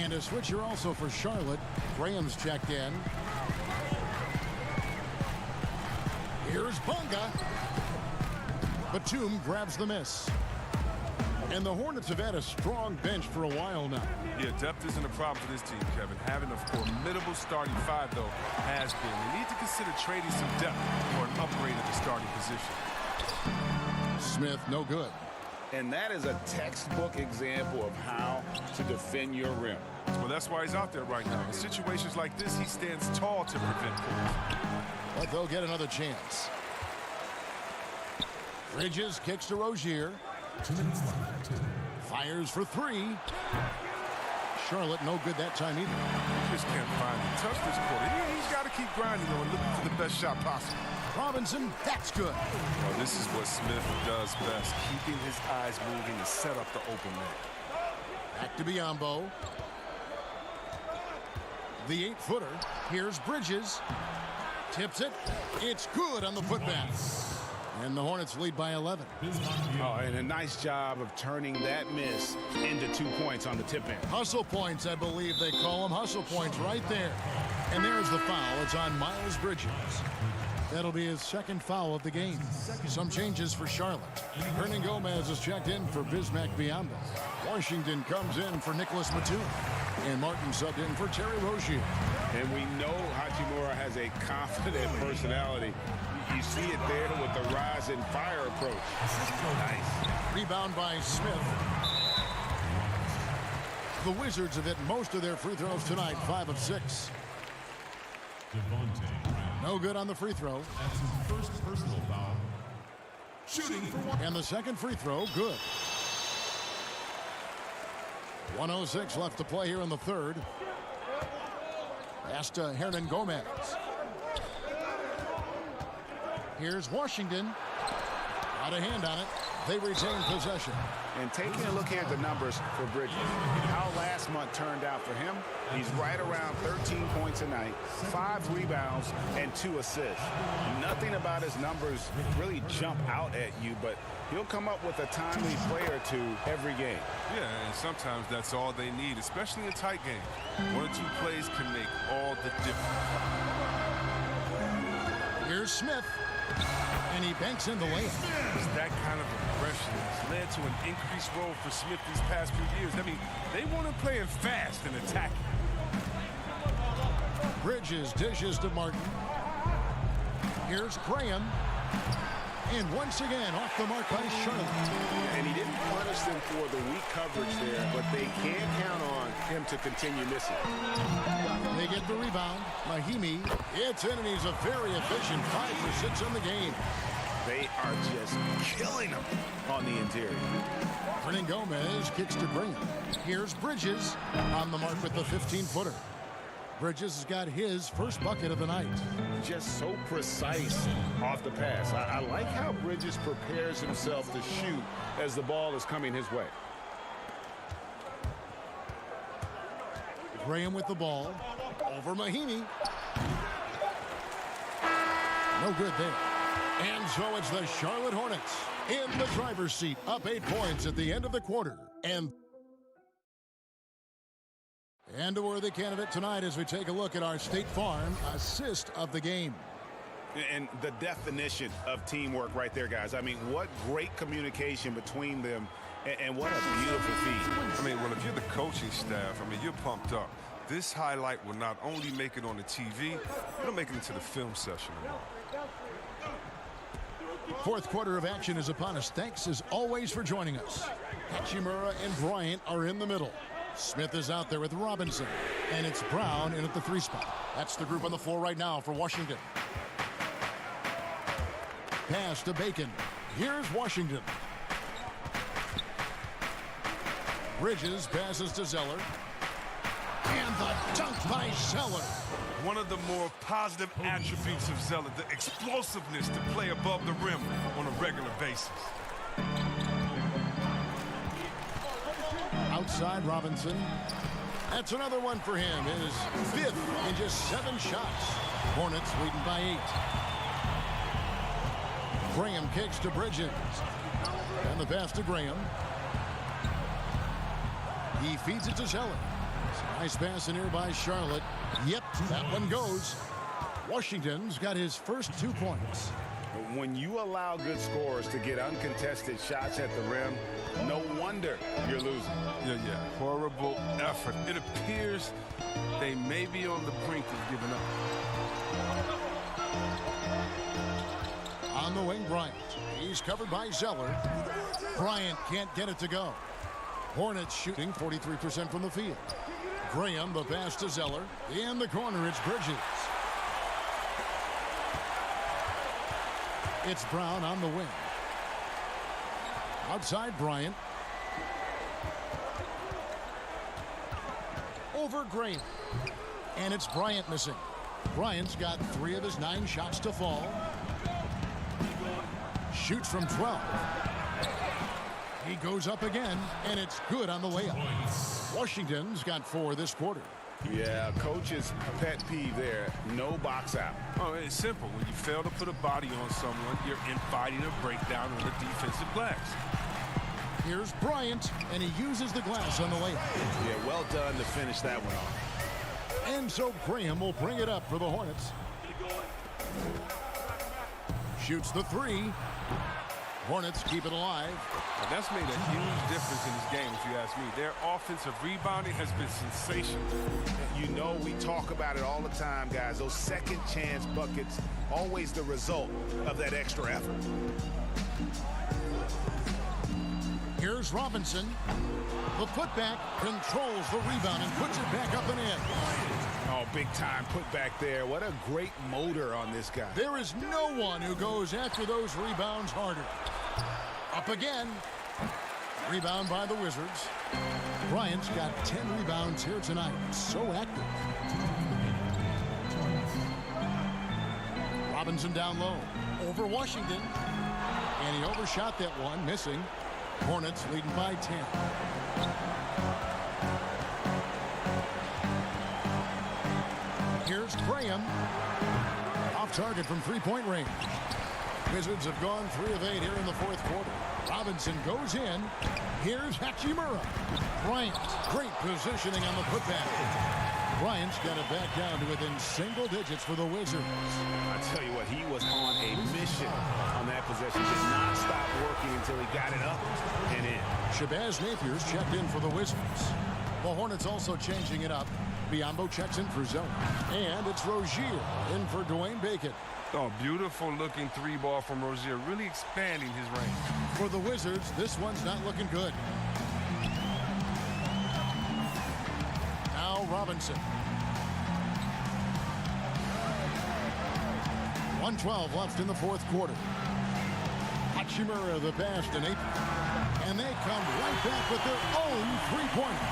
Speaker 3: And a switcher also for Charlotte. Graham's checked in. Here's Bonga. Batum grabs the miss. And the Hornets have had a strong bench for a while now.
Speaker 13: Yeah, depth isn't a problem for this team, Kevin. Having a formidable starting 5, though, has been. They need to consider trading some depth for an upgrade at the starting position.
Speaker 3: Smith, no good.
Speaker 6: And that is a textbook example of how to defend your rim.
Speaker 13: Well, that's why he's out there right now. In situations like this, he stands tall to prevent points.
Speaker 3: But they'll get another chance. Bridges kicks to Rozier.
Speaker 8: 2 minutes left.
Speaker 3: Fires for 3. Charlotte, no good that time either.
Speaker 13: Just can't find it. Touch this quarter. He's got to keep grinding though and looking for the best shot possible.
Speaker 3: Robinson, that's good.
Speaker 13: Well, this is what Smith does best, keeping his eyes moving to set up the open man.
Speaker 3: Back to Biombo. The 8-footer. Here's Bridges. Tips it. It's good on the putback. And the Hornets lead by 11.
Speaker 6: Oh, and a nice job of turning that miss into 2 points on the tip in.
Speaker 3: Hustle points, I believe they call them. Hustle points right there. And there's the foul. It's on Miles Bridges. That'll be his second foul of the game. Some changes for Charlotte. Hernan Gomez is checked in for Bismack Biyombo. Washington comes in for Nicholas Batum. And Martin subbed in for Terry Rozier.
Speaker 6: And we know Hachimura has a confident personality. You see it there with the rise and fire approach. Nice.
Speaker 3: Rebound by Smith. The Wizards have hit most of their free throws tonight, 5 of 6. No good on the free throw.
Speaker 8: That's his first personal foul. Shooting for one.
Speaker 3: And the second free throw, good. 1:06 left to play here in the third. Pass to Hernan Gomez. Here's Washington. Got a hand on it. They retain possession.
Speaker 6: And taking a look here at the numbers for Bridges, how last month turned out for him, he's right around 13 points a night, 5 rebounds, and 2 assists. Nothing about his numbers really jump out at you, but he'll come up with a timely play or two every game.
Speaker 13: Yeah, and sometimes that's all they need, especially in tight games. 1 or 2 plays can make all the difference.
Speaker 3: Here's Smith. And he banks in the layup.
Speaker 13: It's that kind of aggression has led to an increased role for Smith these past few years. I mean, they want him playing fast and attacking.
Speaker 3: Bridges dishes to Martin. Here's Graham. And once again, off the mark by Charlotte.
Speaker 6: And he didn't punish them for the weak coverage there, but they can count on him to continue missing.
Speaker 3: They get the rebound. Mahimi. It's in, and he's a very efficient 5 for 6 in the game.
Speaker 6: They are just killing him on the interior.
Speaker 3: Hernan Gomez kicks to Graham. Here's Bridges on the mark with the 15-footer. Bridges has got his first bucket of the night.
Speaker 6: Just so precise off the pass. I like how Bridges prepares himself to shoot as the ball is coming his way.
Speaker 3: Graham with the ball. Over Mahimi. No good there. And so it's the Charlotte Hornets in the driver's seat, up 8 points at the end of the quarter. And a worthy candidate tonight as we take a look at our State Farm assist of the game.
Speaker 6: And the definition of teamwork right there, guys. I mean, what great communication between them, and what a beautiful feat.
Speaker 13: I mean, well, if you're the coaching staff, I mean, you're pumped up. This highlight will not only make it on the TV, it'll make it into the film session tomorrow.
Speaker 3: Fourth quarter of action is upon us. Thanks, as always, for joining us. Hachimura and Bryant are in the middle. Smith is out there with Robinson. And it's Brown in at the 3 spot. That's the group on the floor right now for Washington. Pass to Bacon. Here's Washington. Bridges passes to Zeller. And the dunk by Zeller.
Speaker 13: One of the more positive attributes of Zeller, the explosiveness to play above the rim on a regular basis.
Speaker 3: Outside Robinson. That's another one for him. His 5th in just 7 shots. Hornets leading by 8. Graham kicks to Bridges. And the pass to Graham. He feeds it to Zeller. Nice pass in here by Charlotte. Yep, that one goes. Washington's got his first 2 points.
Speaker 6: When you allow good scorers to get uncontested shots at the rim, no wonder you're losing.
Speaker 13: Yeah. Horrible effort. It appears they may be on the brink of giving up.
Speaker 3: On the wing, Bryant. He's covered by Zeller. Bryant can't get it to go. Hornets shooting 43% from the field. Graham, the pass to Zeller. In the corner, it's Bridges. It's Brown on the wing. Outside Bryant. over Graham. And it's Bryant missing. Bryant's got 3 of his 9 shots to fall. Shoots from 12. He goes up again, and it's good on the layup. Washington's got 4 this quarter.
Speaker 6: Yeah, coach's pet peeve there. No box out.
Speaker 13: Oh, it's simple. When you fail to put a body on someone, you're inviting a breakdown on the defensive glass.
Speaker 3: Here's Bryant, and he uses the glass on the layup.
Speaker 6: Yeah, well done to finish that one off.
Speaker 3: And so Graham will bring it up for the Hornets. Shoots the 3. Hornets keep it alive.
Speaker 13: Now, that's made a huge difference in this game, if you ask me. Their offensive rebounding has been sensational.
Speaker 6: You know, we talk about it all the time, guys. Those second chance buckets, always the result of that extra effort.
Speaker 3: Here's Robinson. The putback controls the rebound and puts it back up and in.
Speaker 6: Oh, big time put back there. What a great motor on this guy.
Speaker 3: There is no one who goes after those rebounds harder. Up again. Rebound by the Wizards. Bryant's got 10 rebounds here tonight. So active. Robinson down low. Over Washington. And he overshot that one, missing. Hornets leading by 10. Here's Graham. Off target from three-point range. Wizards have gone 3 of 8 here in the 4th quarter. Robinson goes in. Here's Hachimura. Bryant, great positioning on the putback. Bryant's got it back down to within single digits for the Wizards.
Speaker 6: I tell you what, he was on a mission on that possession. Did not stop working until he got it up and in.
Speaker 3: Shabazz Napier's checked in for the Wizards. The Hornets also changing it up. Biombo checks in for zone. And it's Rozier in for Dwayne Bacon.
Speaker 13: Oh, beautiful looking 3-ball from Rozier, really expanding his range.
Speaker 3: For the Wizards, this one's not looking good. Now Robinson. 1:12 left in the 4th quarter. Hachimura the pass to Napier. And they come right back with their own 3-pointer.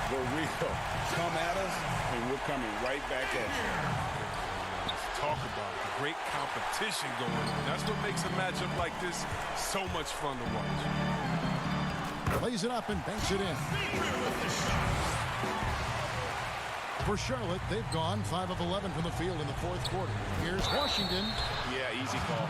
Speaker 6: The real come at us, and we're coming right back at you.
Speaker 13: Talk about it. Great competition going on. That's what makes a matchup like this so much fun to watch.
Speaker 3: Plays it up and banks it in. For Charlotte, they've gone 5 of 11 from the field in the 4th quarter. Here's Washington.
Speaker 6: Yeah, easy call.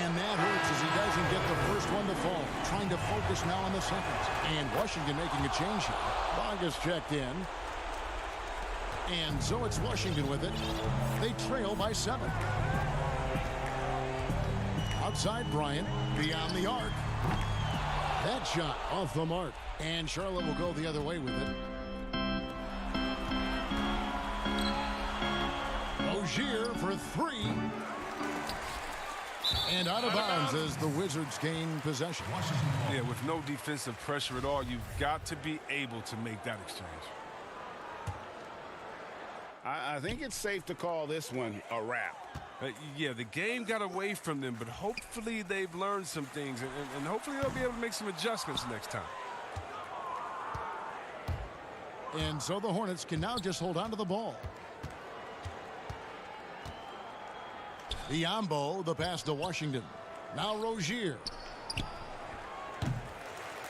Speaker 3: And that hurts as he doesn't get the first one to fall. Trying to focus now on the second. And Washington making a change here. Vargas checked in. And so it's Washington with it. They trail by 7. Outside Bryant. Beyond the arc. That shot off the mark. And Charlotte will go the other way with it. Rozier for 3. And out of bounds as the Wizards gain possession.
Speaker 13: Yeah, with no defensive pressure at all, you've got to be able to make that exchange.
Speaker 6: I think it's safe to call this one a wrap.
Speaker 13: Yeah, the game got away from them, but hopefully they've learned some things, and hopefully they'll be able to make some adjustments next time.
Speaker 3: And so the Hornets can now just hold on to the ball. Biombo, the pass to Washington. Now Rozier.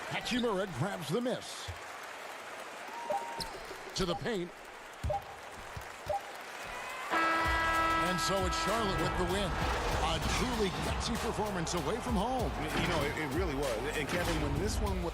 Speaker 3: Hachimura grabs the miss. To the paint. And so it's Charlotte with the win. A truly gutsy performance away from home.
Speaker 6: You know, it really was. And Kevin, when this one was...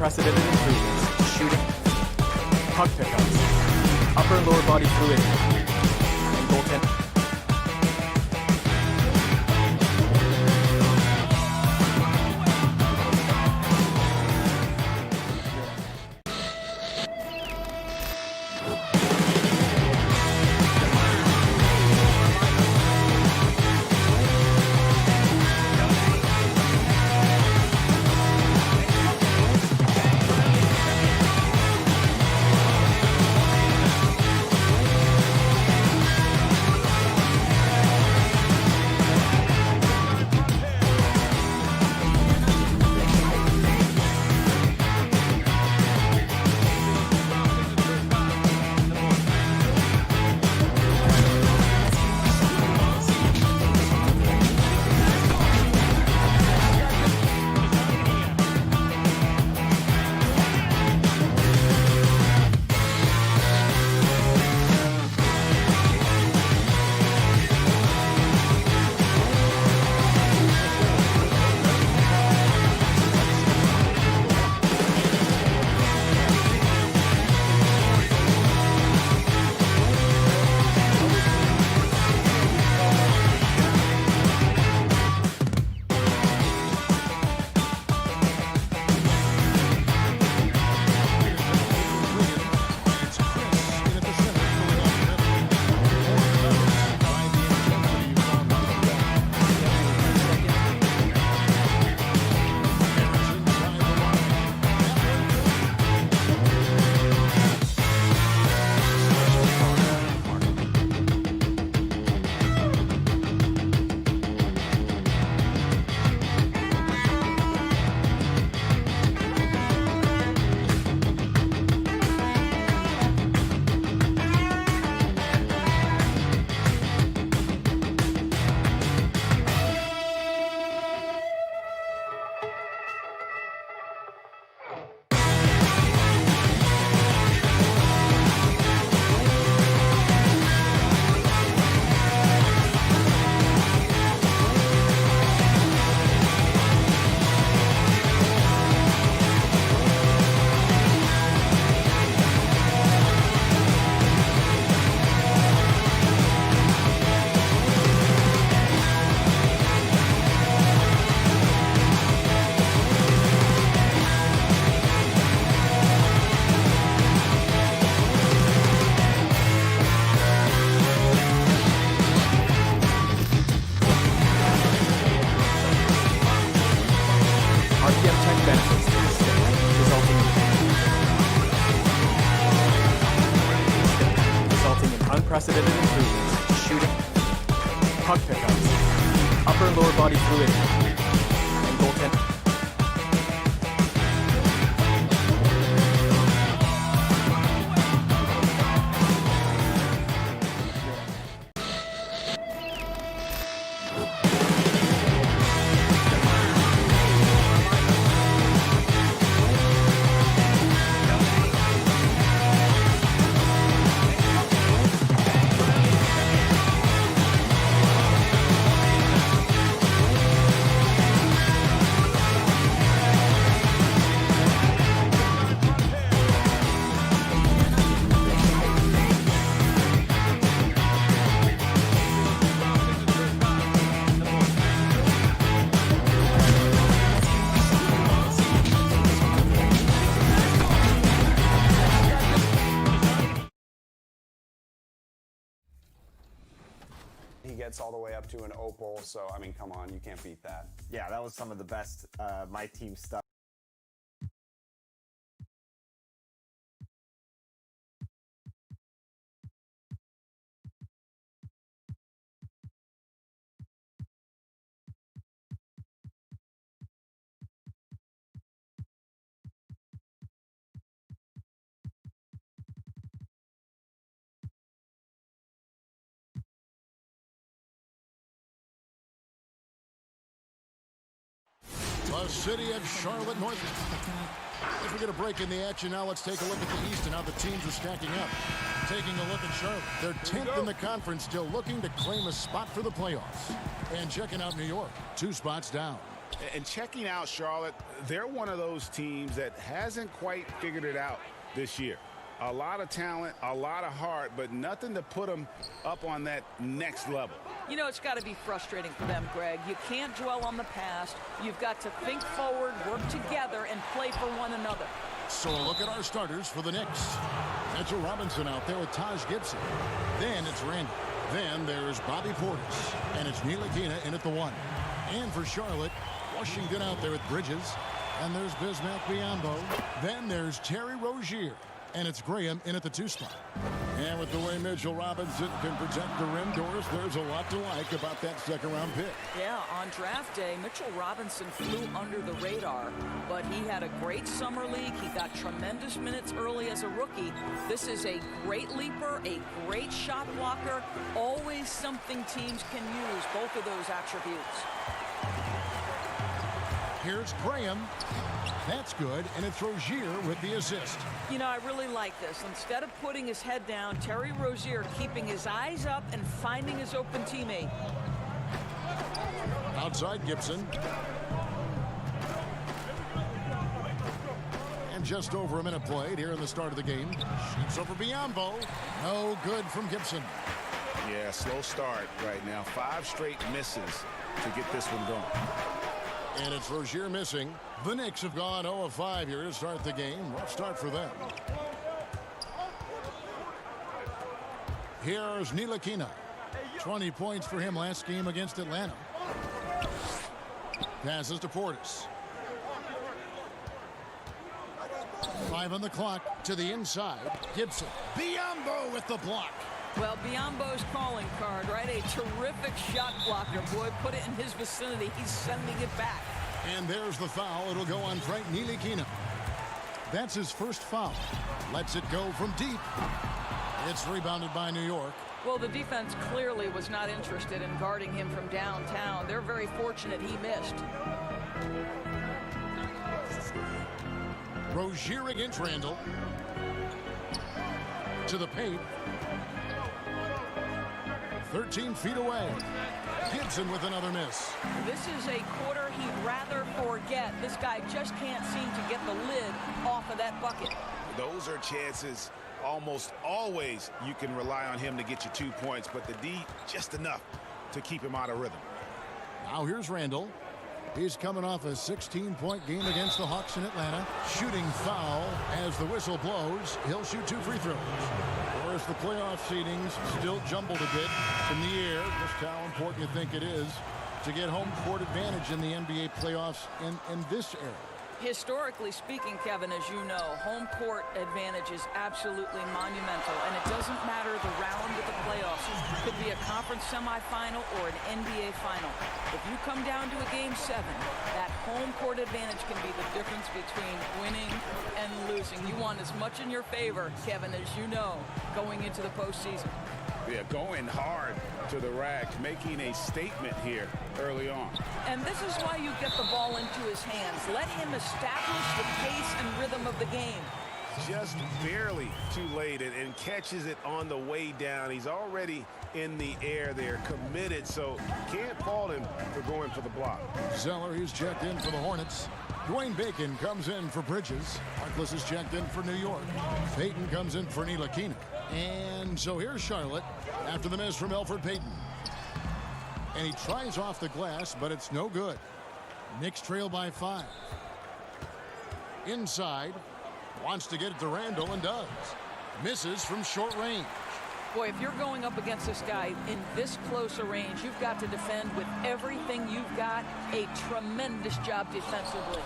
Speaker 12: unprecedented improvements, shooting, puck pickups, upper and lower body fluidity, and goaltending. Unprecedented improvements, shooting, puck pickups, upper and lower body fluidity, and goaltending.
Speaker 1: He gets all the way up to an opal, so I mean, come on, you can't beat that.
Speaker 10: Yeah, that was some of the best my team stuff.
Speaker 3: The city of Charlotte, North. As we get a break in the action now, let's take a look at the East and how the teams are stacking up. Taking a look at Charlotte. They're 10th in the conference, still looking to claim a spot for the playoffs. And checking out New York, 2 spots down.
Speaker 6: And checking out Charlotte, they're one of those teams that hasn't quite figured it out this year. A lot of talent, a lot of heart, but nothing to put them up on that next level.
Speaker 7: You know, it's got to be frustrating for them, Greg. You can't dwell on the past. You've got to think forward, work together, and play for one another.
Speaker 3: So a look at our starters for the Knicks. Mitchell Robinson out there with Taj Gibson. Then it's Randall. Then there's Bobby Portis. And it's Ntilikina in at the 1. And for Charlotte, Washington out there with Bridges. And there's Bismack Biyombo. Then there's Terry Rozier. And it's Graham in at the 2 spot. And with the way Mitchell Robinson can protect the rim doors, there's a lot to like about that second-round pick.
Speaker 7: Yeah, on draft day, Mitchell Robinson flew under the radar, but he had a great summer league. He got tremendous minutes early as a rookie. This is a great leaper, a great shot blocker, always something teams can use, both of those attributes.
Speaker 3: Here's Graham. That's good, and it's Rozier with the assist.
Speaker 7: You know, I really like this. Instead of putting his head down, Terry Rozier keeping his eyes up and finding his open teammate.
Speaker 3: Outside Gibson. And just over a minute played here in the start of the game. Shoots over Biyombo. No good from Gibson.
Speaker 6: Yeah, slow start right now. 5 straight misses to get this one going.
Speaker 3: And it's Rozier missing. The Knicks have gone 0 of 5 here to start the game. Rough start for them. Here's Ntilikina. 20 points for him last game against Atlanta. Passes to Portis. 5 on the clock to the inside. Gibson. Biyombo with the block.
Speaker 7: Well, Biyombo's calling card, right? A terrific shot blocker. Boy, put it in his vicinity. He's sending it back.
Speaker 3: And there's the foul. It'll go on Frank Ntilikina. That's his first foul. Lets it go from deep. It's rebounded by New York.
Speaker 7: Well, the defense clearly was not interested in guarding him from downtown. They're very fortunate he missed.
Speaker 3: Rozier against Randall. To the paint. 13 feet away. Gibson with another miss.
Speaker 7: This is a quarter he'd rather forget. This guy just can't seem to get the lid off of that bucket.
Speaker 6: Those are chances almost always you can rely on him to get you 2 points, but the D just enough to keep him out of rhythm.
Speaker 3: Now here's Randall. He's coming off a 16-point game against the Hawks in Atlanta. Shooting foul as the whistle blows. He'll shoot 2 free throws. Whereas the playoff seedings still jumbled a bit in the air. Just how important you think it is to get home court advantage in the NBA playoffs in this era.
Speaker 7: Historically speaking, Kevin, as you know, home court advantage is absolutely monumental, and it doesn't matter the round of the playoffs. It could be a conference semifinal or an NBA final. If you come down to a Game 7, that home court advantage can be the difference between winning and losing. You want as much in your favor, Kevin, as you know, going into the postseason.
Speaker 6: Yeah, going hard to the rack, making a statement here early on.
Speaker 7: And this is why you get the ball into his hands. Let him establish the pace and rhythm of the game.
Speaker 6: Just barely too late and catches it on the way down. He's already in the air there, committed, so can't fault him for going for the block.
Speaker 3: Zeller, he's checked in for the Hornets. Dwayne Bacon comes in for Bridges. Harkless is checked in for New York. Payton comes in for Ntilikina. And so here's Charlotte after the miss from Elfrid Payton. And he tries off the glass, but it's no good. Knicks trail by 5. Inside. Wants to get it to Randall and does. Misses from short range.
Speaker 7: Boy, if you're going up against this guy in this close a range, you've got to defend with everything you've got. A tremendous job defensively.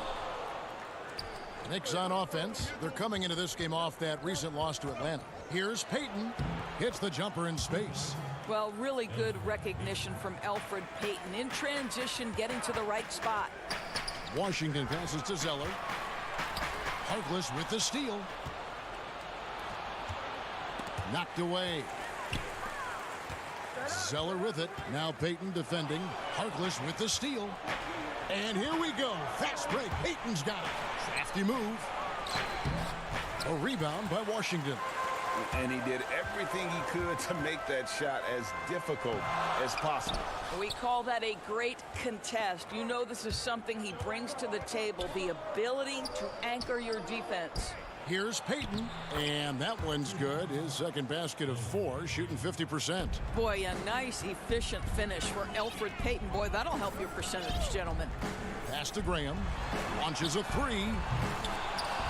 Speaker 3: Knicks on offense. They're coming into this game off that recent loss to Atlanta. Here's Payton. Hits the jumper in space.
Speaker 7: Well, really good recognition from Elfrid Payton. In transition, getting to the right spot.
Speaker 3: Washington passes to Zeller. Harkless with the steal. Knocked away. Zeller with it. Now Payton defending. Harkless with the steal. And here we go. Fast break. Payton's got it. Crafty move. A rebound by Washington.
Speaker 6: And he did everything he could to make that shot as difficult as possible.
Speaker 7: We call that a great contest. You know this is something he brings to the table, the ability to anchor your defense.
Speaker 3: Here's Peyton, and that one's good. His second basket of 4, shooting 50%.
Speaker 7: Boy, a nice, efficient finish for Elfrid Payton. Boy, that'll help your percentage, gentlemen.
Speaker 3: Pass to Graham, launches a 3,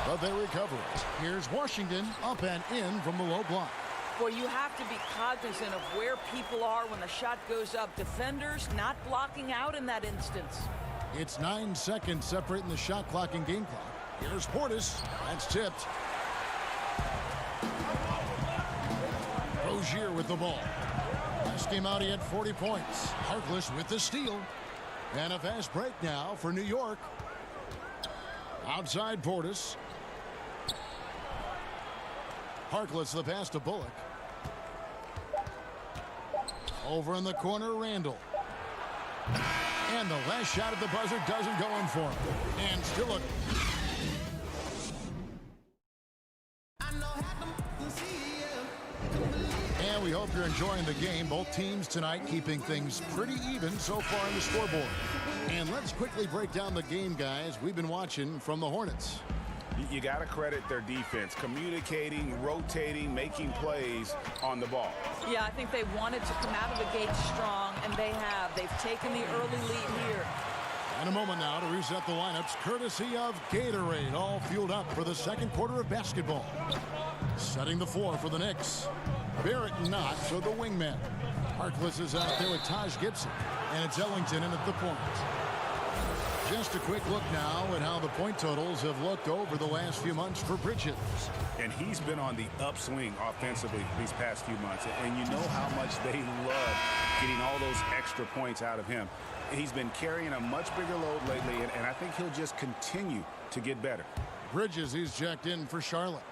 Speaker 3: but they recover it. Here's Washington, up and in from the low block.
Speaker 7: Boy, you have to be cognizant of where people are when the shot goes up. Defenders not blocking out in that instance.
Speaker 3: It's 9 seconds separating the shot clock and game clock. Here's Portis. That's tipped. Rozier with the ball. Last game out, he had 40 points. Harkless with the steal. And a fast break now for New York. Outside Portis. Harkless the pass to Bullock. Over in the corner, Randall. And the last shot at the buzzer doesn't go in for him. And still a... And we hope you're enjoying the game. Both teams tonight keeping things pretty even so far on the scoreboard. And let's quickly break down the game, guys. We've been watching from the Hornets.
Speaker 6: You got to credit their defense, communicating, rotating, making plays on the ball.
Speaker 7: Yeah, I think they wanted to come out of the gate strong, and they have. They've taken the early lead here.
Speaker 3: And a moment now to reset the lineups, courtesy of Gatorade, all fueled up for the second quarter of basketball. Setting the floor for the Knicks. Barrett not, so the wingman. Harkless is out there with Taj Gibson, and it's Ellington in at the point. Just a quick look now at how the point totals have looked over the last few months for Bridges.
Speaker 6: And he's been on the upswing offensively these past few months. And you know how much they love getting all those extra points out of him. He's been carrying a much bigger load lately, and I think he'll just continue to get better.
Speaker 3: Bridges, he's checked in for Charlotte.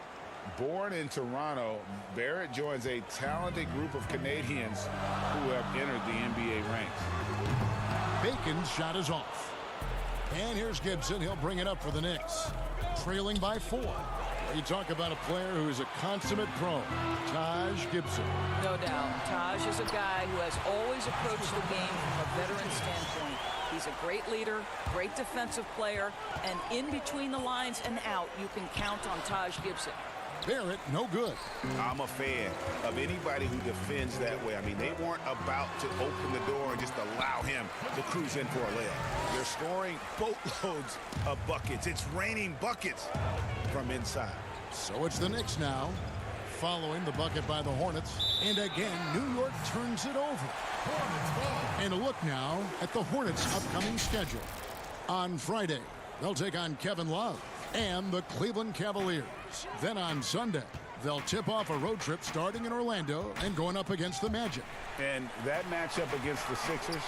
Speaker 6: Born in Toronto, Barrett joins a talented group of Canadians who have entered the NBA ranks.
Speaker 3: Bacon's shot is off. And here's Gibson. He'll bring it up for the Knicks. Trailing by 4. You talk about a player who is a consummate pro, Taj Gibson.
Speaker 7: No doubt. Taj is a guy who has always approached the game from a veteran standpoint. He's a great leader, great defensive player, and in between the lines and out, you can count on Taj Gibson.
Speaker 3: Barrett, no good.
Speaker 6: I'm a fan of anybody who defends that way. I mean, they weren't about to open the door and just allow him to cruise in for a layup. They're scoring boatloads of buckets. It's raining buckets from inside.
Speaker 3: So it's the Knicks now, following the bucket by the Hornets. And again, New York turns it over. And a look now at the Hornets' upcoming schedule. On Friday, they'll take on Kevin Love and the Cleveland Cavaliers. Then on Sunday, they'll tip off a road trip starting in Orlando and going up against the Magic.
Speaker 6: And that matchup against the Sixers,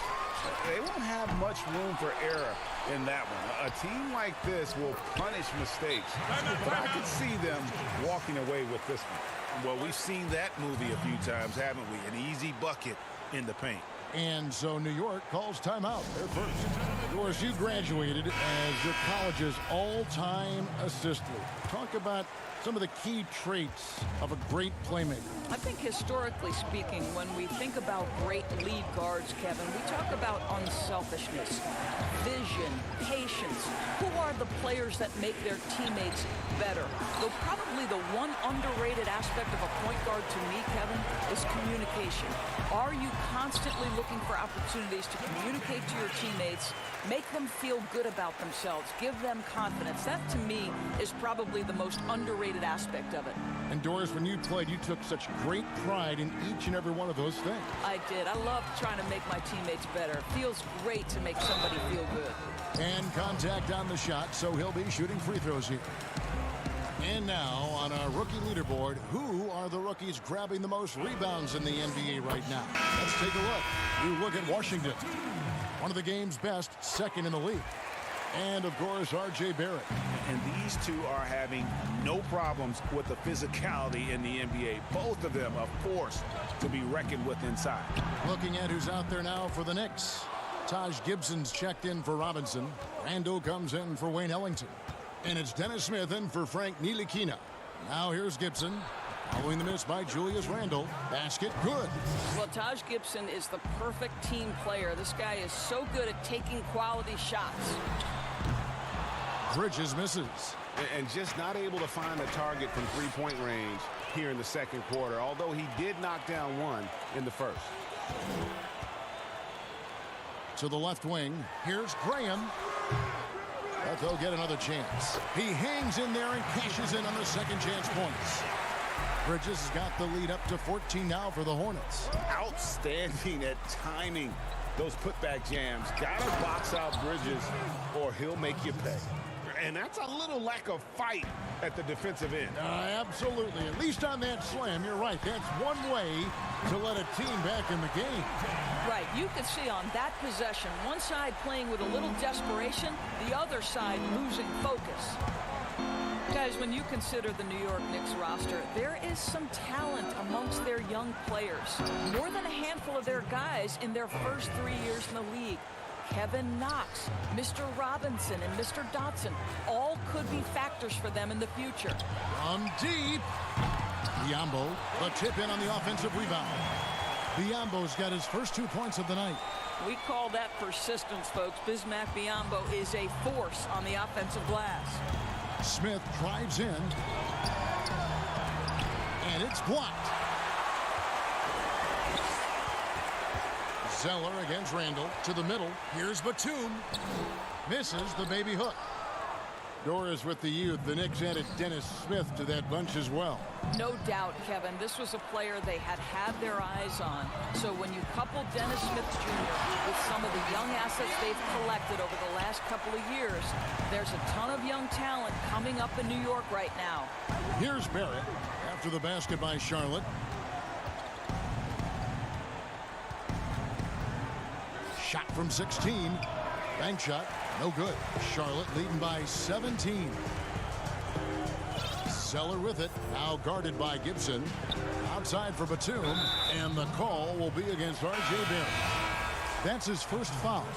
Speaker 6: they won't have much room for error in that one. A team like this will punish mistakes, but I could see them walking away with this one. Well, we've seen that movie a few times, haven't we? An easy bucket in the paint.
Speaker 3: And so New York calls timeout. They're first. Doris, you graduated as your college's all-time assist leader. Talk about some of the key traits of a great playmaker.
Speaker 7: I think historically speaking, when we think about great lead guards, Kevin, we talk about unselfishness, vision, patience. Who are the players that make their teammates better? Though probably the one underrated aspect of a point guard to me, Kevin, is communication. Are you constantly looking for opportunities to communicate to your teammates, make them feel good about themselves, give them confidence? That, to me, is probably the most underrated aspect of it.
Speaker 3: And Doris, when you played, you took such great pride in each and every one of those things.
Speaker 7: I did. I love trying to make my teammates better. It feels great to make somebody feel good.
Speaker 3: And contact on the shot, so he'll be shooting free throws here. And now, on our rookie leaderboard, who are the rookies grabbing the most rebounds in the NBA right now? Let's take a look. You look at Washington, one of the game's best, second in the league. And, of course, R.J. Barrett.
Speaker 6: And these two are having no problems with the physicality in the NBA. Both of them, of course, to be reckoned with inside.
Speaker 3: Looking at who's out there now for the Knicks. Taj Gibson's checked in for Robinson. Randall comes in for Wayne Ellington. And it's Dennis Smith in for Frank Ntilikina. Now here's Gibson. Following the miss by Julius Randle. Basket good.
Speaker 7: Well, Taj Gibson is the perfect team player. This guy is so good at taking quality shots.
Speaker 3: Bridges misses.
Speaker 6: And just not able to find a target from three-point range here in the second quarter, although he did knock down one in the first.
Speaker 3: To the left wing. Here's Graham. But they'll get another chance. He hangs in there and cashes in on the second chance points. Bridges has got the lead up to 14 now for the Hornets.
Speaker 6: Outstanding at timing those putback jams. Gotta box out Bridges or he'll make you pay. And that's a little lack of fight at the defensive end.
Speaker 3: Absolutely. At least on that slam, you're right. That's one way to let a team back in the game.
Speaker 7: Right. You could see on that possession, one side playing with a little desperation, the other side losing focus. Guys, when you consider the New York Knicks roster, there is some talent amongst their young players. More than a handful of their guys in their first 3 years in the league. Kevin Knox, Mr. Robinson, and Mr. Dotson all could be factors for them in the future.
Speaker 3: From deep. Biyombo, the tip in on the offensive rebound. Biyombo's got his first 2 points of the night.
Speaker 7: We call that persistence, folks. Bismack Biyombo is a force on the offensive glass.
Speaker 3: Smith drives in. And it's blocked. Zeller against Randle to the middle. Here's Batum. Misses the baby hook. Doris with the youth. The Knicks added Dennis Smith to that bunch as well.
Speaker 7: No doubt, Kevin. This was a player they had their eyes on. So when you couple Dennis Smith Jr. with some of the young assets they've collected over the last couple of years, there's a ton of young talent coming up in New York right now.
Speaker 3: Here's Barrett after the basket by Charlotte. Shot from 16. Bank shot. No good. Charlotte leading by 17. Zeller with it. Now guarded by Gibson. Outside for Batum. And the call will be against R.J. Barrett. That's his first foul.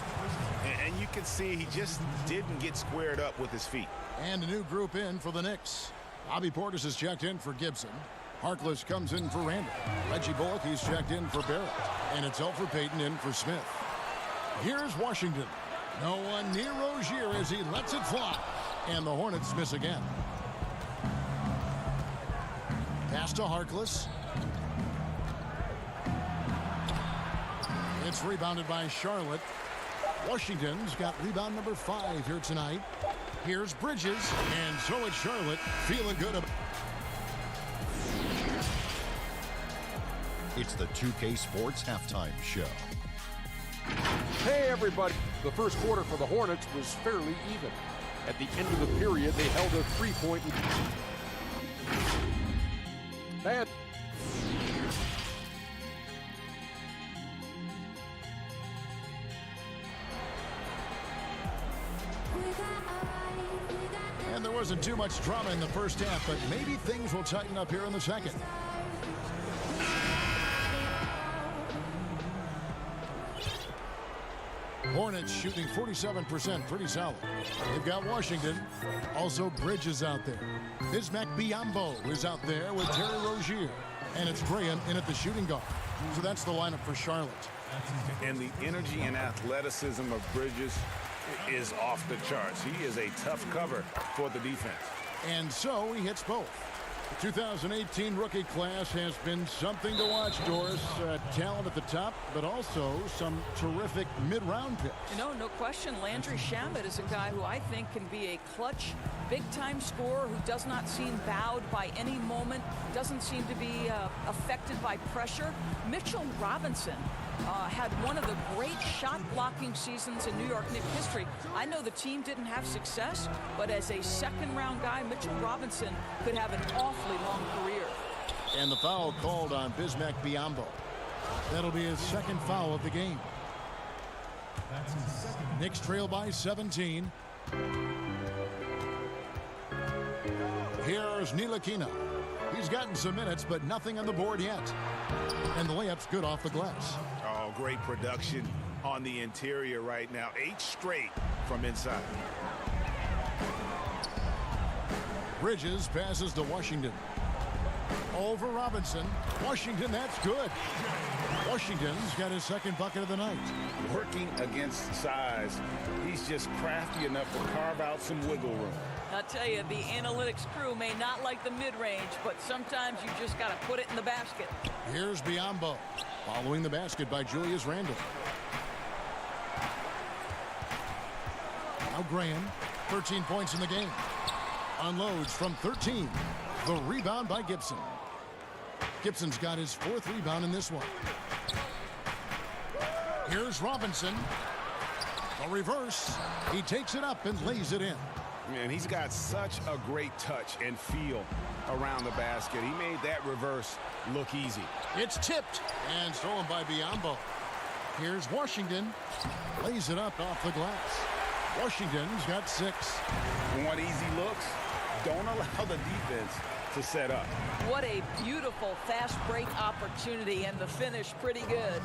Speaker 6: And you can see he just didn't get squared up with his feet.
Speaker 3: And a new group in for the Knicks. Bobby Portis is checked in for Gibson. Harkless comes in for Randle. Reggie Bullock, he's checked in for Barrett. And it's Elfrid Payton in for Smith. Here's Washington. No one near Rozier as he lets it fly. And the Hornets miss again. Pass to Harkless. It's rebounded by Charlotte. Washington's got rebound number 5 here tonight. Here's Bridges. And so it's Charlotte feeling good about.
Speaker 4: It's the 2K Sports Halftime Show.
Speaker 9: Hey, everybody. The first quarter for the Hornets was fairly even. At the end of the period, they held a 3-point lead. Bad.
Speaker 3: And there wasn't too much drama in the first half, but maybe things will tighten up here in the second. Hornets shooting 47%, pretty solid. They've got Washington, also Bridges out there. Bismack Biyombo is out there with Terry Rozier. And it's Graham in at the shooting guard. So that's the lineup for Charlotte.
Speaker 6: And the energy and athleticism of Bridges is off the charts. He is a tough cover for the defense.
Speaker 3: And so he hits both. The 2018 rookie class has been something to watch, Doris. Talent at the top, but also some terrific mid-round picks.
Speaker 7: You know, no question, Landry Shamet is a guy who I think can be a clutch, big-time scorer who does not seem bowed by any moment, doesn't seem to be affected by pressure. Mitchell Robinson had one of the great shot-blocking seasons in New York Knicks history. I know the team didn't have success, but as a second-round guy, Mitchell Robinson could have an awfully long career.
Speaker 3: And the foul called on Bismack Biyombo. That'll be his second foul of the game.
Speaker 8: That's his second.
Speaker 3: Knicks trail by 17. Here's Ntilikina. He's gotten some minutes, but nothing on the board yet. And the layup's good off the glass.
Speaker 6: Oh, great production on the interior right now. 8 straight from inside.
Speaker 3: Bridges passes to Washington. Over Robinson. Washington, that's good. Washington's got his second bucket of the night.
Speaker 6: Working against size, he's just crafty enough to carve out some wiggle room.
Speaker 7: I'll tell you, the analytics crew may not like the mid-range, but sometimes you just got to put it in the basket.
Speaker 3: Here's Biombo, following the basket by Julius Randle. Now Graham, 13 points in the game. Unloads from 13. The rebound by Gibson. Gibson's got his fourth rebound in this one. Here's Robinson. A reverse. He takes it up and lays it in.
Speaker 6: Man, he's got such a great touch and feel around the basket. He made that reverse look easy.
Speaker 3: It's tipped and stolen by Biombo. Here's Washington. Lays it up off the glass. Washington's got 6.
Speaker 6: Want easy looks? Don't allow the defense to set up.
Speaker 7: What a beautiful fast break opportunity, and the finish pretty good.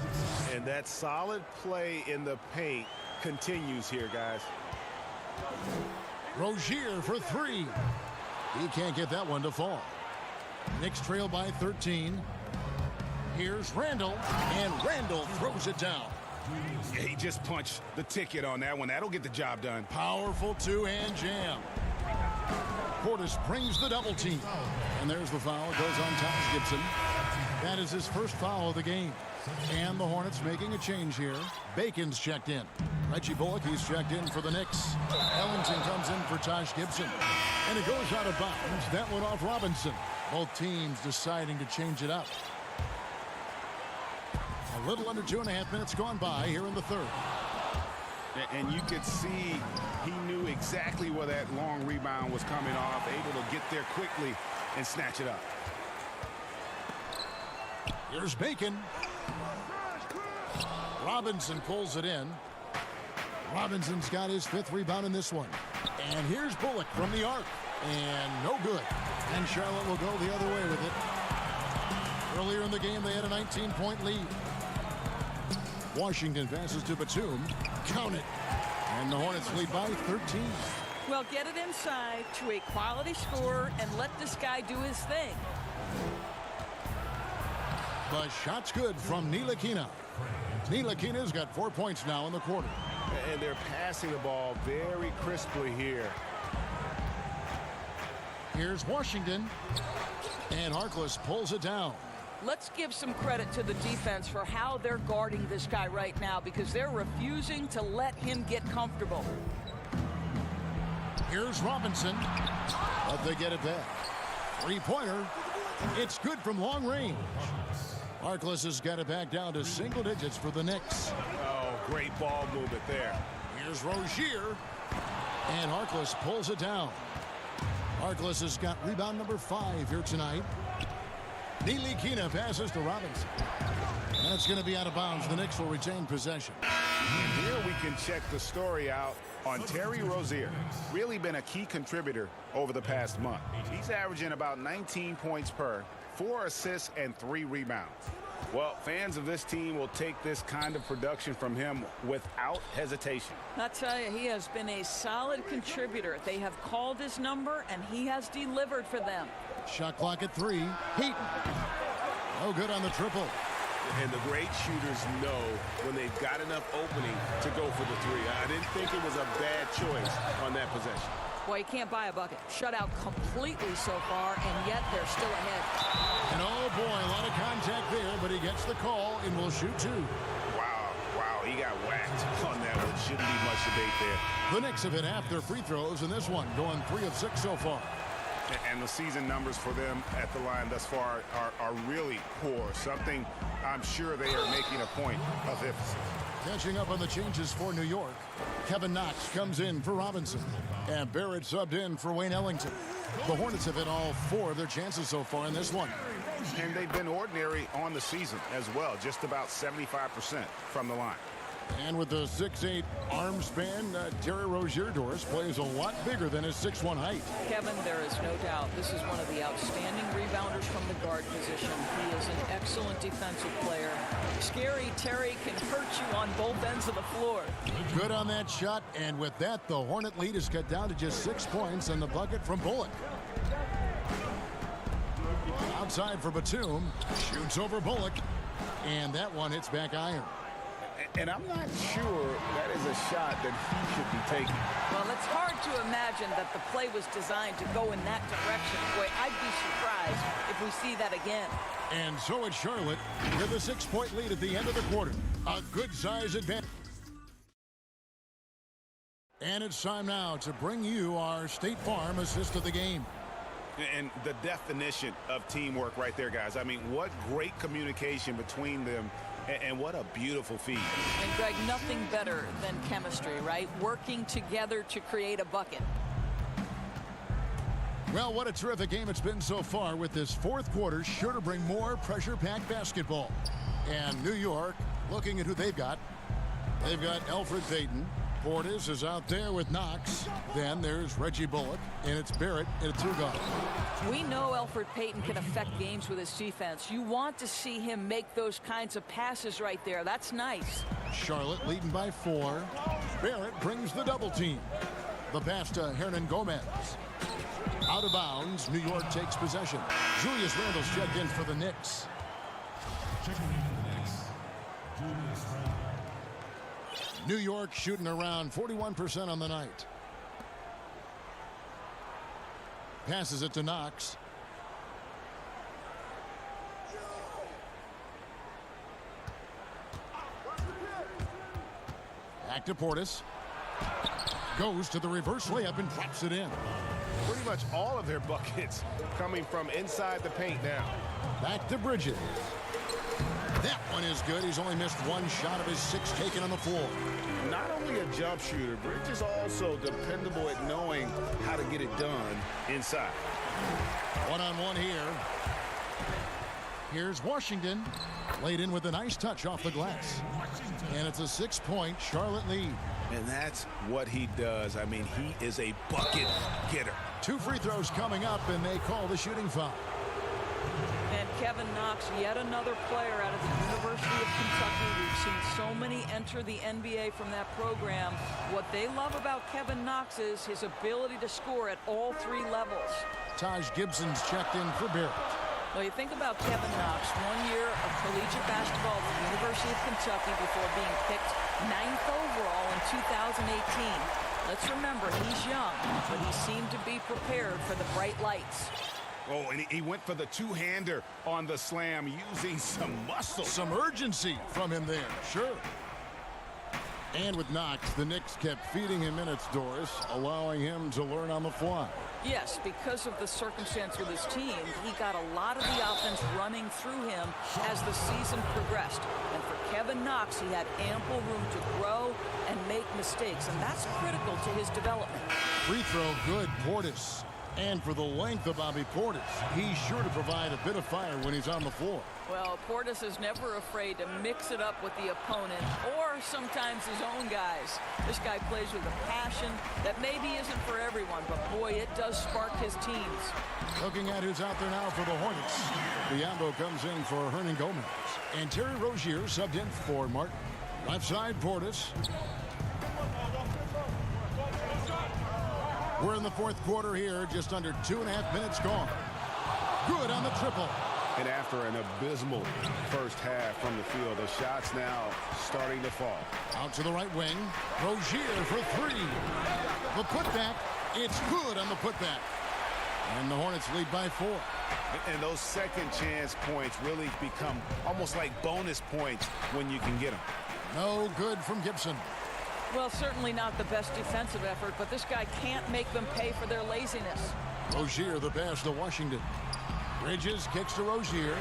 Speaker 6: And that solid play in the paint continues here, guys.
Speaker 3: Rozier for 3. He can't get that one to fall. Knicks trail by 13. Here's Randle, and Randle throws it down.
Speaker 6: Yeah, he just punched the ticket on that one. That'll get the job done.
Speaker 3: Powerful two-hand jam. Portis brings the double team. And there's the foul. It goes on Taj Gibson. That is his first foul of the game. And the Hornets making a change here. Bacon's checked in. Reggie Bullock, he's checked in for the Knicks. Ellington comes in for Taj Gibson. And it goes out of bounds. That went off Robinson. Both teams deciding to change it up. A little under 2.5 minutes gone by here in the third.
Speaker 6: And you could see he knew exactly where that long rebound was coming off, able to get there quickly and snatch it up.
Speaker 3: Here's Bacon. Robinson pulls it in. Robinson's got his 5th rebound in this one. And here's Bullock from the arc. And no good. And Charlotte will go the other way with it. Earlier in the game, they had a 19-point lead. Washington passes to Batum. Count it. And the Hornets lead by 13.
Speaker 7: Well, get it inside to a quality scorer and let this guy do his thing.
Speaker 3: The shot's good from Ntilikina. Ntilikina's got 4 points now in the quarter.
Speaker 6: And they're passing the ball very crisply here.
Speaker 3: Here's Washington. And Harkless pulls it down.
Speaker 7: Let's give some credit to the defense for how they're guarding this guy right now, because they're refusing to let him get comfortable.
Speaker 3: Here's Robinson. But they get it back. 3-pointer. It's good from long range. Harkless has got it back down to single digits for the Knicks.
Speaker 6: Oh, great ball movement there.
Speaker 3: Here's Rozier. And Harkless pulls it down. Harkless has got rebound number 5 here tonight. Ntilikina passes to Robinson. That's going to be out of bounds. The Knicks will retain possession.
Speaker 6: And here we can check the story out on Terry Rozier. Really been a key contributor over the past month. He's averaging about 19 points per, 4 assists, and 3 rebounds. Well, fans of this team will take this kind of production from him without hesitation.
Speaker 7: I'll tell you, he has been a solid contributor. They have called his number, and he has delivered for them.
Speaker 3: Shot clock at 3. Heaton. No good on the triple.
Speaker 6: And the great shooters know when they've got enough opening to go for the 3. I didn't think it was a bad choice on that possession.
Speaker 7: Well, you can't buy a bucket. Shut out completely so far, and yet they're still ahead.
Speaker 3: And oh boy, a lot of contact there, but he gets the call and will shoot 2.
Speaker 6: Wow, he got whacked on that one. Shouldn't be much debate there.
Speaker 3: The Knicks have hit half their free throws in this one, going 3 of 6 so far.
Speaker 6: And the season numbers for them at the line thus far are really poor. Something I'm sure they are making a point of emphasis.
Speaker 3: Catching up on the changes for New York. Kevin Knox comes in for Robinson. And Barrett subbed in for Wayne Ellington. The Hornets have hit all 4 of their chances so far in this one.
Speaker 6: And they've been ordinary on the season as well. Just about 75% from the line.
Speaker 3: And with the 6'8" arm span, Terry Rozier Doris plays a lot bigger than his 6'1" height.
Speaker 7: Kevin, there is no doubt this is one of the outstanding rebounders from the guard position. He is an excellent defensive player. Scary Terry can hurt you on both ends of the floor.
Speaker 3: Good on that shot, and with that, the Hornet lead is cut down to just 6 points and the bucket from Bullock. Now outside for Batum. Shoots over Bullock. And that one hits back iron.
Speaker 6: And I'm not sure that is a shot that he should be taking.
Speaker 7: Well, it's hard to imagine that the play was designed to go in that direction. Boy, I'd be surprised if we see that again.
Speaker 3: And so it's Charlotte with a 6-point lead at the end of the quarter. A good size advantage. And it's time now to bring you our State Farm assist of the game.
Speaker 6: And the definition of teamwork right there, guys. I mean, what great communication between them, and what a beautiful feed.
Speaker 7: And, Greg, nothing better than chemistry, right? Working together to create a bucket.
Speaker 3: Well, what a terrific game it's been so far, with this fourth quarter sure to bring more pressure-packed basketball. And New York, looking at who they've got Elfrid Payton. Portis is out there with Knox. Then there's Reggie Bullock, and it's Barrett in a two-guard.
Speaker 7: We know Elfrid Payton can affect games with his defense. You want to see him make those kinds of passes right there. That's nice.
Speaker 3: Charlotte leading by 4. Barrett brings the double team. The pass to Hernan Gomez. Out of bounds, New York takes possession. Julius Randle's checked in for the Knicks.
Speaker 8: Checking in for the Knicks, Julius Randle.
Speaker 3: New York shooting around 41% on the night. Passes it to Knox. Back to Portis. Goes to the reverse layup and drops it in.
Speaker 6: Pretty much all of their buckets coming from inside the paint now.
Speaker 3: Back to Bridges. That one is good. He's only missed one shot of his 6 taken on the floor.
Speaker 6: Not only a jump shooter, Bridges also dependable at knowing how to get it done inside.
Speaker 3: One-on-one here. Here's Washington. Laid in with a nice touch off the glass. And it's a 6-point Charlotte lead.
Speaker 6: And that's what he does. I mean, he is a bucket getter.
Speaker 3: 2 free throws coming up, and they call the shooting foul.
Speaker 7: And Kevin Knox, yet another player out of the University of Kentucky. We've seen so many enter the NBA from that program. What they love about Kevin Knox is his ability to score at all 3 levels.
Speaker 3: Taj Gibson's checked in for Barrett.
Speaker 7: Well, you think about Kevin Knox, 1 year of collegiate basketball at the University of Kentucky before being picked 9th overall in 2018. Let's remember, he's young, but he seemed to be prepared for the bright lights.
Speaker 6: Oh, and he went for the two-hander on the slam, using some muscle.
Speaker 3: Some urgency from him there, sure. And with Knox, the Knicks kept feeding him minutes, Doris, allowing him to learn on the fly.
Speaker 7: Yes, because of the circumstance with his team, he got a lot of the offense running through him as the season progressed. And for Kevin Knox, he had ample room to grow and make mistakes, and that's critical to his development.
Speaker 3: Free throw good, Portis. And for the length of Bobby Portis, he's sure to provide a bit of fire when he's on the floor.
Speaker 7: Well, Portis is never afraid to mix it up with the opponent or sometimes his own guys. This guy plays with a passion that maybe isn't for everyone, but boy, it does spark his teams.
Speaker 3: Looking at who's out there now for the Hornets. Biombo comes in for Hernan Gomez. And Terry Rozier subbed in for Martin. Left side, Portis. We're in the fourth quarter here, just under 2.5 minutes gone. Good on the triple.
Speaker 6: And after an abysmal first half from the field, the shots now starting to fall.
Speaker 3: Out to the right wing. Rozier for 3. The putback. It's good on the putback. And the Hornets lead by 4.
Speaker 6: And those second chance points really become almost like bonus points when you can get them.
Speaker 3: No good from Gibson.
Speaker 7: Well, certainly not the best defensive effort, but this guy can't make them pay for their laziness.
Speaker 3: Rozier, the pass to Washington. Bridges kicks to Rozier.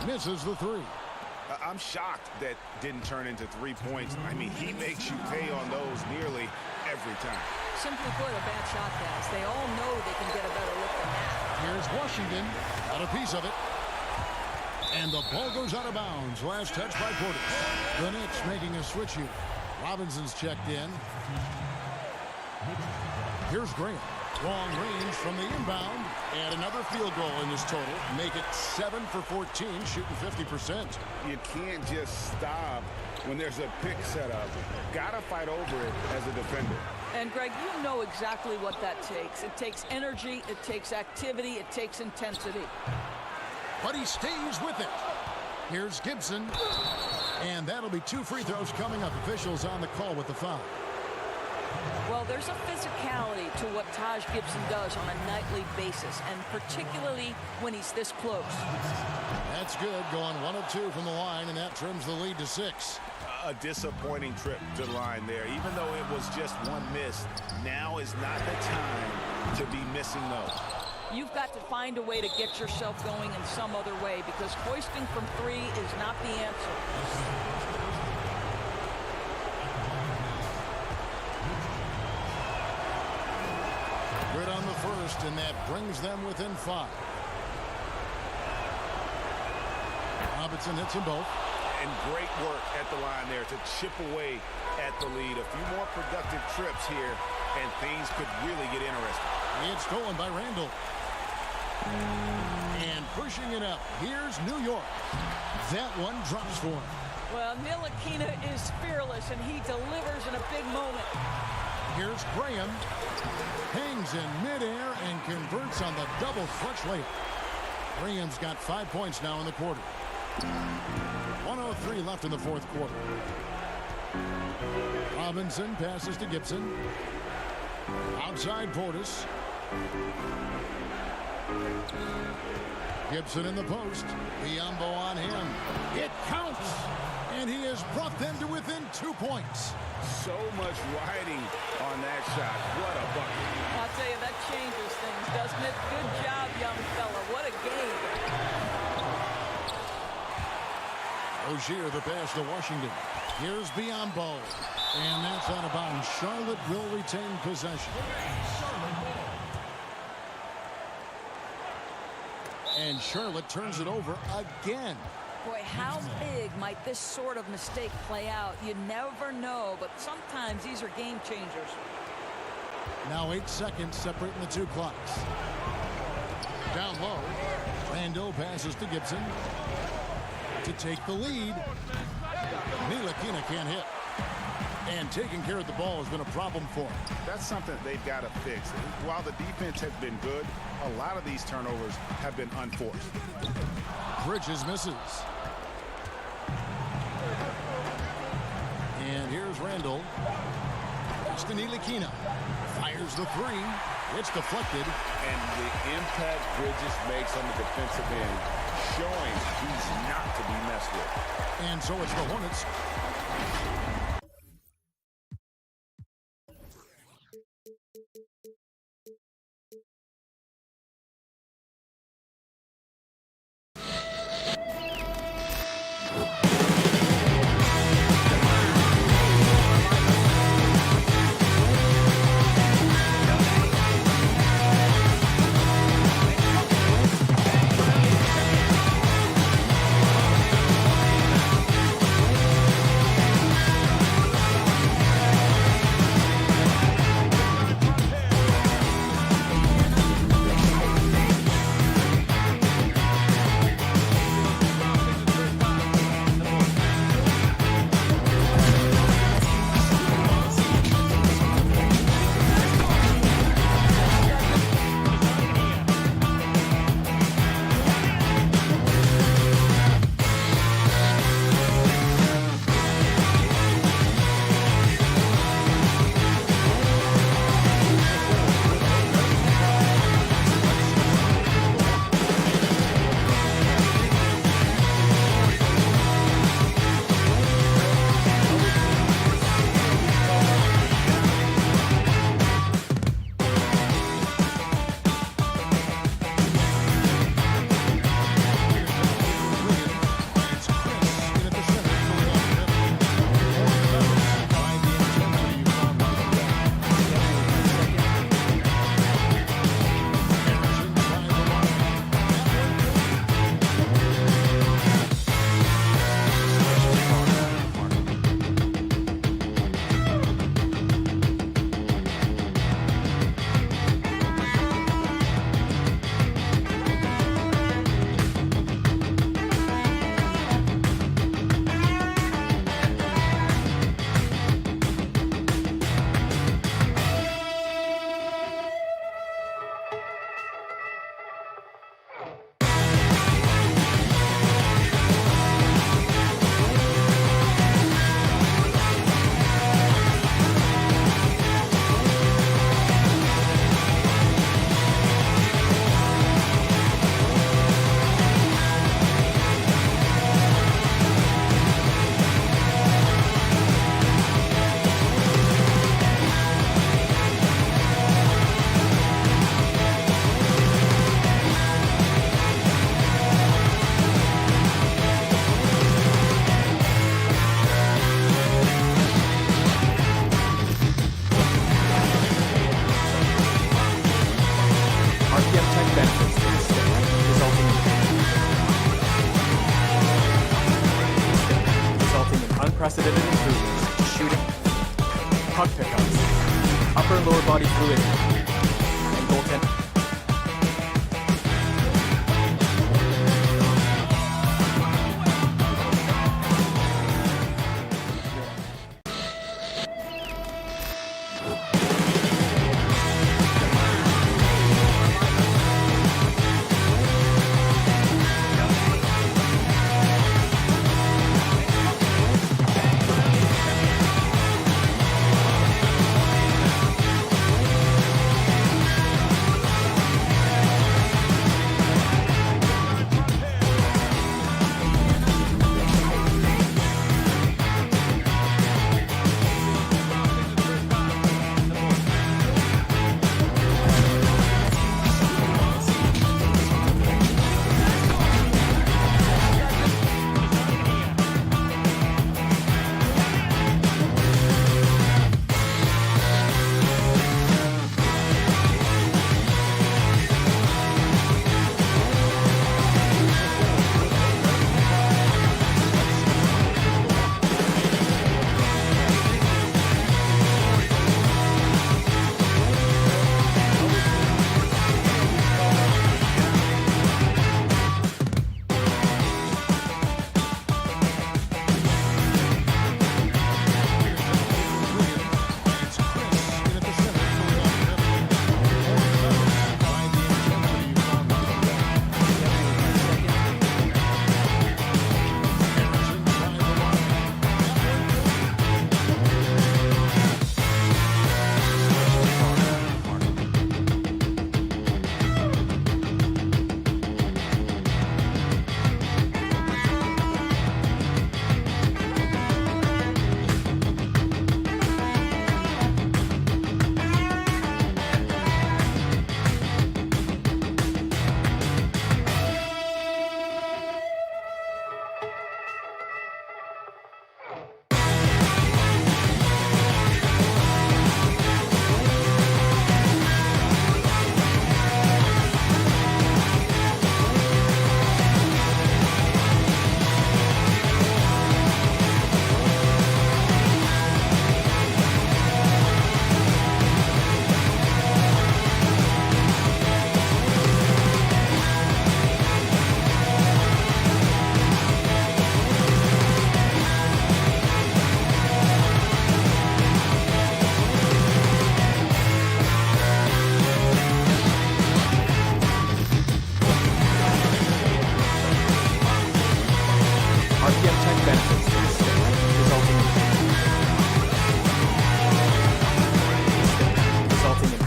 Speaker 3: Misses the 3.
Speaker 6: I'm shocked that didn't turn into 3 points. I mean, he makes you pay on those nearly every time.
Speaker 7: Simply put, a bad shot, guys. They all know they can get a better look than that.
Speaker 3: Here's Washington. Got a piece of it. And the ball goes out of bounds. Last touch by Portis. The Knicks making a switch here. Robinson's checked in. Here's Graham. Long range from the inbound. And another field goal in this total. Make it 7 for 14, shooting 50%.
Speaker 6: You can't just stop when there's a pick set up. Got to fight over it as a defender.
Speaker 7: And Greg, you know exactly what that takes. It takes energy, it takes activity, it takes intensity.
Speaker 3: But he stays with it. Here's Gibson. And that'll be 2 free throws coming up. Officials on the call with the foul.
Speaker 7: Well, there's a physicality to what Taj Gibson does on a nightly basis, and particularly when he's this close.
Speaker 3: That's good. Going 1 of 2 from the line, and that trims the lead to 6.
Speaker 6: A disappointing trip to the line there. Even though it was just 1 miss, now is not the time to be missing those.
Speaker 7: You've got to find a way to get yourself going in some other way, because hoisting from 3 is not the answer.
Speaker 3: Good on the first, and that brings them within 5. Robinson hits them both.
Speaker 6: And great work at the line there to chip away at the lead. A few more productive trips here, and things could really get interesting.
Speaker 3: It's stolen by Randall. And pushing it up. Here's New York. That one drops for him.
Speaker 7: Well, Ntilikina is fearless, and he delivers in a big moment.
Speaker 3: Here's Graham. Hangs in midair and converts on the double clutch layup. Graham's got 5 points now in the quarter. 1:03 left in the 4th quarter. Robinson passes to Gibson. Outside Portis. Gibson in the post. Biombo on him. It counts! And he has brought them to within 2 points.
Speaker 6: So much riding on that shot. What a bucket.
Speaker 7: I'll tell you, that changes things, doesn't it? Good job, young fella. What a game.
Speaker 3: Rozier the pass to Washington. Here's Biombo. And that's out of bounds. Charlotte will retain possession. And Charlotte turns it over again.
Speaker 7: Boy, how big might this sort of mistake play out? You never know, but sometimes these are game changers.
Speaker 3: Now 8 seconds separating the 2 clocks. Down low. Randall passes to Gibson to take the lead. Ntilikina can't hit. And taking care of the ball has been a problem for him.
Speaker 6: That's something they've got to fix. While the defense has been good, a lot of these turnovers have been unforced.
Speaker 3: Bridges misses. And here's Randall. It's to Ntilikina. Fires the 3. It's deflected.
Speaker 6: And the impact Bridges makes on the defensive end, showing he's not to be messed with.
Speaker 3: And so it's the Hornets.
Speaker 12: unprecedented improvements. Shooting, puck pickups, upper and lower body fluidity, and goaltending.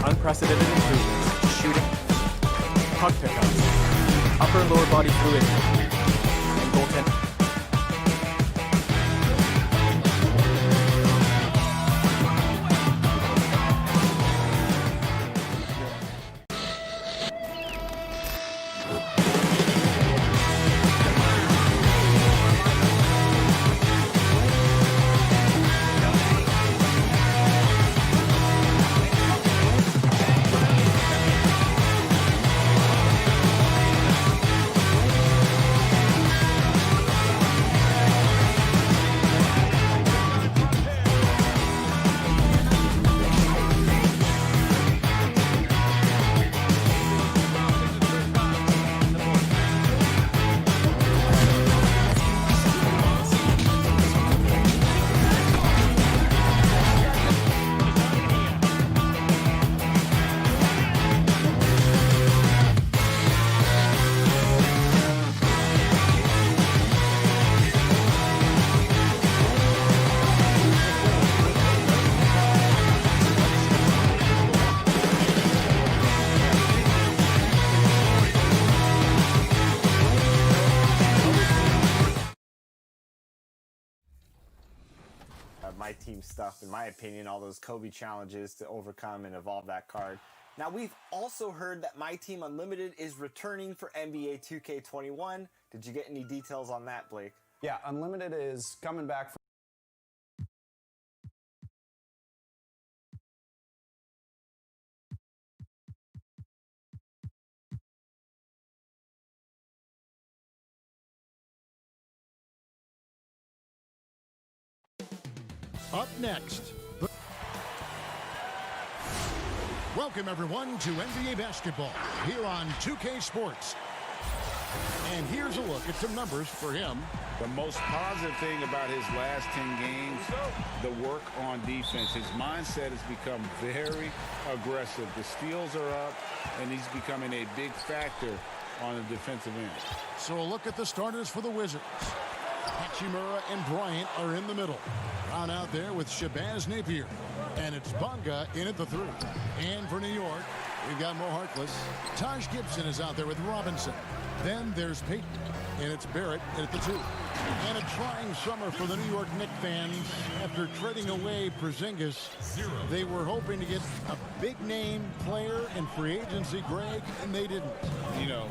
Speaker 12: Unprecedented improvements. Shooting, puck pickups, upper and lower body fluidity, and goaltending.
Speaker 10: My team stuff, in my opinion, all those Kobe challenges to overcome and evolve that card. Now, we've also heard that My Team Unlimited is returning for NBA 2K21. Did you get any details on that, Blake?
Speaker 1: Yeah, Unlimited is coming back from
Speaker 3: Up next. Welcome, everyone, to NBA basketball here on 2K Sports. And here's a look at some numbers for him.
Speaker 6: The most positive thing about his last 10 games, the work on defense. His mindset has become very aggressive. The steals are up, and he's becoming a big factor on the defensive end.
Speaker 3: So a look at the starters for the Wizards. Hachimura and Bryant are in the middle. Brown out there with Shabazz Napier. And it's Bonga in at the 3. And for New York, we've got Mo Harkless. Taj Gibson is out there with Robinson. Then there's Payton. And it's Barrett in at the 2. And a trying summer for the New York Knicks fans. After trading away Porzingis, they were hoping to get a big-name player in free agency, Greg, and they didn't.
Speaker 6: You know,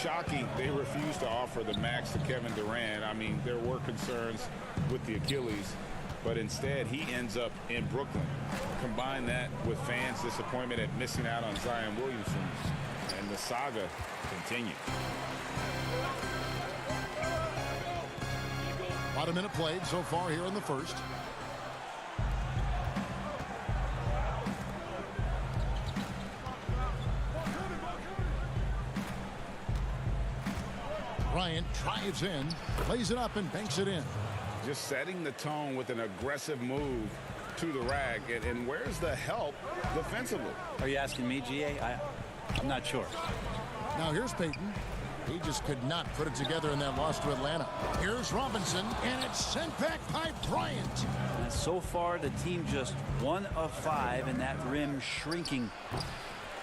Speaker 6: shocking. They refused to offer the max to Kevin Durant. I mean, there were concerns with the Achilles, but instead he ends up in Brooklyn. Combine that with fans' disappointment at missing out on Zion Williamson, and the saga continues.
Speaker 3: About a minute played so far here in the first. Bryant drives in, plays it up, and banks it in.
Speaker 6: Just setting the tone with an aggressive move to the rack. And where's the help defensively?
Speaker 11: Are you asking me, GA? I'm not sure.
Speaker 3: Now here's Payton. He just could not put it together in that loss to Atlanta. Here's Robinson, and it's sent back by Bryant.
Speaker 11: And so far, the team just 1 of 5, and that rim shrinking.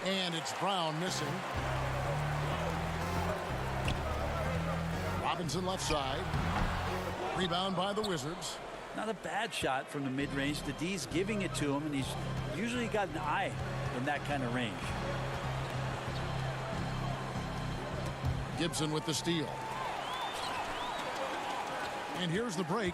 Speaker 3: And it's Brown missing. Robinson left side. Rebound by the Wizards.
Speaker 11: Not a bad shot from the mid-range. The D's giving it to him, and he's usually got an eye in that kind of range.
Speaker 3: Gibson with the steal. And here's the break.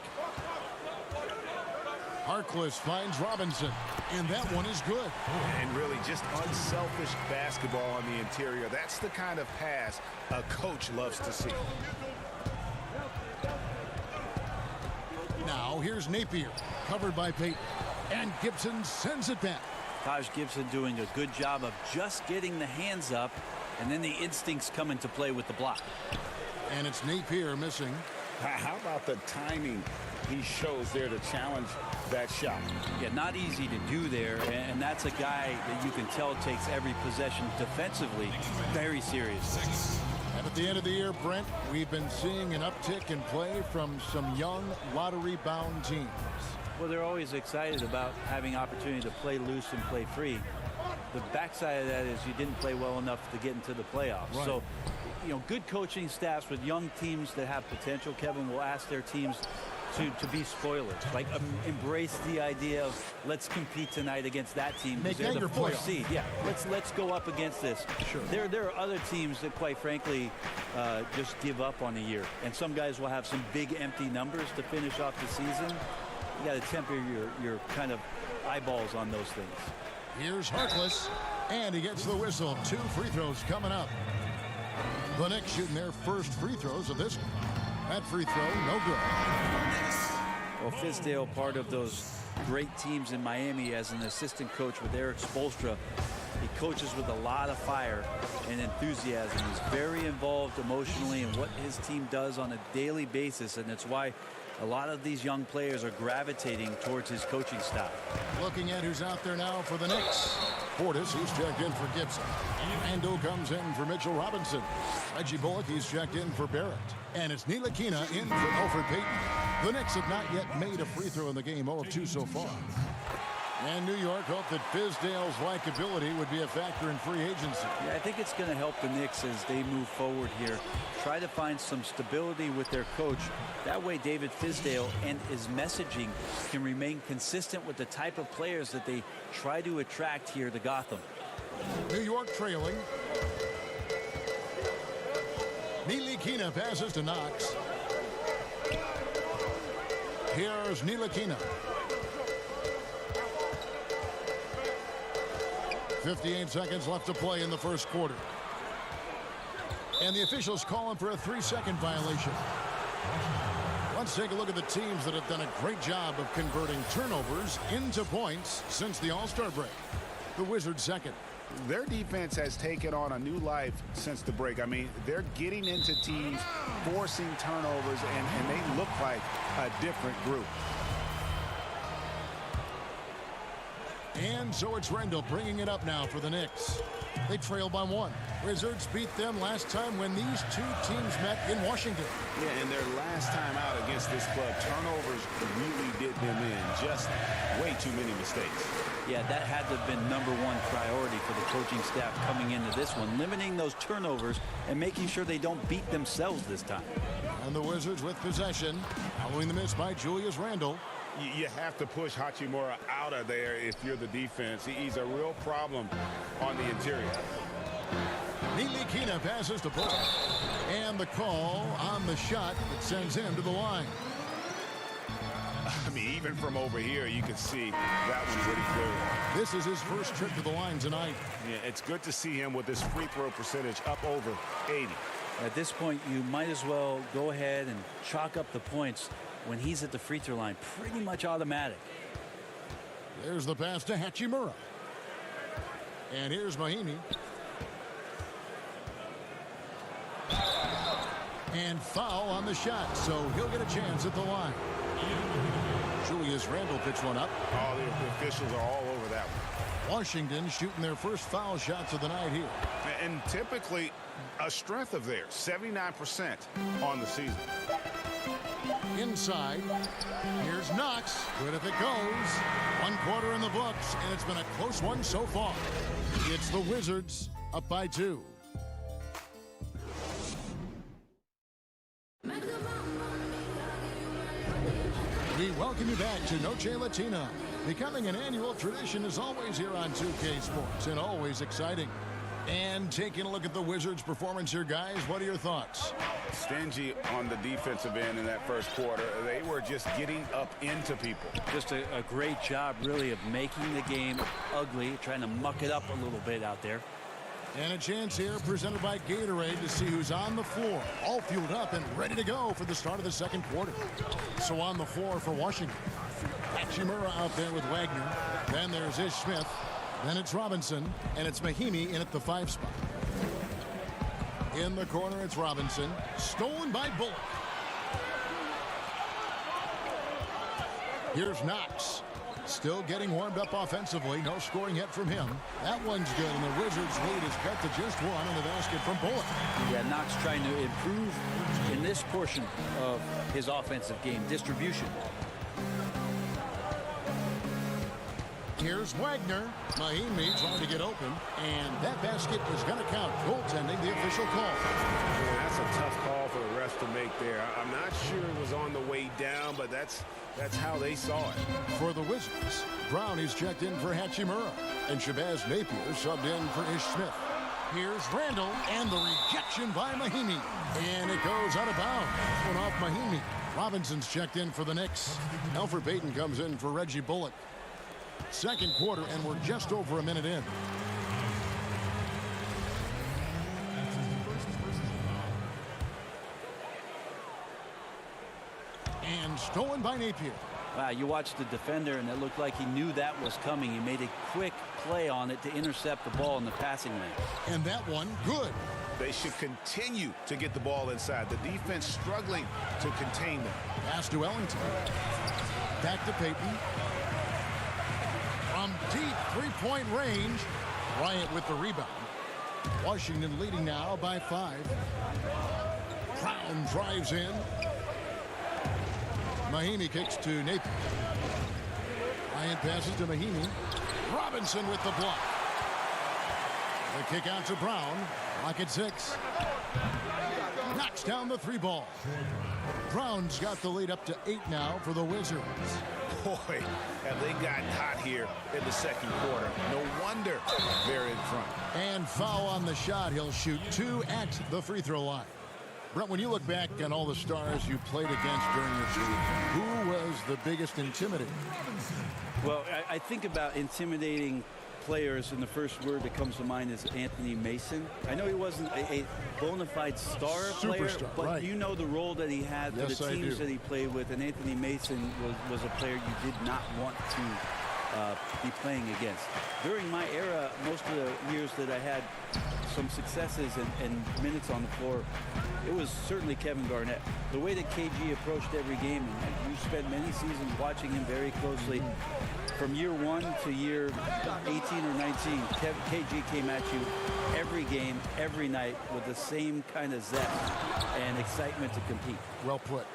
Speaker 3: Harkless finds Robinson, and that one is good.
Speaker 6: And really just unselfish basketball on the interior. That's the kind of pass a coach loves to see.
Speaker 3: Now here's Napier, covered by Payton. And Gibson sends it back.
Speaker 11: Taj Gibson doing a good job of just getting the hands up, and then the instincts come into play with the block.
Speaker 3: And it's Napier missing.
Speaker 6: How about the timing he shows there to challenge that shot?
Speaker 11: Yeah, not easy to do there, and that's a guy that you can tell takes every possession defensively very seriously.
Speaker 3: And at the end of the year, Brent, we've been seeing an uptick in play from some young lottery-bound teams.
Speaker 11: Well, they're always excited about having opportunity to play loose and play free. The backside of that is you didn't play well enough to get into the playoffs.
Speaker 3: Right.
Speaker 11: So, you know, good coaching staffs with young teams that have potential, Kevin, will ask their teams to be spoilers. Like, embrace the idea of let's compete tonight against that team.
Speaker 3: Make
Speaker 11: they're
Speaker 3: that
Speaker 11: the
Speaker 3: your
Speaker 11: 4th
Speaker 3: playoff.
Speaker 11: seed. Yeah, let's go up against this.
Speaker 3: Sure.
Speaker 11: There are other teams that, quite frankly, just give up on a year. And some guys will have some big empty numbers to finish off the season. You got to temper your kind of eyeballs on those things.
Speaker 3: Here's Harkless, and he gets the whistle. 2 free throws coming up. The Knicks shooting their first free throws of this one. That free throw, no good.
Speaker 11: Well, Fizdale, part of those great teams in Miami as an assistant coach with Eric Spoelstra. He coaches with a lot of fire and enthusiasm. He's very involved emotionally in what his team does on a daily basis, and it's why a lot of these young players are gravitating towards his coaching style.
Speaker 3: Looking at who's out there now for the Knicks. Portis, he's checked in for Gibson. Ando comes in for Mitchell Robinson. Reggie Bullock, he's checked in for Barrett. And it's Ntilikina in for Elfrid Payton. The Knicks have not yet made a free throw in the game, 0 of 2 so far. And New York hoped that Fizdale's likability would be a factor in free agency.
Speaker 11: Yeah, I think it's going to help the Knicks as they move forward here. Try to find some stability with their coach. That way David Fizdale and his messaging can remain consistent with the type of players that they try to attract here to Gotham.
Speaker 3: New York trailing. Ntilikina passes to Knox. Here's Ntilikina. 58 seconds left to play in the first quarter. And the officials calling for a 3-second violation. Let's take a look at the teams that have done a great job of converting turnovers into points since the All-Star break. The Wizards second.
Speaker 6: Their defense has taken on a new life since the break. I mean, they're getting into teams, forcing turnovers, and they look like a different group.
Speaker 3: And so it's Randall bringing it up now for the Knicks. They trail by 1. Wizards beat them last time when these two teams met in Washington.
Speaker 6: Yeah, and their last time out against this club, turnovers really did them in. Just way too many mistakes.
Speaker 11: Yeah, that had to have been #1 priority for the coaching staff coming into this one, limiting those turnovers and making sure they don't beat themselves this time.
Speaker 3: And the Wizards with possession, following the miss by Julius Randle.
Speaker 6: You have to push Hachimura out of there if you're the defense. He's a real problem on the interior.
Speaker 3: Ntilikina passes to Bullock. And the call on the shot that sends him to the line.
Speaker 6: I mean, even from over here, you can see that one pretty clearly.
Speaker 3: This is his first trip to the line tonight.
Speaker 6: Yeah, it's good to see him with his free throw percentage up over 80.
Speaker 11: At this point, you might as well go ahead and chalk up the points when he's at the free throw line. Pretty much automatic.
Speaker 3: There's the pass to Hachimura. And here's Mahinmi. And foul on the shot, so he'll get a chance at the line. Julius Randle picks one up.
Speaker 6: Oh, the officials are all over that one.
Speaker 3: Washington shooting their first foul shots of the night here.
Speaker 6: And typically a strength of theirs, 79% on the season.
Speaker 3: Inside, here's Knox. Good if it goes. 1 quarter in the books, and it's been a close one so far. It's the Wizards up by 2. We welcome you back to Noche Latina. Becoming an annual tradition is always here on 2K Sports, and always exciting. And taking a look at the Wizards' performance here, guys, what are your thoughts?
Speaker 6: Stingy on the defensive end in that first quarter. They were just getting up into people.
Speaker 11: Just a great job, really, of making the game ugly, trying to muck it up a little bit out there.
Speaker 3: And a chance here presented by Gatorade to see who's on the floor, all fueled up and ready to go for the start of the second quarter. So on the floor for Washington, Hachimura out there with Wagner. Then there's Ish Smith. Then it's Robinson, and it's Mahinmi in at the 5 spot. In the corner, it's Robinson. Stolen by Bullock. Here's Knox. Still getting warmed up offensively. No scoring yet from him. That one's good, and the Wizards' lead is cut to just 1 on the basket from Bullock.
Speaker 11: Yeah, Knox trying to improve in this portion of his offensive game, distribution.
Speaker 3: Here's Wagner. Mahinmi trying to get open, and that basket is going to count. Goaltending, the official call.
Speaker 6: Yeah, that's a tough call for the refs to make there. I'm not sure it was on the way down, but that's how they saw it.
Speaker 3: For the Wizards, Brown is checked in for Hachimura, and Shabazz Napier subbed in for Ish Smith. Here's Randle, and the rejection by Mahinmi. And it goes out of bounds. One off Mahinmi. Robinson's checked in for the Knicks. Elfrid Payton comes in for Reggie Bullock. Second quarter, and we're just over a minute in. And stolen by Napier.
Speaker 11: Wow, you watched the defender, and it looked like he knew that was coming. He made a quick play on it to intercept the ball in the passing lane.
Speaker 3: And that one, good.
Speaker 6: They should continue to get the ball inside. The defense struggling to contain them.
Speaker 3: Pass to Ellington. Back to Payton. From deep three-point range, Bryant with the rebound. Washington leading now by 5. Brown drives in. Mahinmi kicks to Napier. Bryant passes to Mahinmi. Robinson with the block. The kick out to Brown. Lock at 6. Knocks down the 3 ball. Brown's got the lead up to 8 now for the Wizards.
Speaker 6: Boy, have they gotten hot here in the second quarter. No wonder they're in front.
Speaker 3: And foul on the shot. He'll shoot 2 at the free throw line. Brent, when you look back on all the stars you played against during your season, who was the biggest intimidator?
Speaker 11: Well, I think about intimidating players, and the first word that comes to mind is Anthony Mason. I know he wasn't a bona fide star player, but
Speaker 3: right.
Speaker 11: you know the role that he had for
Speaker 3: Yes,
Speaker 11: the
Speaker 3: I
Speaker 11: teams
Speaker 3: do.
Speaker 11: that he played with, and Anthony Mason was a player you did not want to be playing against. During my era, most of the years that I had some successes and minutes on the floor, it was certainly Kevin Garnett. The way that KG approached every game, and you spent many seasons watching him very closely, from year 1 to year 18 or 19, KG came at you every game, every night with the same kind of zest and excitement to compete.
Speaker 3: Well put.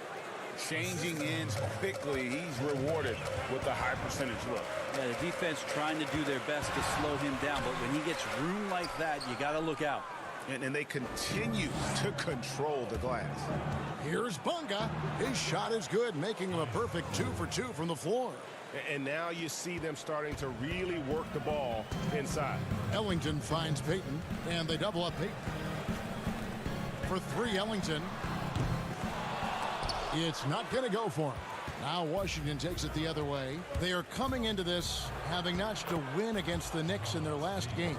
Speaker 6: Changing ends quickly. He's rewarded with a high percentage look.
Speaker 11: Yeah, the defense trying to do their best to slow him down, but when he gets room like that, you got to look out.
Speaker 6: And they continue to control the glass.
Speaker 3: Here's Bunga. His shot is good, making him a perfect 2 for 2 from the floor.
Speaker 14: And now you see them starting to really work the ball inside.
Speaker 3: Ellington finds Payton, and they double up Payton. For 3, Ellington. It's not going to go for him. Now Washington takes it the other way. They are coming into this having notched a win against the Knicks in their last game.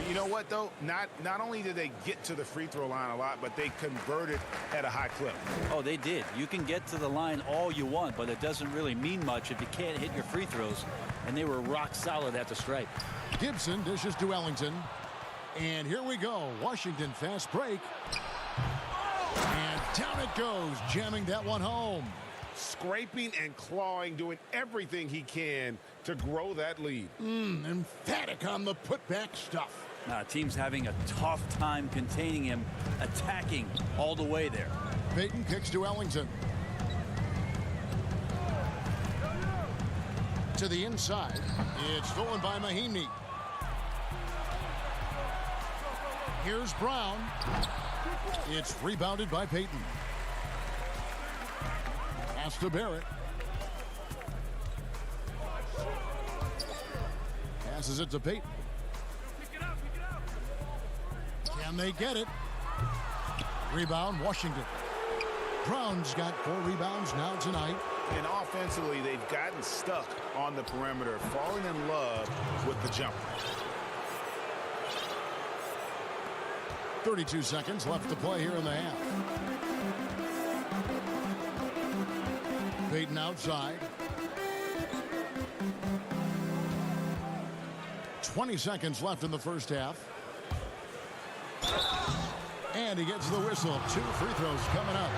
Speaker 6: You know what, though? Not only did they get to the free throw line a lot, but they converted at a high clip.
Speaker 11: Oh, they did. You can get to the line all you want, but it doesn't really mean much if you can't hit your free throws. And they were rock solid at the stripe.
Speaker 3: Gibson dishes to Ellington. And here we go. Washington fast break. And down it goes, jamming that one home.
Speaker 14: Scraping and clawing, doing everything he can to grow that lead.
Speaker 3: Emphatic on the putback stuff.
Speaker 11: Team's having a tough time containing him, attacking all the way there.
Speaker 3: Payton kicks to Ellington. To the inside. It's stolen by Mahinmi. Here's Brown. It's rebounded by Payton. Pass to Barrett. Passes it to Payton. Can they get it? Rebound, Washington. Brown's got 4 rebounds now tonight.
Speaker 6: And offensively, they've gotten stuck on the perimeter, falling in love with the jumper.
Speaker 3: 32 seconds left to play here in the half. Payton outside. 20 seconds left in the first half. And he gets the whistle. 2 free throws coming up.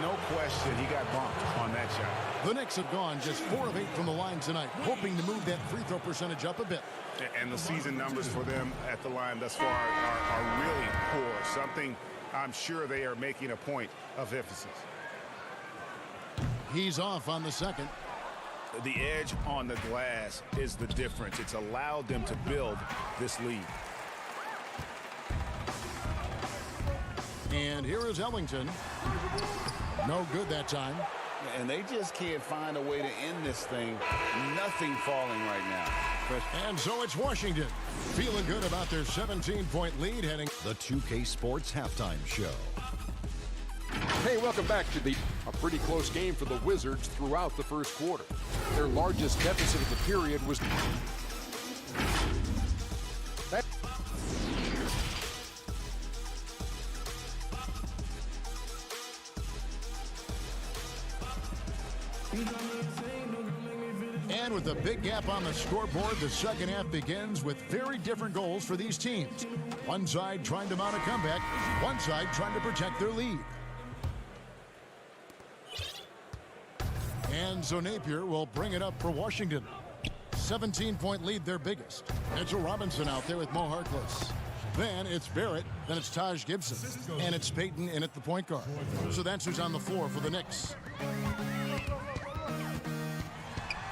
Speaker 6: No question, he got bumped on that shot.
Speaker 3: The Knicks have gone just 4 of 8 from the line tonight, hoping to move that free throw percentage up a bit.
Speaker 6: And the season numbers for them at the line thus far are really poor. Something I'm sure they are making a point of emphasis.
Speaker 3: He's off on the second.
Speaker 6: The edge on the glass is the difference. It's allowed them to build this lead.
Speaker 3: And here is Ellington. No good that time.
Speaker 6: And they just can't find a way to end this thing. Nothing falling right now.
Speaker 3: And so it's Washington feeling good about their 17-point lead heading.
Speaker 4: The 2K Sports Halftime Show.
Speaker 9: Hey, welcome back to a pretty close game for the Wizards throughout the first quarter. Their largest deficit of the period was...
Speaker 3: And with a big gap on the scoreboard, the second half begins with very different goals for these teams. One side trying to mount a comeback, one side trying to protect their lead. And so Napier will bring it up for Washington. 17-point lead, their biggest. Mitchell Robinson out there with Mo Harkless. Then it's Barrett, then it's Taj Gibson, and it's Payton in at the point guard. So that's who's on the floor for the Knicks.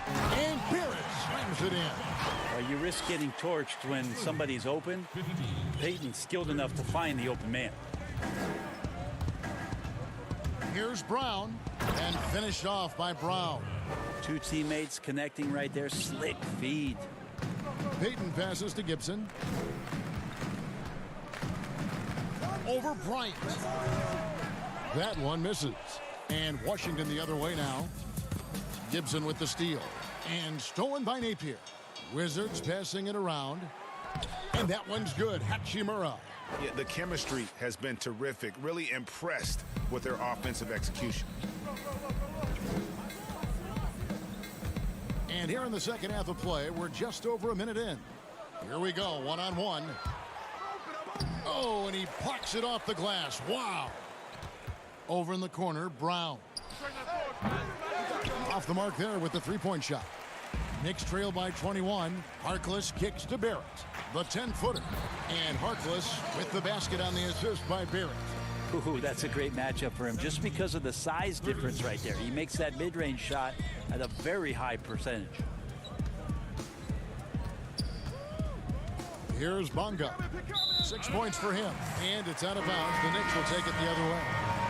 Speaker 3: And Barrett slams it in.
Speaker 11: You risk getting torched when somebody's open. Payton's skilled enough to find the open man.
Speaker 3: Here's Brown, and finished off by Brown.
Speaker 11: 2 teammates connecting right there. Slick feed.
Speaker 3: Payton passes to Gibson. Over Bryant. That one misses. And Washington the other way now. Gibson with the steal. And stolen by Napier. Wizards passing it around. And that one's good. Hachimura.
Speaker 6: Yeah, the chemistry has been terrific. Really impressed with their offensive execution.
Speaker 3: And here in the second half of play, we're just over a minute in. Here we go, one-on-one. Oh, and he plucks it off the glass. Wow. Over in the corner, Brown. Off the mark there with the three-point shot. Knicks trail by 21. Harkless kicks to Barrett. The 10-footer. And Harkless with the basket on the assist by Barrett.
Speaker 11: Ooh, that's a great matchup for him just because of the size difference right there. He makes that mid-range shot at a very high percentage.
Speaker 3: Here's Bonga. 6 points for him. And it's out of bounds. The Knicks will take it the other way.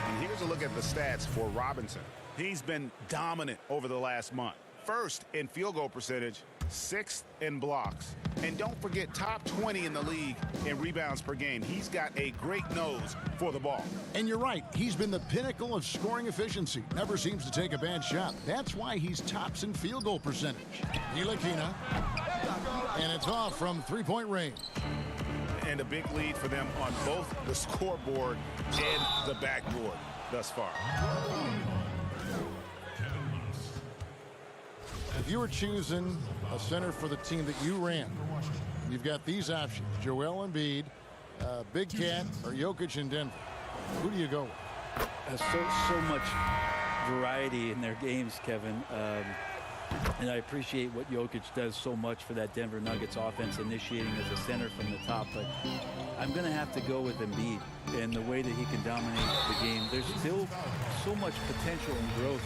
Speaker 6: And here's a look at the stats for Robinson. He's been dominant over the last month. First in field goal percentage, 6th in blocks. And don't forget, top 20 in the league in rebounds per game. He's got a great nose for the ball.
Speaker 3: And you're right, he's been the pinnacle of scoring efficiency. Never seems to take a bad shot. That's why he's tops in field goal percentage. Ntilikina. And it's off from three-point range.
Speaker 6: And a big lead for them on both the scoreboard and the backboard thus far.
Speaker 3: If you were choosing a center for the team that you ran, you've got these options: Joel Embiid, Big Cat, or Jokic in Denver. Who do you go with?
Speaker 11: So much variety in their games, Kevin. And I appreciate what Jokic does so much for that Denver Nuggets offense, initiating as a center from the top. But I'm going to have to go with Embiid and the way that he can dominate the game. There's still so much potential and growth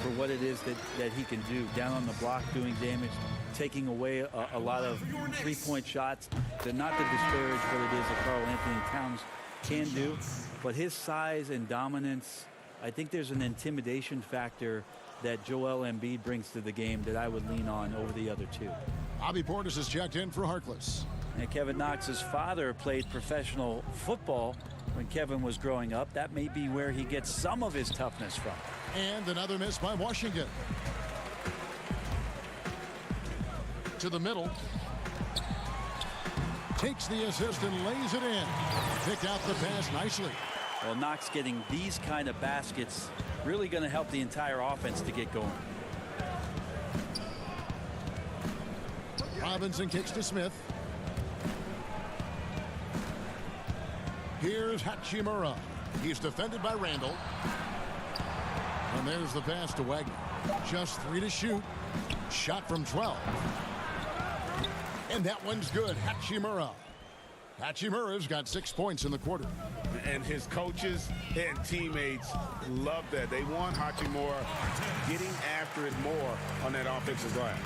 Speaker 11: for what it is that he can do. Down on the block, doing damage, taking away a lot of three-point shots. Not to disparage what it is that Karl Anthony Towns can do, but his size and dominance, I think there's an intimidation factor that Joel Embiid brings to the game that I would lean on over the other two.
Speaker 3: Bobby Portis is checked in for Harkless.
Speaker 11: And Kevin Knox's father played professional football when Kevin was growing up. That may be where he gets some of his toughness from.
Speaker 3: And another miss by Washington. To the middle. Takes the assist and lays it in. Picked out the pass nicely.
Speaker 11: Well, Knox getting these kind of baskets really going to help the entire offense to get going.
Speaker 3: Robinson kicks to Smith. Here's Hachimura. He's defended by Randall. And there's the pass to Wagner. Just 3 to shoot. Shot from 12. And that one's good. Hachimura. Hachimura's got 6 points in the quarter.
Speaker 6: And his coaches and teammates love that. They want Hachimura getting after it more on that offensive glass.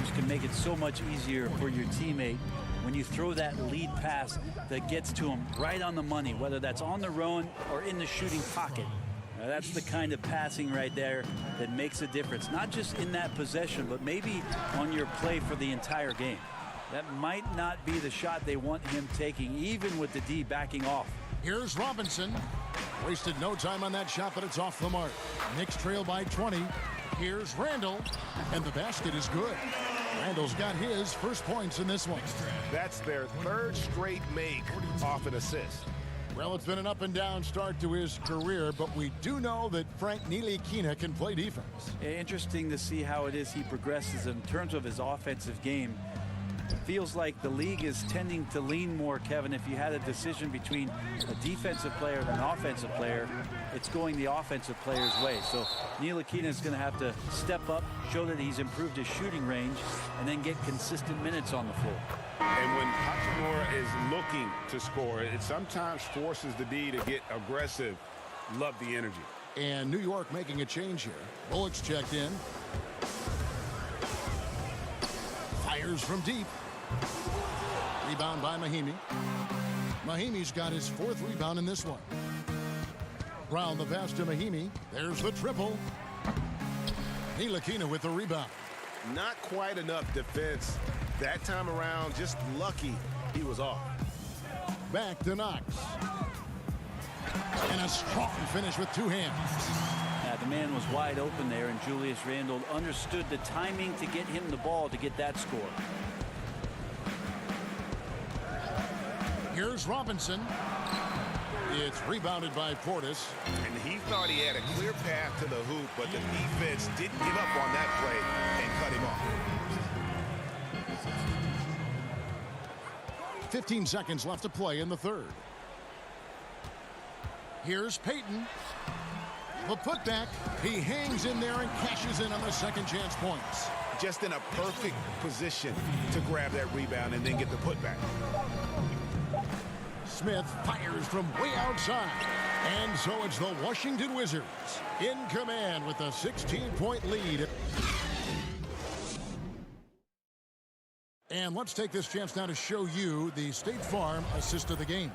Speaker 11: Which can make it so much easier for your teammate when you throw that lead pass that gets to him right on the money, whether that's on the run or in the shooting pocket. Now, that's the kind of passing right there that makes a difference, not just in that possession, but maybe on your play for the entire game. That might not be the shot they want him taking, even with the D backing off.
Speaker 3: Here's Robinson. Wasted no time on that shot, but it's off the mark. Knicks trail by 20. Here's Randall, and the basket is good. Randall's got his first points in this one.
Speaker 6: That's their third straight make off an assist.
Speaker 3: Well, it's been an up-and-down start to his career, but we do know that Frank Ntilikina can play defense.
Speaker 11: Interesting to see how it is he progresses in terms of his offensive game. It feels like the league is tending to lean more, Kevin. If you had a decision between a defensive player and an offensive player, it's going the offensive player's way. So Ntilikina is going to have to step up, show that he's improved his shooting range, and then get consistent minutes on the floor.
Speaker 6: And when Hachimura is looking to score, it sometimes forces the D to get aggressive. Love the energy.
Speaker 3: And New York making a change here. Bullock's checked in. Fires from deep. Rebound by Mahimi. Mahimi's got his 4th rebound in this one. Brown the pass to Mahimi. There's the triple. Ntilikina with the rebound.
Speaker 6: Not quite enough defense that time around. Just lucky he was off.
Speaker 3: Back to Knox. And a strong finish with 2 hands.
Speaker 11: Yeah, The man was wide open there, and Julius Randle understood the timing to get him the ball to get that score.
Speaker 3: Here's Robinson. It's rebounded by Portis.
Speaker 6: And he thought he had a clear path to the hoop, but the defense didn't give up on that play and cut him off.
Speaker 3: 15 seconds left to play in the third. Here's Payton. The putback. He hangs in there and cashes in on the second chance points.
Speaker 6: Just in a perfect position to grab that rebound and then get the putback.
Speaker 3: Smith fires from way outside. And so it's the Washington Wizards in command with a 16-point lead. And let's take this chance now to show you the State Farm assist of the game.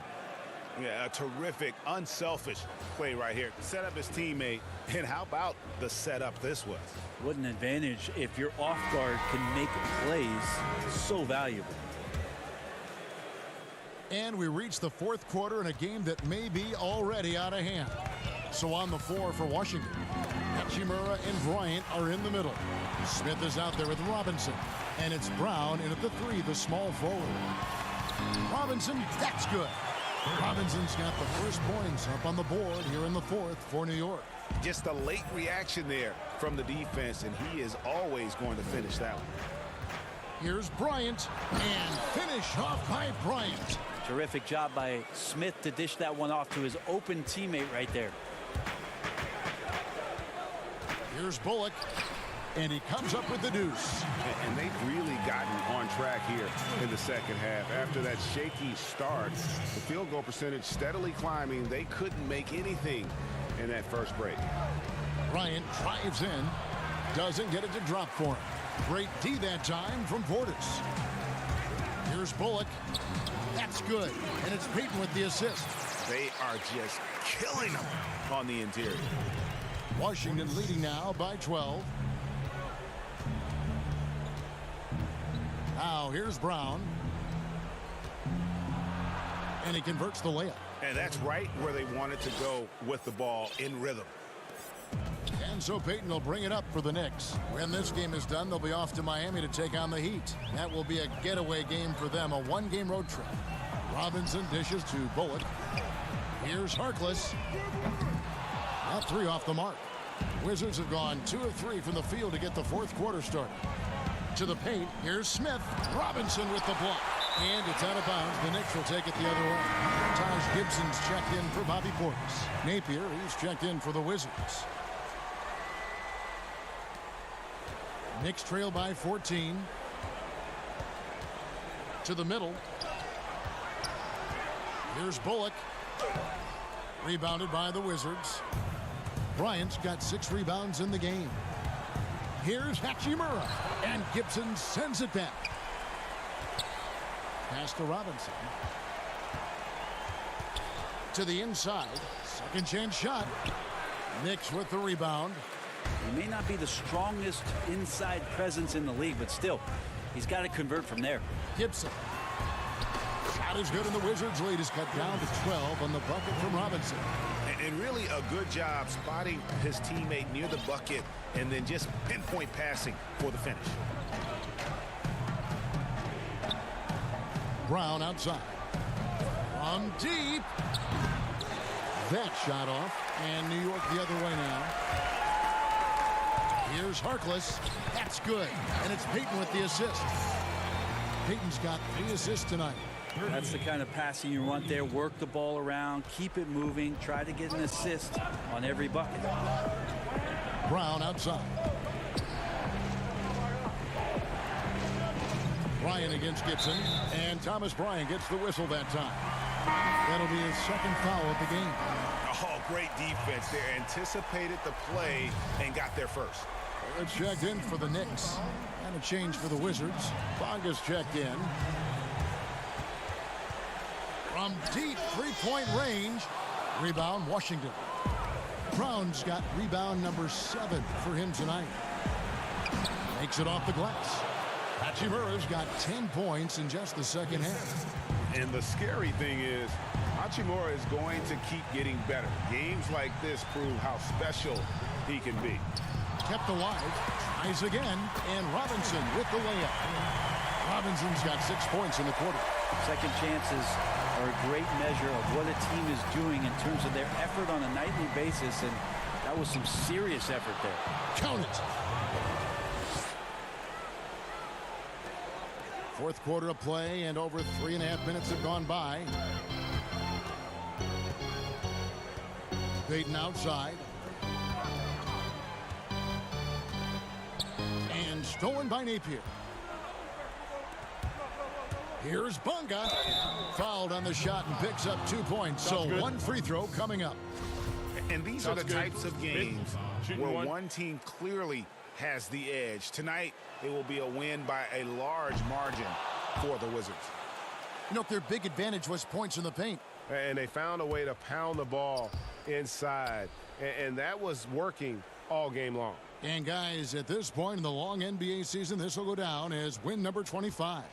Speaker 6: Yeah, a terrific, unselfish play right here. Set up his teammate, and how about the setup this was?
Speaker 11: What an advantage if your off guard can make plays so valuable.
Speaker 3: And we reach the fourth quarter in a game that may be already out of hand. So on the floor for Washington, Hachimura and Bryant are in the middle. Smith is out there with Robinson. And it's Brown in at the three, the small forward. Robinson, that's good. Robinson's got the first points up on the board here in the fourth for New York.
Speaker 6: Just a late reaction there from the defense, and he is always going to finish that one.
Speaker 3: Here's Bryant, and finish off by Bryant.
Speaker 11: Terrific job by Smith to dish that one off to his open teammate right there.
Speaker 3: Here's Bullock, and he comes up with the deuce.
Speaker 6: And they've really gotten on track here in the second half. After that shaky start, the field goal percentage steadily climbing. They couldn't make anything in that first break.
Speaker 3: Bryant drives in, doesn't get it to drop for him. Great D that time from Portis. Here's Bullock. That's good. And it's Payton with the assist.
Speaker 6: They are just killing them on the interior.
Speaker 3: Washington leading now by 12. Now here's Brown. And he converts the layup.
Speaker 6: And that's right where they wanted to go with the ball, in rhythm.
Speaker 3: And so Payton will bring it up for the Knicks. When this game is done, they'll be off to Miami to take on the Heat. That will be a getaway game for them, a one-game road trip. Robinson dishes to Bullock. Here's Harkless. Now three off the mark. Wizards have gone 2 of 3 from the field to get the fourth quarter started. To the paint, here's Smith. Robinson with the block. And it's out of bounds. The Knicks will take it the other way. Taj Gibson's checked in for Bobby Portis. Napier, he's checked in for the Wizards. Knicks trail by 14. To the middle. Here's Bullock. Rebounded by the Wizards. Bryant's got 6 rebounds in the game. Here's Hachimura. And Gibson sends it back. Pass to Robinson. To the inside. Second chance shot. Knicks with the rebound.
Speaker 11: He may not be the strongest inside presence in the league, but still, he's got to convert from there.
Speaker 3: Gibson. Shot is good, and the Wizards' lead is cut down to 12 on the bucket from Robinson.
Speaker 6: And really a good job spotting his teammate near the bucket and then just pinpoint passing for the finish.
Speaker 3: Brown outside. From deep. That shot off, and New York the other way now. Here's Harkless. That's good. And it's Payton with the assist. Payton's got 3 assists tonight.
Speaker 11: That's the kind of passing you want there. Work the ball around, keep it moving, try to get an assist on every bucket.
Speaker 3: Brown outside. Bryant against Gibson, and Thomas Bryant gets the whistle that time. That'll be his second foul of the game.
Speaker 6: Oh, great defense there. Anticipated the play and got there first.
Speaker 3: It's checked in for the Knicks. And a change for the Wizards. Bonga's checked in. From deep three-point range. Rebound, Washington. Brown's got rebound number 7 for him tonight. Makes it off the glass. Hachimura's got 10 points in just the second half.
Speaker 6: And the scary thing is, Hachimura is going to keep getting better. Games like this prove how special he can be.
Speaker 3: Kept alive, tries again, and Robinson with the layup. Robinson's got 6 points in the quarter.
Speaker 11: Second chances are a great measure of what a team is doing in terms of their effort on a nightly basis, and that was some serious effort there.
Speaker 3: Count it. Fourth quarter of play, and over 3.5 minutes have gone by. Payton outside. And stolen by Napier. Here's Bunga. Fouled on the shot and picks up 2 points. So one free throw coming up.
Speaker 6: And these are the types of games where one team clearly has the edge. Tonight, it will be a win by a large margin for the Wizards.
Speaker 3: You know, their big advantage was points in the paint.
Speaker 14: And they found a way to pound the ball inside. And that was working all game long.
Speaker 3: And guys, at this point in the long NBA season, this will go down as win number 25.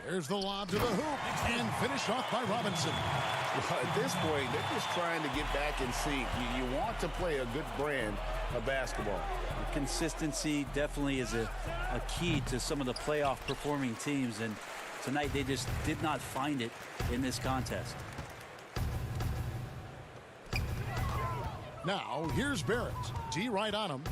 Speaker 3: There's the lob to the hoop and finished off by Robinson.
Speaker 6: Well, at this point, they're just trying to get back in sync. You want to play a good brand of basketball.
Speaker 11: Consistency definitely is a key to some of the playoff performing teams, and tonight they just did not find it in this contest.
Speaker 3: Now, here's Barrett. D right on him.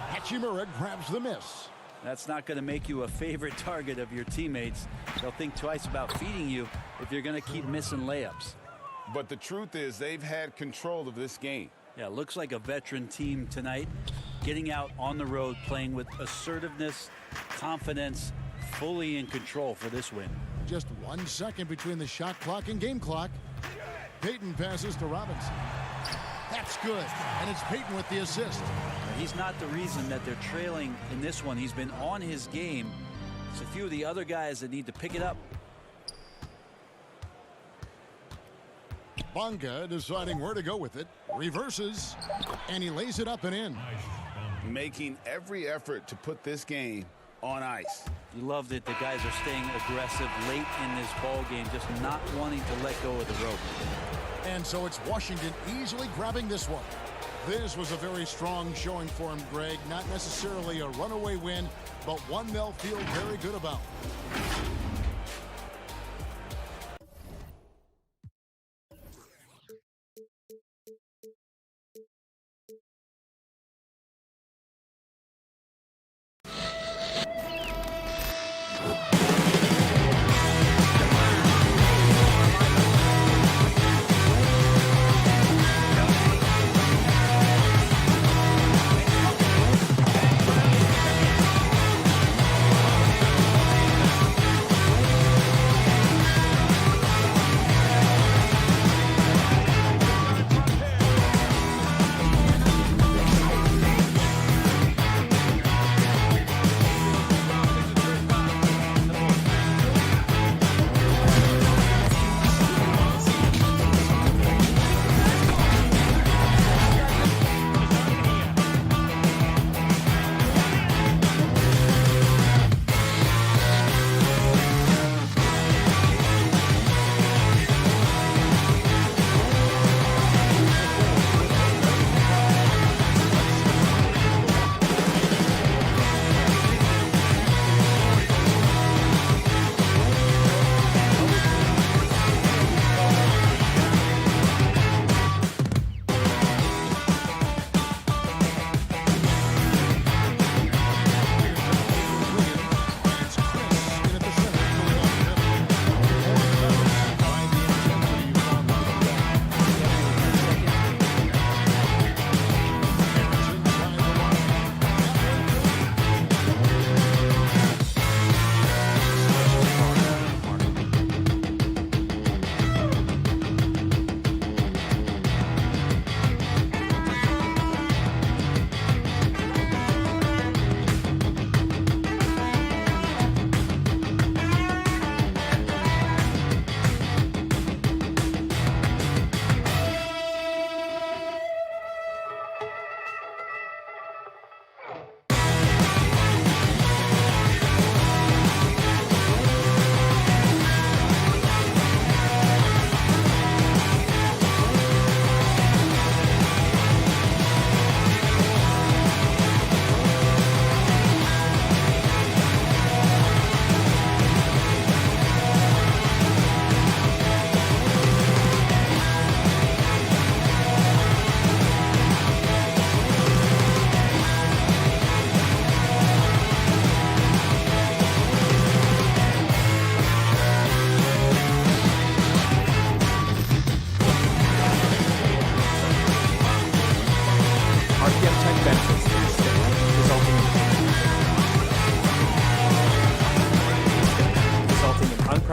Speaker 3: Hachimura grabs the miss.
Speaker 11: That's not going to make you a favorite target of your teammates. They'll think twice about feeding you if you're going to keep missing layups.
Speaker 6: But the truth is they've had control of this game.
Speaker 11: Yeah, looks like a veteran team tonight, getting out on the road, playing with assertiveness, confidence, fully in control for this win.
Speaker 3: Just 1 second between the shot clock and game clock. Payton passes to Robinson. That's good, and it's Payton with the assist.
Speaker 11: He's not the reason that they're trailing in this one. He's been on his game. It's a few of the other guys that need to pick it up.
Speaker 3: Bunga deciding where to go with it. Reverses, and he lays it up and in.
Speaker 6: Making every effort to put this game on ice.
Speaker 11: You love that the guys are staying aggressive late in this ball game, just not wanting to let go of the rope.
Speaker 3: And so it's Washington easily grabbing this one. This was a very strong showing for him, Greg. Not necessarily a runaway win, but one they'll feel very good about.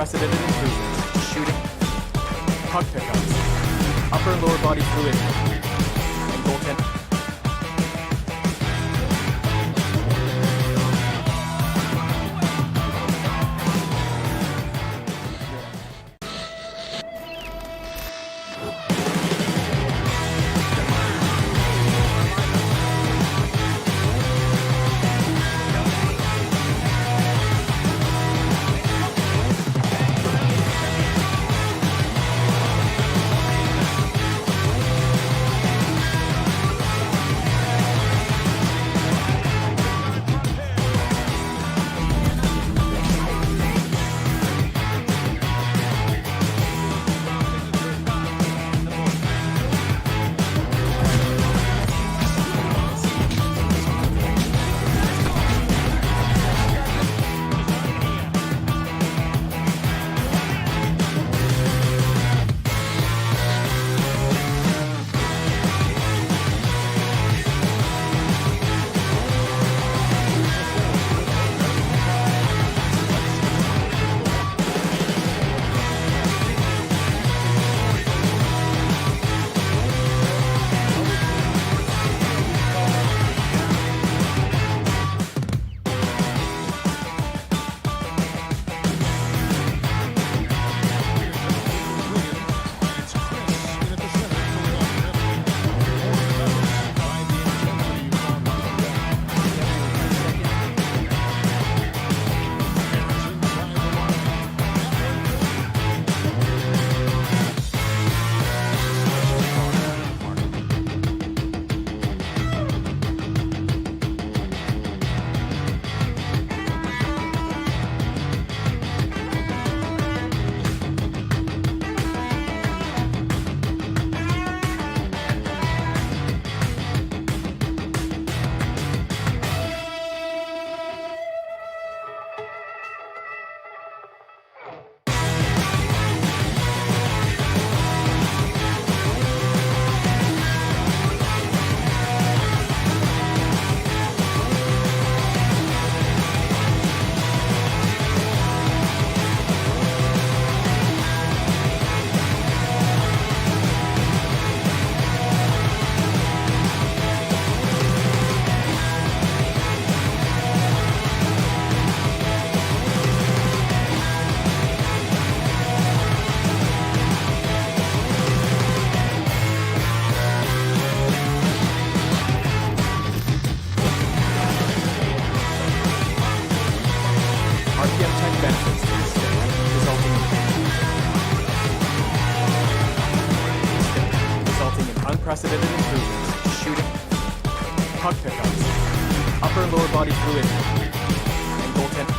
Speaker 12: unprecedented improvements to shooting, puck pickups, upper and lower body fluidity, and goaltending. Unprecedented improvements to shooting, puck pickups, upper and lower body fluidity, and goaltending.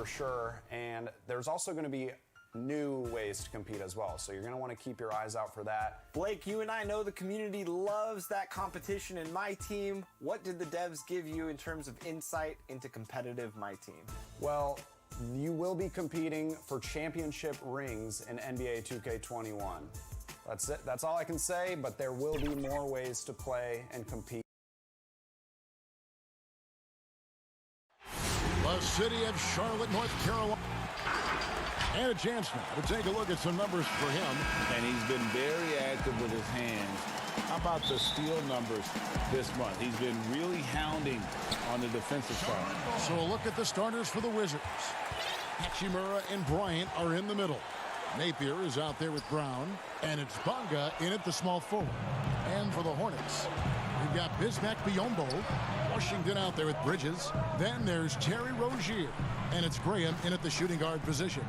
Speaker 1: for sure. And there's also going to be new ways to compete as well. So you're going to want to keep your eyes out for that.
Speaker 10: Blake, you and I know the community loves that competition in My Team. What did the devs give you in terms of insight into competitive My Team?
Speaker 1: Well, you will be competing for championship rings in NBA 2K21. That's it. That's all I can say, but there will be more ways to play and compete.
Speaker 3: The city of Charlotte, North Carolina. And a chance now to take a look at some numbers for him.
Speaker 14: And he's been very active with his hands. How about the steal numbers this month? He's been really hounding on the defensive side.
Speaker 3: So a look at the starters for the Wizards. Hachimura and Bryant are in the middle. Napier is out there with Brown. And it's Bonga in at the small forward. And for the Hornets, we've got Bismack Biyombo. Washington out there with Bridges. Then there's Terry Rozier. And it's Graham in at the shooting guard position.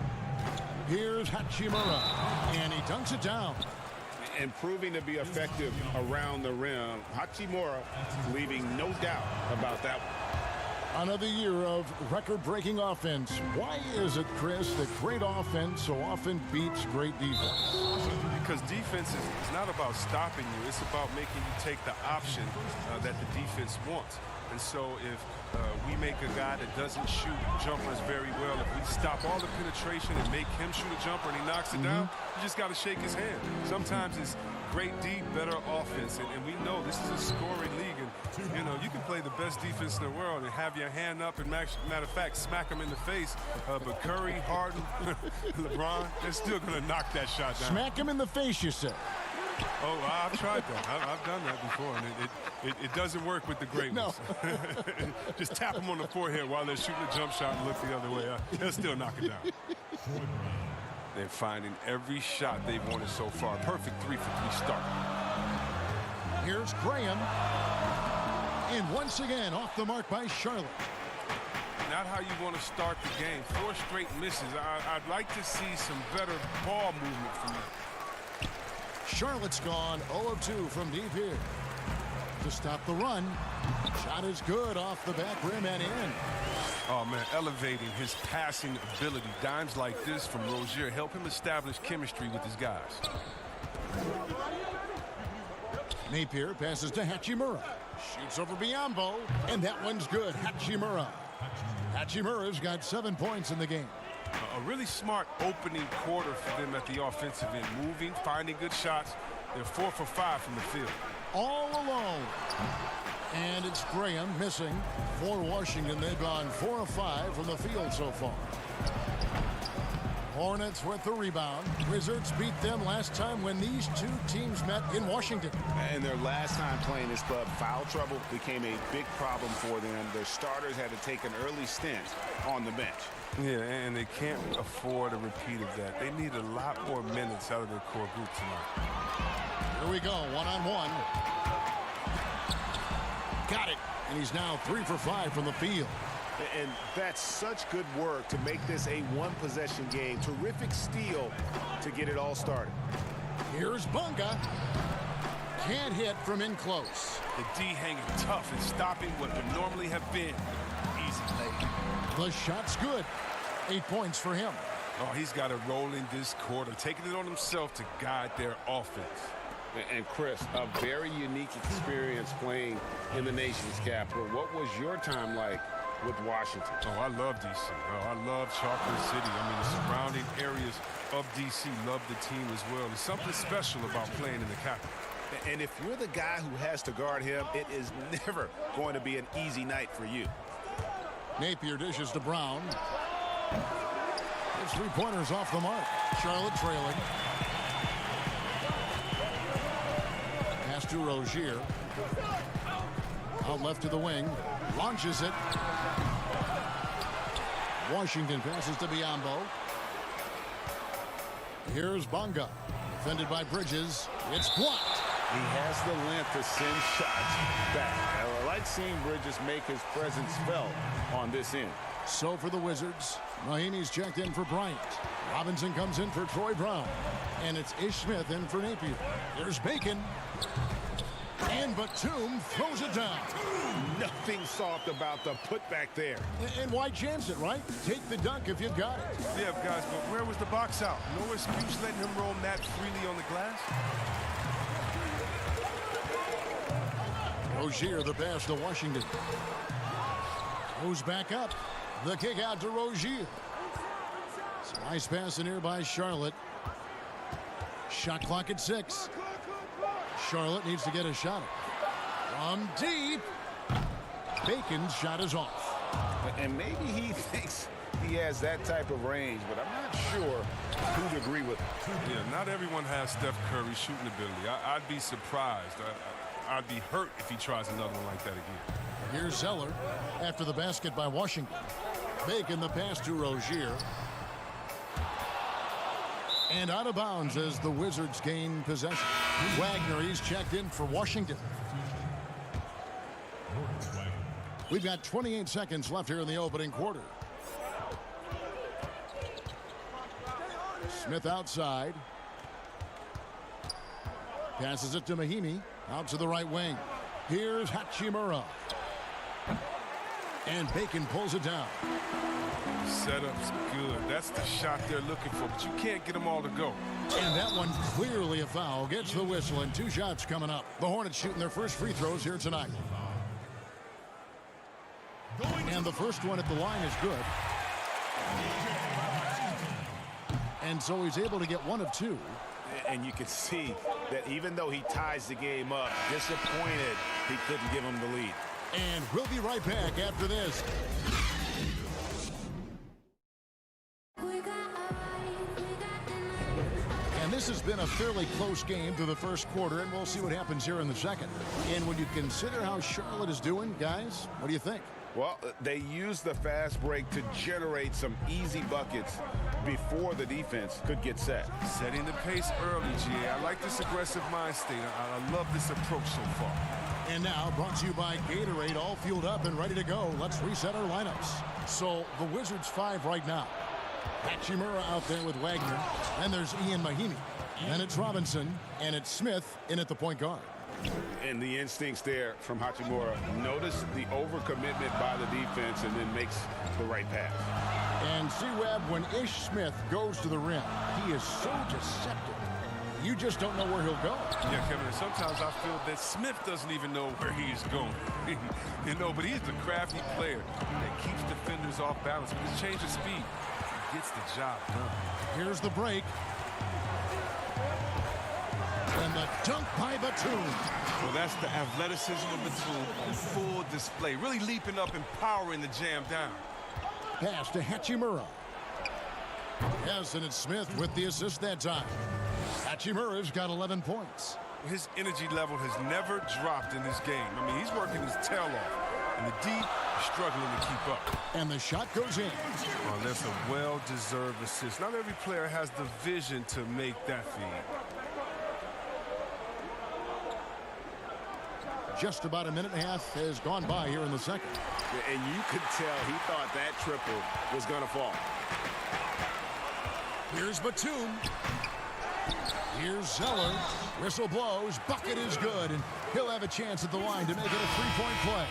Speaker 3: Here's Hachimura, and he dunks it down.
Speaker 14: And proving to be effective around the rim. Hachimura leaving no doubt about that one.
Speaker 3: Another year of record-breaking offense. Why is it, Chris, that great offense so often beats great defense?
Speaker 13: Because defense is not about stopping you. It's about making you take the option that the defense wants. And so if we make a guy that doesn't shoot jumpers very well, if we stop all the penetration and make him shoot a jumper and he knocks it down, you just got to shake his hand. Sometimes it's great D, better offense. And we know this is a scoring league. And, you know, you can play the best defense in the world and have your hand up and, matter of fact, smack him in the face. But Curry, Harden, LeBron, they're still going to knock that shot down.
Speaker 3: Smack him in the face, you said.
Speaker 13: Oh, I've tried that. I've done that before, and it doesn't work with the great ones. No. Just tap them on the forehead while they're shooting a jump shot and look the other way. They'll still knock it down. They're finding every shot they've wanted so far. Perfect 3-for-3 start.
Speaker 3: Here's Graham. And once again, off the mark by Charlotte.
Speaker 13: Not how you want to start the game. 4 straight misses. I'd like to see some better ball movement from them.
Speaker 3: Charlotte's gone 0 of 2 from deep here. To stop the run. Shot is good off the back rim and in.
Speaker 13: Oh, man, elevating his passing ability. Dimes like this from Rozier help him establish chemistry with his guys.
Speaker 3: Napier passes to Hachimura. Shoots over Biyombo. And that one's good. Hachimura. Hachimura's got 7 points in the game.
Speaker 13: A really smart opening quarter for them at the offensive end. Moving, finding good shots. They're 4 for 5 from the field.
Speaker 3: All alone. And it's Graham missing. For Washington, they've gone 4 of 5 from the field so far. Hornets with the rebound. Wizards beat them last time when these two teams met in Washington.
Speaker 14: And their last time playing this club, foul trouble became a big problem for them. Their starters had to take an early stint on the bench.
Speaker 13: Yeah, and they can't afford a repeat of that. They need a lot more minutes out of their core group tonight.
Speaker 3: Here we go, one-on-one. Got it. And he's now 3 for 5 from the field.
Speaker 14: And that's such good work to make this a one-possession game. Terrific steal to get it all started.
Speaker 3: Here's Bonga. Can't hit from in close.
Speaker 13: The D hanging tough and stopping what would normally have been easy lay.
Speaker 3: The shot's good. 8 points for him.
Speaker 13: Oh, he's got to roll in this quarter, taking it on himself to guide their offense.
Speaker 14: And Chris, a very unique experience playing in the nation's capital. What was your time like with Washington?
Speaker 13: Oh, I love D.C. Oh, I love Chocolate City. I mean, the surrounding areas of D.C. love the team as well. There's something special about playing in the capital.
Speaker 14: And if you're the guy who has to guard him, it is never going to be an easy night for you.
Speaker 3: Napier dishes to Brown. His 3-pointers off the mark. Charlotte trailing. Pass to Rozier. Out left to the wing. Launches it. Washington passes to Biyombo. Here's Bonga. Defended by Bridges. It's blocked.
Speaker 14: He has the length to send shots back. I like seeing Bridges make his presence felt on this end.
Speaker 3: So for the Wizards, Mahinmi's checked in for Bryant. Robinson comes in for Troy Brown. And it's Ish Smith in for Napier. There's Bacon. And Batum throws it down.
Speaker 6: Nothing soft about the putback there.
Speaker 3: And why chance it, right? Take the dunk if you've got it.
Speaker 13: Yeah, guys, but where was the box out? No excuse letting him roam that freely on the glass.
Speaker 3: Rozier, the pass to Washington. Goes back up. The kick out to Rozier. It's a nice pass in here by Charlotte. Shot clock at 6. Charlotte needs to get a shot. From deep. Bacon's shot is off.
Speaker 6: And maybe he thinks he has that type of range, but I'm not sure who'd agree with him.
Speaker 13: Yeah, not everyone has Steph Curry's shooting ability. I'd be surprised. I'd be hurt if he tries another one like that again.
Speaker 3: Here's Zeller after the basket by Washington. Bacon the pass to Rozier. And out of bounds as the Wizards gain possession. Wagner, he's checked in for Washington. We've got 28 seconds left here in the opening quarter. Smith outside. Passes it to Mahimi. Out to the right wing. Here's Hachimura. And Bacon pulls it down.
Speaker 13: Setup's good. That's the shot they're looking for, but you can't get them all to go.
Speaker 3: And that one clearly a foul. Gets the whistle, and 2 shots coming up. The Hornets shooting their first free throws here tonight. And the first one at the line is good. And so he's able to get 1 of 2.
Speaker 6: And you can see that even though he ties the game up, disappointed he couldn't give him the lead.
Speaker 3: And we'll be right back after this. And this has been a fairly close game through the first quarter, and we'll see what happens here in the second. And when you consider how Charlotte is doing, guys, what do you think?
Speaker 6: Well, they used the fast break to generate some easy buckets before the defense could get set.
Speaker 13: Setting the pace early, GA. I like this aggressive mind state. I love this approach so far.
Speaker 3: And now, brought to you by Gatorade, all fueled up and ready to go. Let's reset our lineups. So, the Wizards 5 right now. Hachimura out there with Wagner. And there's Ian Mahimi. And it's Robinson. And it's Smith in at the point guard.
Speaker 6: And the instincts there from Hachimura. Notice the overcommitment by the defense and then makes the right pass.
Speaker 3: And C-Web, when Ish Smith goes to the rim, he is so deceptive. You just don't know where he'll go.
Speaker 13: Yeah, Kevin, and sometimes I feel that Smith doesn't even know where he is going. You know, but he's the crafty player that keeps defenders off balance with his change of speed. He gets the job done.
Speaker 3: Here's the break. And the dunk by Batum.
Speaker 13: Well, that's the athleticism of Batum on full display. Really leaping up and powering the jam down.
Speaker 3: Pass to Hachimura. Yes, and it's Smith with the assist that time. Hachimura's got 11 points.
Speaker 13: His energy level has never dropped in this game. I mean, he's working his tail off. In the deep, struggling to keep up.
Speaker 3: And the shot goes in.
Speaker 13: Oh, that's a well-deserved assist. Not every player has the vision to make that feed.
Speaker 3: Just about a minute and a half has gone by here in the second.
Speaker 6: And you could tell he thought that triple was going to fall.
Speaker 3: Here's Batum. Here's Zeller. Whistle blows. Bucket is good. And he'll have a chance at the line to make it a three-point play.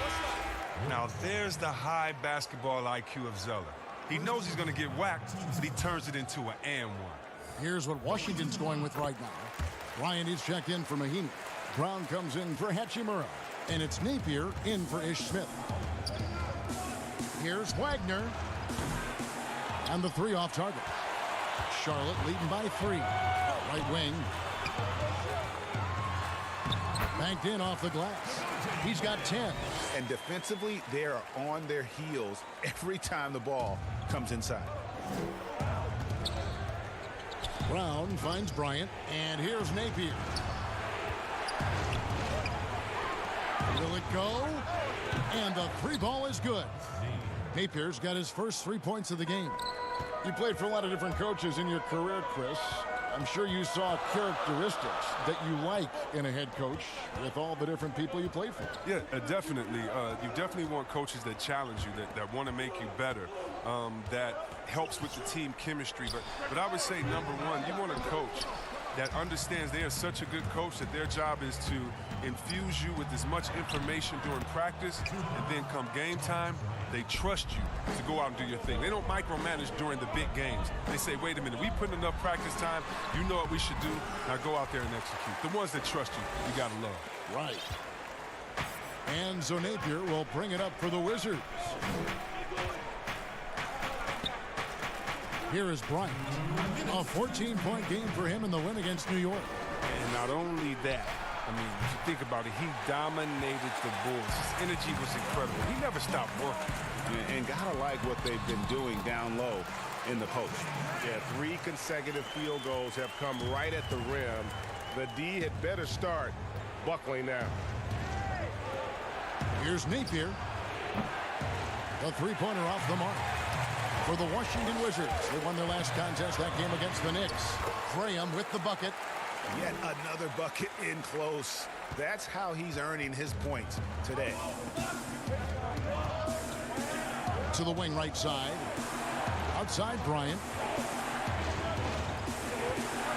Speaker 13: Now, there's the high basketball IQ of Zeller. He knows he's going to get whacked, but he turns it into an and one.
Speaker 3: Here's what Washington's going with right now. Ryan is checked in for Mahimi. Brown comes in for Hachimura. And it's Napier in for Ish Smith. Here's Wagner. And the 3 off target. Charlotte leading by 3. Right wing. Banked in off the glass. He's got 10.
Speaker 6: And defensively, they are on their heels every time the ball comes inside.
Speaker 3: Brown finds Bryant. And here's Napier. Will it go? And the 3 ball is good. Napier's got his first 3 points of the game. You played for a lot of different coaches in your career, Chris. I'm sure you saw characteristics that you like in a head coach with all the different people you played for.
Speaker 13: Yeah, definitely. You definitely want coaches that challenge you, that want to make you better, that helps with the team chemistry. But I would say, number one, you want a coach that understands they are such a good coach that their job is to infuse you with as much information during practice, and then come game time, they trust you to go out and do your thing. They don't micromanage during the big games. They say, wait a minute, we put in enough practice time, you know what we should do, now go out there and execute. The ones that trust you, you gotta love.
Speaker 3: Right. And so Napier will bring it up for the Wizards. Here is Bryant. A 14-point game for him in the win against New York.
Speaker 13: And not only that, I mean, if you think about it, he dominated the Bulls. His energy was incredible. He never stopped working.
Speaker 6: And gotta like what they've been doing down low in the post. Yeah, 3 consecutive field goals have come right at the rim. The D had better start buckling down.
Speaker 3: Here's Napier. The three-pointer off the mark. For the Washington Wizards, they won their last contest, that game against the Knicks. Graham with the bucket.
Speaker 6: Yet another bucket in close. That's how he's earning his points today.
Speaker 3: To the wing right side. Outside Bryant.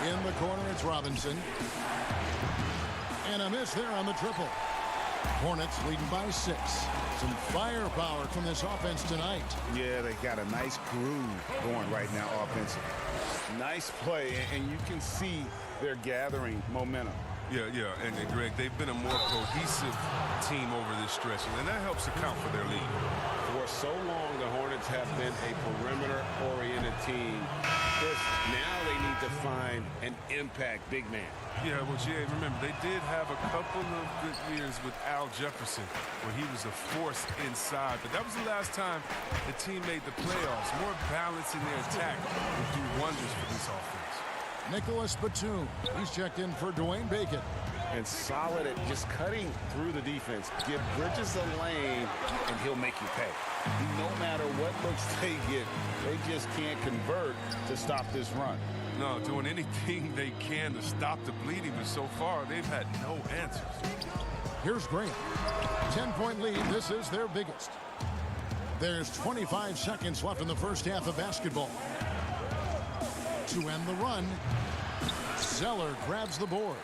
Speaker 3: In the corner, it's Robinson. And a miss there on the triple. Hornets leading by 6. Some firepower from this offense tonight.
Speaker 6: Yeah, they got a nice groove going right now offensively. Nice play, and you can see they're gathering momentum.
Speaker 13: Yeah, and Greg, they've been a more cohesive team over this stretch, and that helps account for their lead.
Speaker 6: For so long, the Hornets have been a perimeter-oriented team. Now they need to find an impact big man.
Speaker 13: Yeah, well, Jay, remember, they did have a couple of good years with Al Jefferson, where he was a force inside. But that was the last time the team made the playoffs. More balance in their attack would do wonders for this offense.
Speaker 3: Nicholas Batum. He's checked in for Dwayne Bacon.
Speaker 6: And solid at just cutting through the defense. Give Bridges a lane, and he'll make you pay. No matter what looks they get, they just can't convert to stop this run.
Speaker 13: No, doing anything they can to stop the bleeding, but so far they've had no answers.
Speaker 3: Here's Graham. 10-point lead. This is their biggest. There's 25 seconds left in the first half of basketball. To end the run, Zeller grabs the board.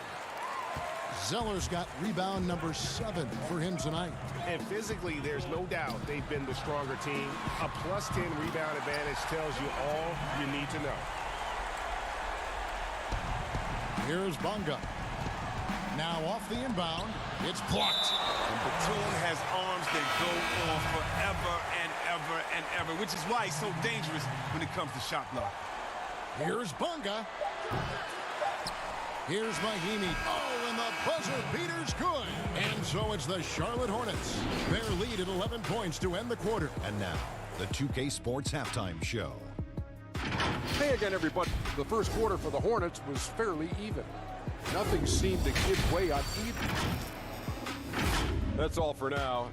Speaker 3: Zeller's got rebound number 7 for him tonight.
Speaker 6: And physically, there's no doubt they've been the stronger team. A +10 rebound advantage tells you all you need to know.
Speaker 3: Here's Bonga. Now off the inbound. It's blocked.
Speaker 15: And Batum has arms that go on forever and ever and ever, which is why he's so dangerous when it comes to shot block.
Speaker 3: Here's Bonga. Here's Mahimi. Oh, and the buzzer beater's good. And so it's the Charlotte Hornets. Their lead at 11 points to end the quarter.
Speaker 4: And now, the 2K Sports Halftime Show.
Speaker 9: Hey again, everybody. The first quarter for the Hornets was fairly even. Nothing seemed to give way on either. That's all for now.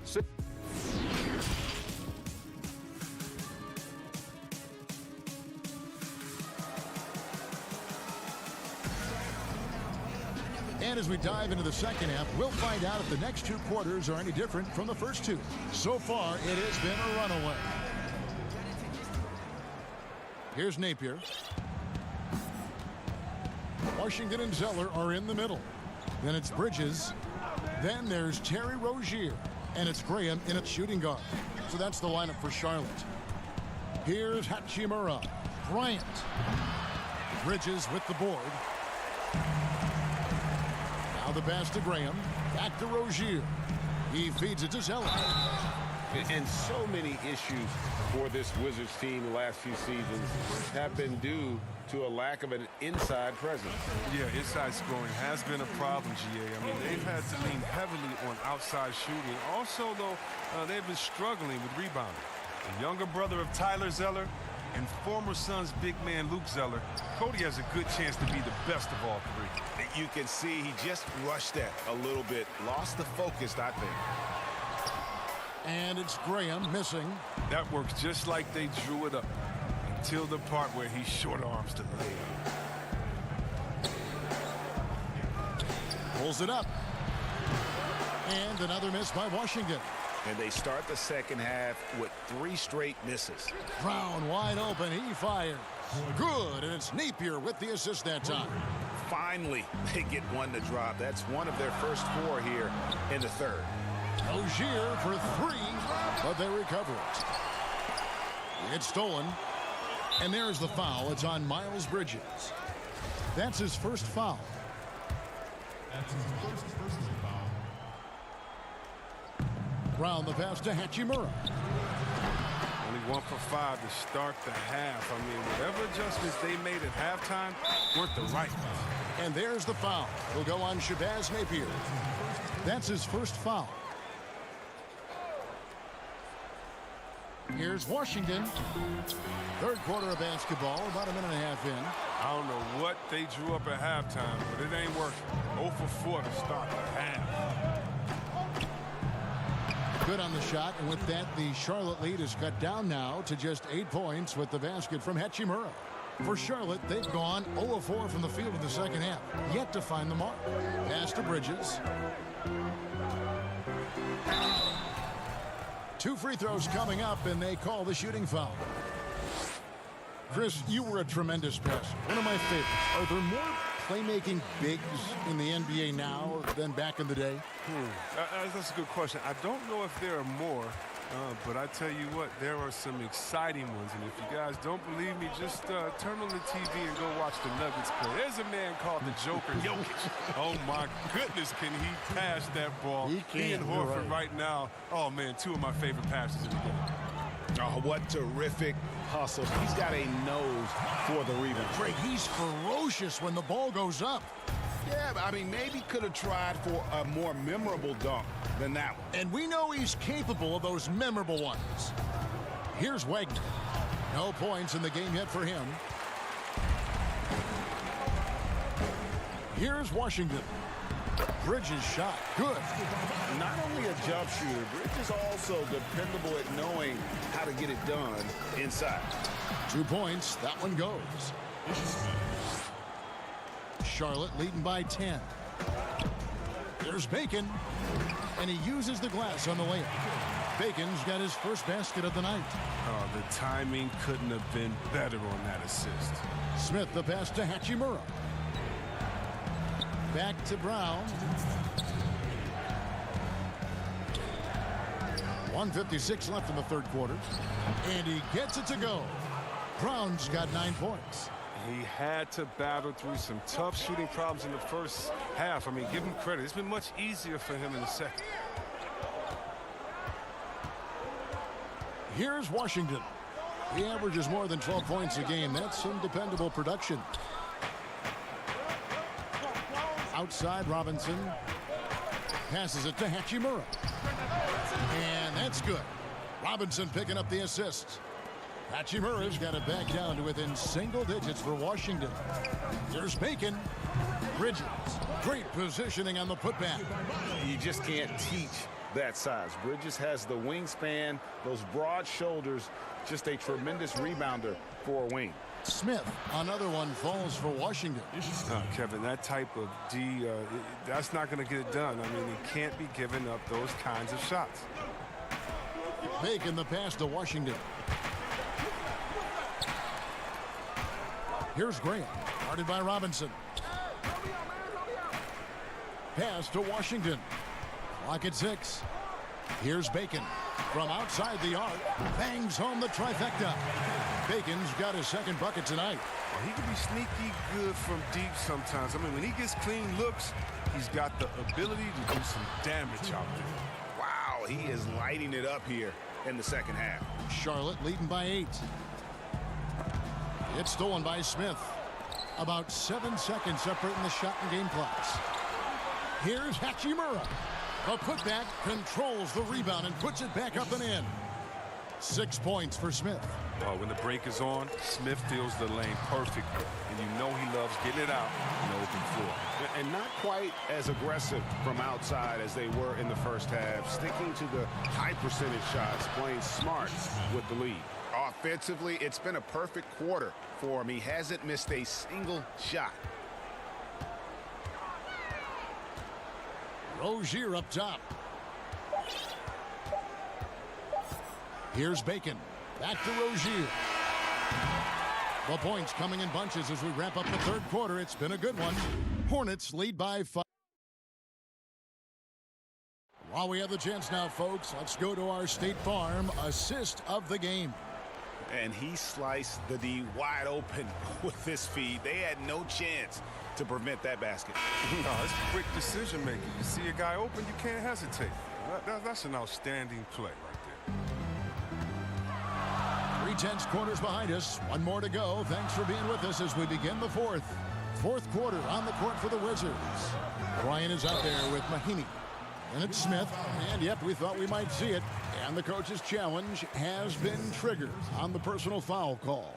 Speaker 3: And as we dive into the second half, we'll find out if the next 2 quarters are any different from the first 2. So far, it has been a runaway. Here's Napier. Washington and Zeller are in the middle. Then it's Bridges. Then there's Terry Rozier. And it's Graham in at shooting guard. So that's the lineup for Charlotte. Here's Hachimura. Bryant. Bridges with the board. Now the pass to Graham. Back to Rozier. He feeds it to Zeller.
Speaker 6: And so many issues for this Wizards team the last few seasons have been due to a lack of an inside presence.
Speaker 13: Yeah, inside scoring has been a problem, GA. I mean, they've had to lean heavily on outside shooting. Also, though, they've been struggling with rebounding. The younger brother of Tyler Zeller and former Suns big man Luke Zeller, Cody has a good chance to be the best of all 3.
Speaker 6: You can see he just rushed that a little bit. Lost the focus, I think.
Speaker 3: And it's Graham missing.
Speaker 13: That works just like they drew it up until the part where he short arms the layup.
Speaker 3: Pulls it up. And another miss by Washington.
Speaker 6: And they start the second half with 3 straight misses.
Speaker 3: Brown wide open. He fires. Good. And it's Napier with the assist that time.
Speaker 6: Finally, they get one to drop. That's one of their first 4 here in the third.
Speaker 3: Rozier for 3, but they recover it. It's stolen. And there's the foul. It's on Miles Bridges. That's his first foul.
Speaker 8: That's his first personal foul.
Speaker 3: Brown the pass to Hachimura.
Speaker 13: Only 1 for 5 to start the half. I mean, whatever adjustments they made at halftime weren't the right ones.
Speaker 3: And there's the foul. He'll go on Shabazz Napier. That's his first foul. Here's Washington. Third quarter of basketball, about a minute and a half in.
Speaker 13: I don't know what they drew up at halftime, but it ain't working. 0 for 4 to start the half.
Speaker 3: Good on the shot, and with that, the Charlotte lead is cut down now to just 8 points with the basket from Hachimura. For Charlotte, they've gone 0 of 4 from the field in the second half, yet to find the mark. Pass to Bridges. 2 free throws coming up, and they call the shooting foul. Chris, you were a tremendous passer. One of my favorites. Are there more playmaking bigs in the NBA now than back in the day?
Speaker 13: That's a good question. I don't know if there are more, but I tell you what, there are some exciting ones. And if you guys don't believe me, just turn on the TV and go watch the Nuggets play. There's a man called the Joker, Jokic. Oh, my goodness, can he pass that ball? He and Horford right now, oh, man, 2 of my favorite passes in the game.
Speaker 6: Oh, what terrific hustle. He's got a nose for the rebound.
Speaker 3: Craig, he's ferocious when the ball goes up.
Speaker 6: Yeah, I mean, maybe could have tried for a more memorable dunk than that one.
Speaker 3: And we know he's capable of those memorable ones. Here's Wagner. No points in the game yet for him. Here's Washington. Bridges shot. Good.
Speaker 6: Not only a jump shooter, Bridges also dependable at knowing how to get it done inside.
Speaker 3: 2 points. That one goes. Charlotte leading by 10. There's Bacon. And he uses the glass on the layup. Bacon's got his first basket of the night.
Speaker 13: Oh, the timing couldn't have been better on that assist.
Speaker 3: Smith the pass to Hachimura. Back to Brown. 1:56 left in the third quarter. And he gets it to go. Brown's got 9 points.
Speaker 13: He had to battle through some tough shooting problems in the first half. I mean, give him credit. It's been much easier for him in the second.
Speaker 3: Here's Washington. He averages more than 12 points a game. That's some dependable production. Outside, Robinson passes it to Hachimura. And that's good. Robinson picking up the assist. Hachimura's got it back down to within single digits for Washington. There's Bacon. Bridges. Great positioning on the putback.
Speaker 6: You just can't teach that size. Bridges has the wingspan, those broad shoulders, just a tremendous rebounder for a wing.
Speaker 3: Smith, another one, falls for Washington.
Speaker 13: Kevin, that type of D, that's not going to get it done. I mean, he can't be giving up those kinds of shots.
Speaker 3: Bacon the pass to Washington. Here's Graham, guarded by Robinson. Pass to Washington. Clock at 6. Here's Bacon. From outside the arc, bangs home the trifecta. Bacon's got his second bucket tonight.
Speaker 13: Well, he can be sneaky good from deep sometimes. I mean, when he gets clean looks, he's got the ability to do some damage out there.
Speaker 6: Wow, he is lighting it up here in the second half.
Speaker 3: Charlotte leading by 8. It's stolen by Smith. About 7 seconds separating the shot and game clocks. Here's Hachimura. A putback controls the rebound and puts it back up and in. 6 points for Smith.
Speaker 13: When the break is on, Smith fills the lane perfectly. And you know he loves getting it out in the open floor.
Speaker 6: And not quite as aggressive from outside as they were in the first half. Sticking to the high percentage shots, playing smart with the lead. Offensively, it's been a perfect quarter for him. He hasn't missed a single shot.
Speaker 3: Rozier up top. Here's Bacon. Back to Rozier. The points coming in bunches as we wrap up the third quarter. It's been a good one. Hornets lead by 5. While we have the chance now, folks, let's go to our State Farm assist of the game.
Speaker 6: And he sliced the D wide open with this feed. They had no chance to prevent that basket.
Speaker 13: No, it's quick decision making. You see a guy open, you can't hesitate. That's an outstanding play right there.
Speaker 3: 3/10 quarters behind us. One more to go. Thanks for being with us as we begin the fourth. Fourth quarter on the court for the Wizards. Ryan is out there with Mahinmi. And it's Smith. And yep, we thought we might see it. And the coach's challenge has been triggered on the personal foul call.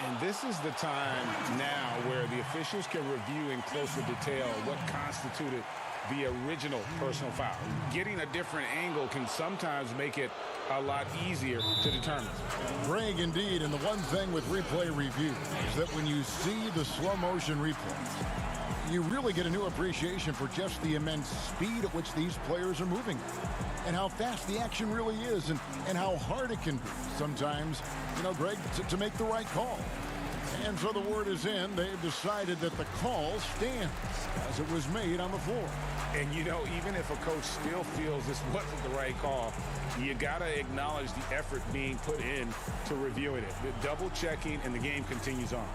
Speaker 6: And this is the time now where the officials can review in closer detail what constituted the original personal foul. Getting a different angle can sometimes make it a lot easier to determine.
Speaker 3: Greg, indeed, and the one thing with replay review is that when you see the slow motion replays, you really get a new appreciation for just the immense speed at which these players are moving and how fast the action really is and how hard it can be sometimes, Greg, to make the right call. And so the word is in. They've decided that the call stands as it was made on the floor.
Speaker 6: And, even if a coach still feels this wasn't the right call, you got to acknowledge the effort being put in to reviewing it. The double checking, and the game continues on.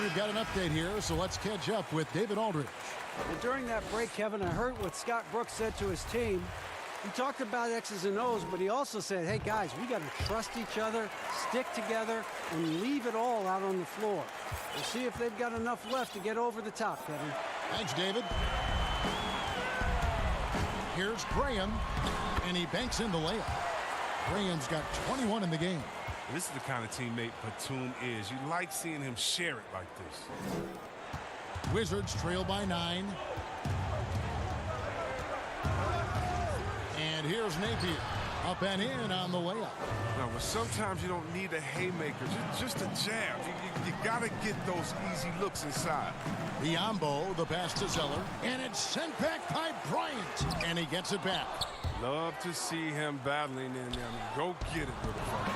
Speaker 3: We've got an update here, so let's catch up with David Aldridge.
Speaker 5: Well, during that break, Kevin, I heard what Scott Brooks said to his team. He talked about X's and O's, but he also said, hey, guys, we got to trust each other, stick together, and leave it all out on the floor. We'll see if they've got enough left to get over the top, Kevin.
Speaker 3: Thanks, David. Here's Graham, and he banks in the layup. Graham's got 21 in the game.
Speaker 13: This is the kind of teammate Batum is. You like seeing him share it like this.
Speaker 3: Wizards trail by 9. And here's Napier. Up and in on the layup.
Speaker 13: Now, but sometimes you don't need a haymaker, just a jab. You got to get those easy looks inside.
Speaker 3: Biombo, the pass to Zeller. And it's sent back by Bryant. And he gets it back.
Speaker 13: Love to see him battling in there. Go get it, little fella.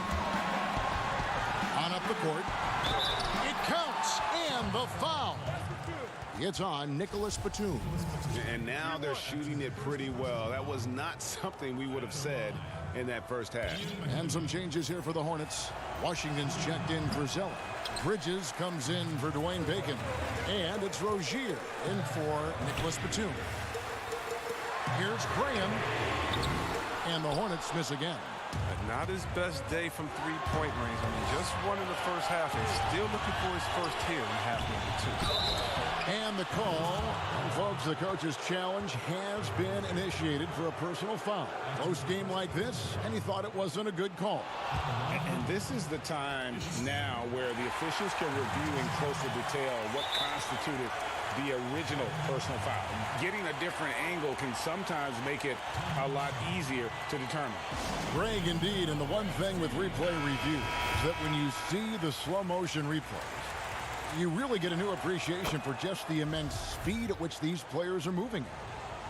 Speaker 3: On up the court. It counts. And the foul. It's on Nicholas Batum.
Speaker 6: And now they're shooting it pretty well. That was not something we would have said in that first half.
Speaker 3: And some changes here for the Hornets. Washington's checked in for Zeller. Bridges comes in for Dwayne Bacon. And it's Rozier in for Nicholas Batum. Here's Graham. And the Hornets miss again.
Speaker 13: Not his best day from three-point range. I mean, just one in the first half and still looking for his first hit in half number 2.
Speaker 3: And the call, and folks, the coach's challenge has been initiated for a personal foul. Close game like this, and he thought it wasn't a good call.
Speaker 6: And this is the time now where the officials can review in closer detail what constituted the original personal foul. Getting a different angle can sometimes make it a lot easier to determine.
Speaker 3: Greg, indeed, and the one thing with replay review is that when you see the slow motion replays, you really get a new appreciation for just the immense speed at which these players are moving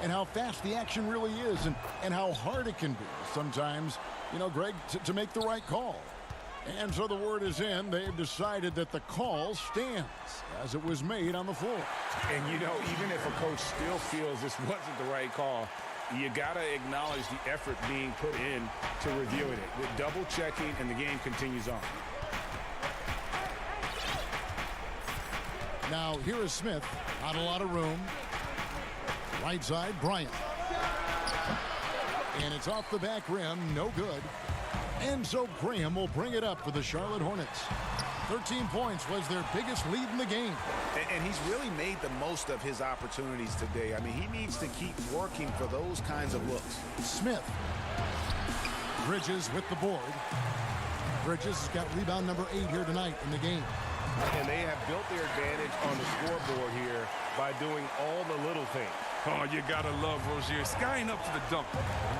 Speaker 3: and how fast the action really is and how hard it can be sometimes, Greg, to make the right call. And so the word is in. They've decided that the call stands as it was made on the floor.
Speaker 6: And, even if a coach still feels this wasn't the right call, you got to acknowledge the effort being put in to reviewing it. The double checking, and the game continues on.
Speaker 3: Now, here is Smith. Not a lot of room. Right side, Bryant. And it's off the back rim. No good. And so Graham will bring it up for the Charlotte Hornets. 13 points was their biggest lead in the game.
Speaker 6: And he's really made the most of his opportunities today. I mean, he needs to keep working for those kinds of looks.
Speaker 3: Smith. Bridges with the board. Bridges has got rebound number 8 here tonight in the game.
Speaker 6: And they have built their advantage on the scoreboard here by doing all the little things.
Speaker 13: Oh, you got to love Rozier. Skying up to the dunk.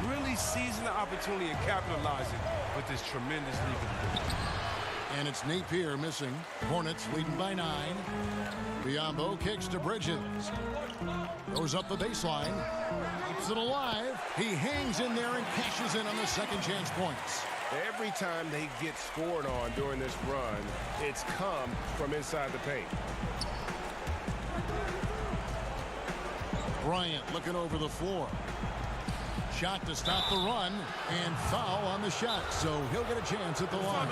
Speaker 13: Really seizing the opportunity and capitalizing with this tremendous leap.
Speaker 3: And it's Napier missing. Hornets leading by 9. Biombo kicks to Bridges. Goes up the baseline. Keeps it alive. He hangs in there and cashes in on the second chance points.
Speaker 6: Every time they get scored on during this run, it's come from inside the paint.
Speaker 3: Bryant looking over the floor. Shot to stop the run, and foul on the shot, so he'll get a chance at the line.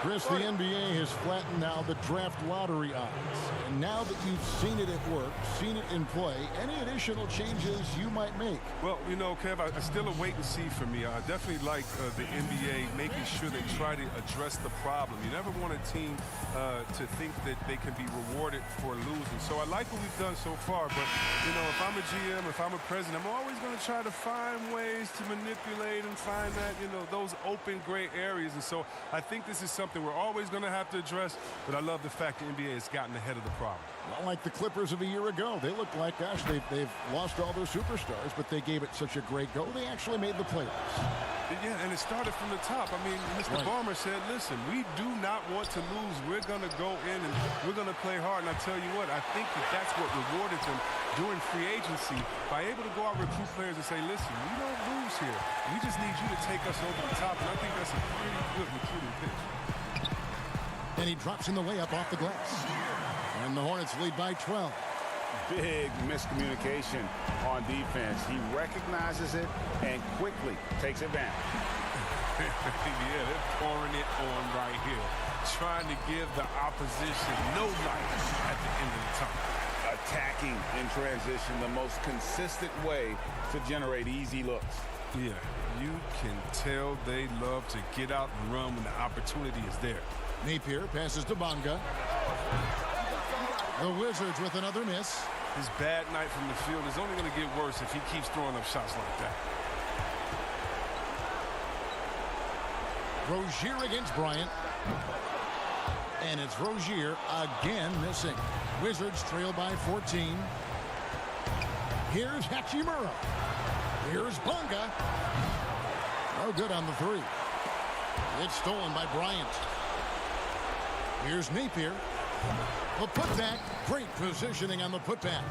Speaker 3: Chris, the NBA has flattened now the draft lottery odds. And now that you've seen it at work, seen it in play, any additional changes you might make?
Speaker 13: Well, you know, Kev, I still a wait and see for me. I definitely like the NBA making sure they try to address the problem. You never want a team to think that they can be rewarded for losing. So I like what we've done so far, but, you know, if I'm a GM, if I'm a president, I'm always going to try to find ways to manipulate and find that, you know, those open gray areas. And so I think this is something we're always going to have to address, but I love the fact the NBA has gotten ahead of the problem.
Speaker 3: Not like the Clippers of a year ago. They looked like, gosh, they've lost all their superstars, but they gave it such a great go. They actually made the playoffs.
Speaker 13: Yeah, and it started from the top. I mean, Mr. Ballmer said, listen, we do not want to lose. We're going to go in and we're going to play hard. And I tell you what, I think that's what rewarded them during free agency by able to go out and recruit players and say, listen, we don't lose here. We just need you to take us over the top. And I think that's a pretty good recruiting pitch.
Speaker 3: And he drops in the layup off the glass. And the Hornets lead by 12.
Speaker 6: Big miscommunication on defense. He recognizes it and quickly takes advantage.
Speaker 13: Yeah, they're pouring it on right here. Trying to give the opposition no life at the end of the tunnel.
Speaker 6: Attacking in transition, the most consistent way to generate easy looks.
Speaker 13: Yeah, you can tell they love to get out and run when the opportunity is there.
Speaker 3: Napier passes to Bonga. The Wizards with another miss.
Speaker 13: His bad night from the field is only going to get worse if he keeps throwing up shots like that.
Speaker 3: Rozier against Bryant. And it's Rozier again missing. Wizards trail by 14. Here's Hachimura. Here's Bonga. No good on the three. It's stolen by Bryant. Here's Napier. The putback. Great positioning on the putback.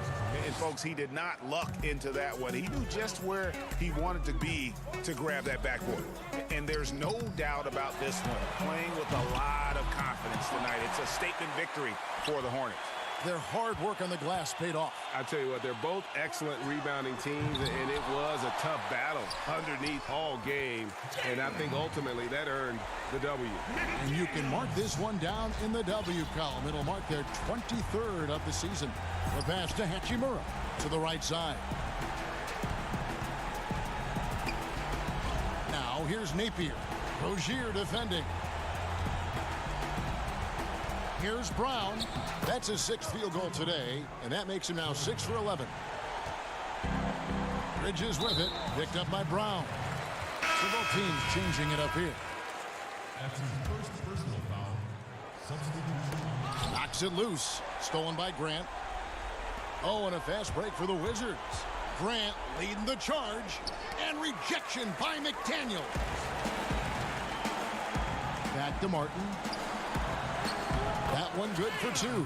Speaker 6: And folks, he did not luck into that one. He knew just where he wanted to be to grab that backboard. And there's no doubt about this one. Playing with a lot of confidence tonight. It's a statement victory for the Hornets.
Speaker 3: Their hard work on the glass paid off.
Speaker 6: I tell you what, they're both excellent rebounding teams, and it was a tough battle underneath all game. And I think ultimately that earned the W.
Speaker 3: And you can mark this one down in the W column. It'll mark their 23rd of the season. The pass to Hachimura to the right side. Now here's Napier. Rozier defending. Here's Brown. That's his 6th field goal today, and that makes him now 6 for 11. Bridges with it, picked up by Brown. So both teams changing it up here.
Speaker 8: That's his first personal foul. Substitution.
Speaker 3: Knocks it loose. Stolen by Grant. Oh, and a fast break for the Wizards. Grant leading the charge. And rejection by McDaniel. Back to Martin. That one good for 2.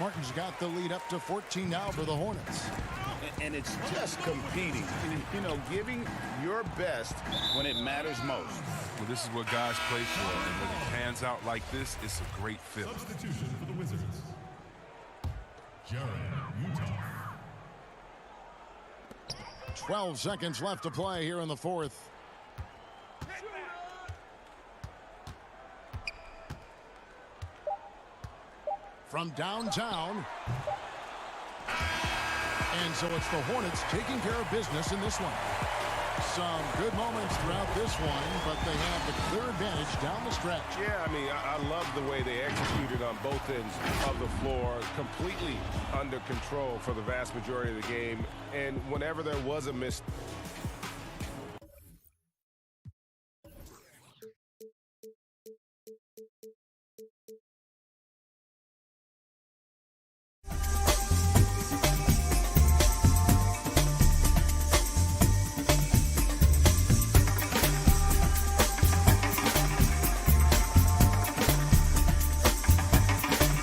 Speaker 3: Martin's got the lead up to 14 now for the Hornets.
Speaker 6: And it's just competing. You know, giving your best when it matters most.
Speaker 13: Well, this is what guys play for. And when it pans out like this, it's a great feeling.
Speaker 8: Substitution for the Wizards. Jared, Utah.
Speaker 3: 12 seconds left to play here in the 4th. From downtown. And so it's the Hornets taking care of business in this one. Some good moments throughout this one, but they have the clear advantage down the stretch.
Speaker 6: Yeah, I mean, I love the way they executed on both ends of the floor. Completely under control for the vast majority of the game. And whenever there was a missed